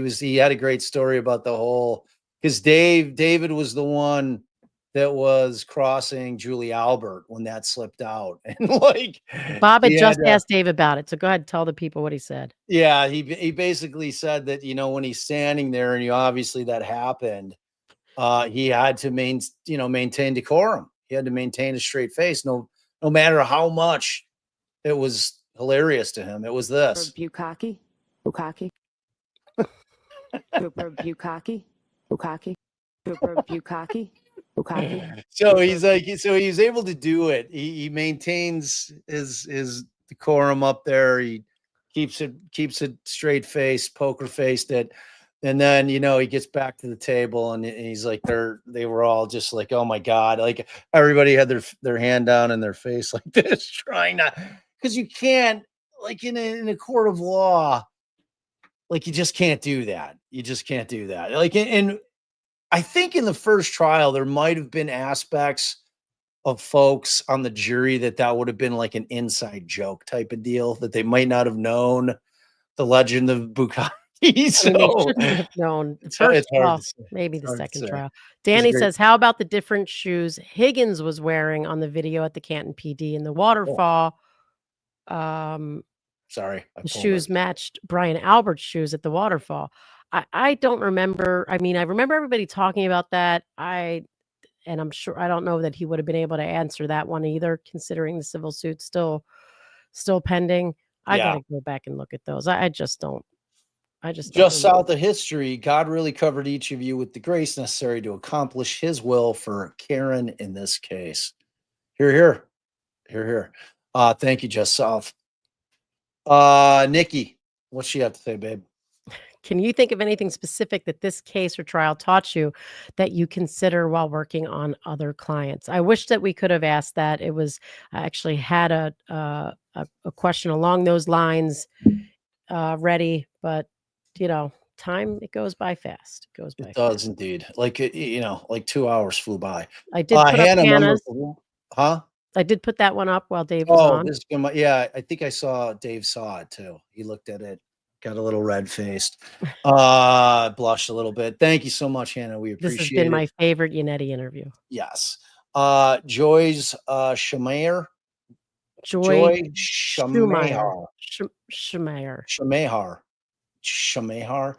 He had a great story about the whole, because David was the one that was crossing Julie Albert when that slipped out. And Bob had just asked Dave about it. So go ahead and tell the people what he said. Yeah, he basically said that, when he's standing there and obviously that happened, he had to maintain decorum. He had to maintain a straight face. no matter how much it was hilarious to him. It was this. Bukkake, bukkake, bukkake, bukkake, bukkake, bukkake. So he's like, so he's able to do it. He maintains his decorum up there. He keeps it straight faced, poker faced it. And then, you know, he gets back to the table and he's like, they were all just like, oh my God. Like everybody had their hand down in their face like this, trying not, because you can't, like in a court of law, like you just can't do that. You just can't do that. Like, and I think in the first trial, there might have been aspects of folks on the jury that would have been like an inside joke type of deal, that they might not have known the legend of bukkake. So I mean, they shouldn't have known. it's First, hard well, to say. maybe It's the hard to second say. trial. Danny great. says, how about the different shoes Higgins was wearing on the video at the Canton PD in the waterfall? Sorry. The shoes matched Brian Albert's shoes at the waterfall. I don't remember. I mean, I remember everybody talking about that. And I'm sure, I don't know that he would have been able to answer that one either, considering the civil suit still pending. I got to go back and look at those. I just don't. Just south of history, God really covered each of you with the grace necessary to accomplish his will for Karen in this case. Hear, hear. Hear, hear. Thank you, Just South. Nikki, what's she have to say, babe? Can you think of anything specific that this case or trial taught you that you consider while working on other clients? I wish that we could have asked that. I actually had a question along those lines ready, but you know, time, it goes by fast. It goes by It does fast. indeed. Like, you know, like 2 hours flew by. I did put up Hannah's. Huh? I did put that one up while Dave was on. This is gonna, yeah, I think I saw Dave saw it too. He looked at it, got a little red faced, blushed a little bit. Thank you so much, Hannah. We appreciate it. This has been my favorite Yannetti interview. Yes. Joy's Shamayer. Joy Shamehar. Shamehar.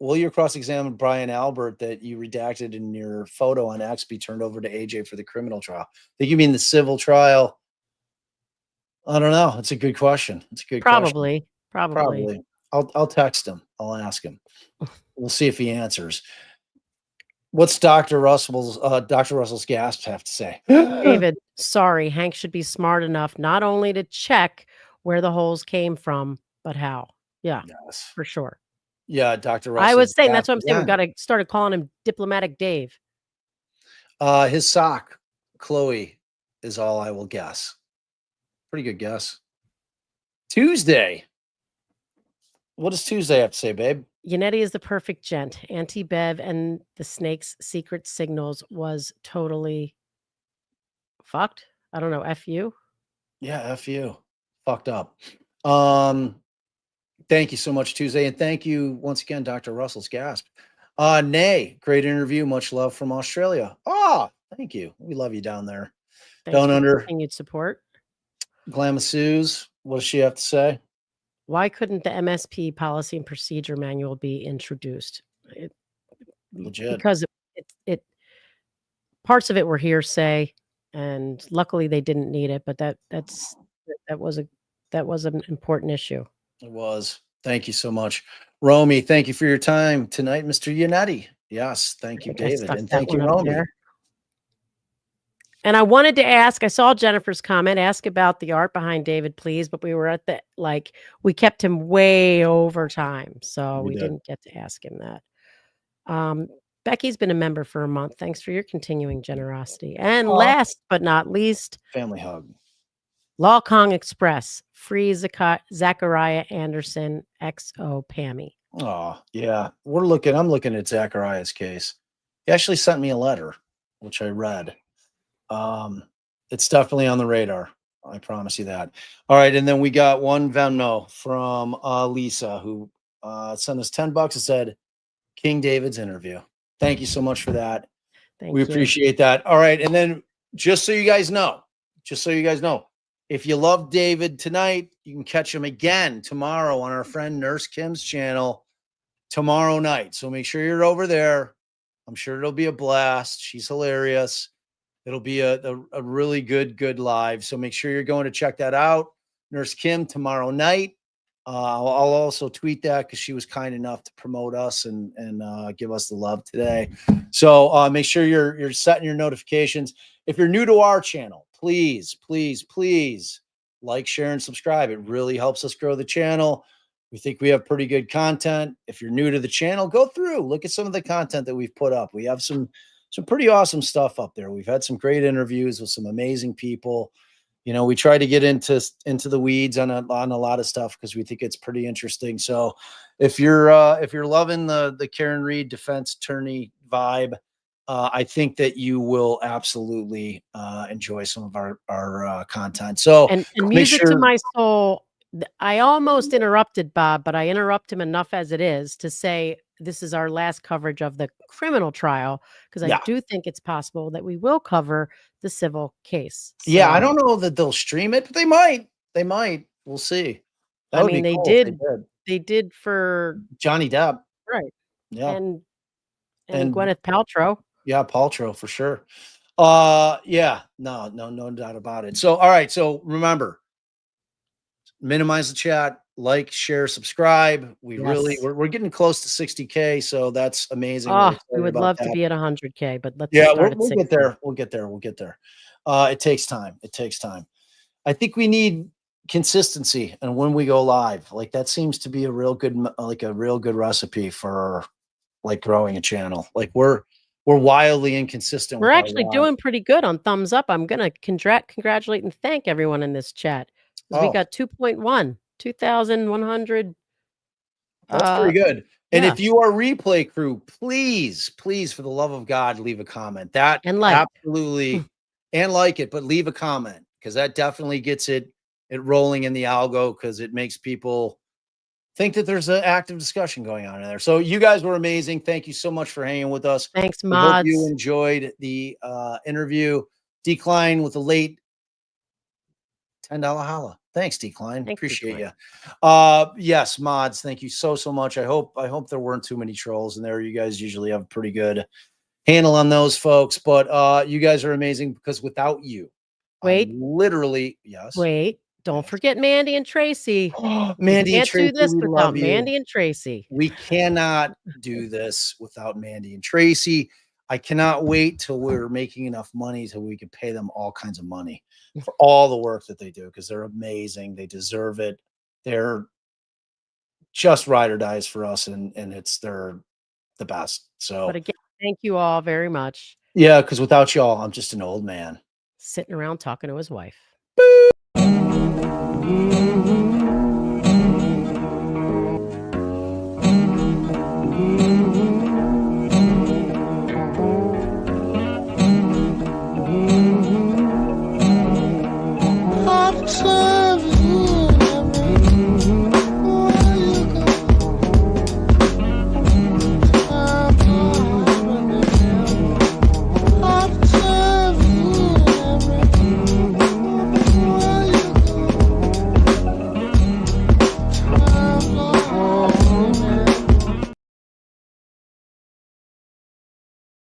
Will your cross-examine Brian Albert that you redacted in your photo on X be turned over to AJ for the criminal trial? I think you mean the civil trial. I don't know. It's a good question. It's a good question. Probably. I'll text him. I'll ask him. We'll see if he answers. What's Dr. Russell's gasps have to say? David, sorry, Hank should be smart enough not only to check where the holes came from, but how. Yeah, yes, for sure. Yeah, Dr. Russell. I was saying, that's what I'm saying. We got to started calling him Diplomatic Dave. His sock, Chloe, is all I will guess. Pretty good guess. Tuesday. What does Tuesday have to say, babe? Yannetti is the perfect gent. Anti-Bev and the Snake's secret signals was totally fucked. I don't know. F you? Yeah, F you. Fucked up. Thank you so much, Tuesday. And thank you once again, Dr. Russell's gasp. Nay, great interview. Much love from Australia. Thank you. We love you down there. Thanks Down for under. Continued support. Glamasues, what does she have to say? Why couldn't the MSP policy and procedure manual be introduced? Legit. Because it parts of it were hearsay, and luckily they didn't need it. But that was an important issue. It was. Thank you so much, Romy. Thank you for your time tonight, Mr. Yannetti. Yes, thank you, David, and thank you, Romy. And I wanted to ask, I saw Jennifer's comment, ask about the art behind David, please, but we were at we kept him way over time, so we didn't get to ask him that. Becky's been a member for a month. Thanks for your continuing generosity. And last but not least, family hug. Law Kong Express, free Zachariah Anderson, XO Pammy. Oh, yeah. I'm looking at Zachariah's case. He actually sent me a letter, which I read. It's definitely on the radar. I promise you that. All right. And then we got one Venmo from Lisa, who sent us $10 and said, King David's interview. Thank you so much for that. We appreciate that. All right. And then just so you guys know, if you love David tonight, you can catch him again tomorrow on our friend Nurse Kim's channel tomorrow night. So make sure you're over there. I'm sure it'll be a blast. She's hilarious. It'll be a really good live. So make sure you're going to check that out. Nurse Kim tomorrow night. I'll also tweet that because she was kind enough to promote us and give us the love today. So make sure you're setting your notifications. If you're new to our channel, please like, share, and subscribe. It really helps us grow the channel. We think we have pretty good content. If you're new to the channel, go through, look at some of the content that we've put up. We have some pretty awesome stuff up there. We've had some great interviews with some amazing people. You know, we try to get into the weeds on a lot of stuff because we think it's pretty interesting. So if you're loving the Karen Reed defense attorney vibe, I think that you will absolutely enjoy some of our content. So And make music to sure. my soul. I almost interrupted Bob, but I interrupt him enough as it is to say this is our last coverage of the criminal trial because I Yeah. do think it's possible that we will cover the civil case. Yeah, I So, don't know that they'll stream it, but they might. They might. We'll see. That I would mean, be they cool if did. they did. They did for Johnny Depp. right Yeah. and And Gwyneth Paltrow. yeah, Paltrow for sure. Yeah, no doubt about it. So, all right. So remember, minimize the chat, like, share, subscribe. Yes. We're getting close to 60K. So that's amazing. We're Oh, excited we would about love that. to be at 100K, but let's Yeah, start at we'll 60. get there. We'll get there. It takes time. I think we need consistency and when we go live. Like that seems to be a real good recipe for like growing a channel. Like we're wildly inconsistent. We're with our actually live. doing pretty good on thumbs up. I'm going to congratulate and thank everyone in this chat because we Oh. got 2,100. That's pretty good. And yeah. if you are replay crew, please, for the love of God, leave a comment. That And like. absolutely and like it, but leave a comment because that definitely gets it rolling in the algo because it makes people think that there's an active discussion going on in there. So you guys were amazing. Thank you so much for hanging with us. Thanks, We hope mods. you enjoyed the interview. Decline with a late $10 holla. Thanks, Decline. Thanks, Appreciate Decline. you. Yes, mods. Thank you so much. I hope there weren't too many trolls in there. You guys usually have a pretty good handle on those folks, but you guys are amazing because without you, Wait. literally, yes. Wait. Don't forget Mandy and Tracy. Mandy We and can't Tracy, do this we without love you. Mandy and Tracy. We cannot do this without Mandy and Tracy. I cannot wait till we're making enough money till we can pay them all kinds of money for all the work that they do because they're amazing. They deserve it. They're just ride or dies for us, and they're the best. So, But again, thank you all very much. Yeah, because without y'all, I'm just an old man sitting around talking to his wife. Mm-hmm.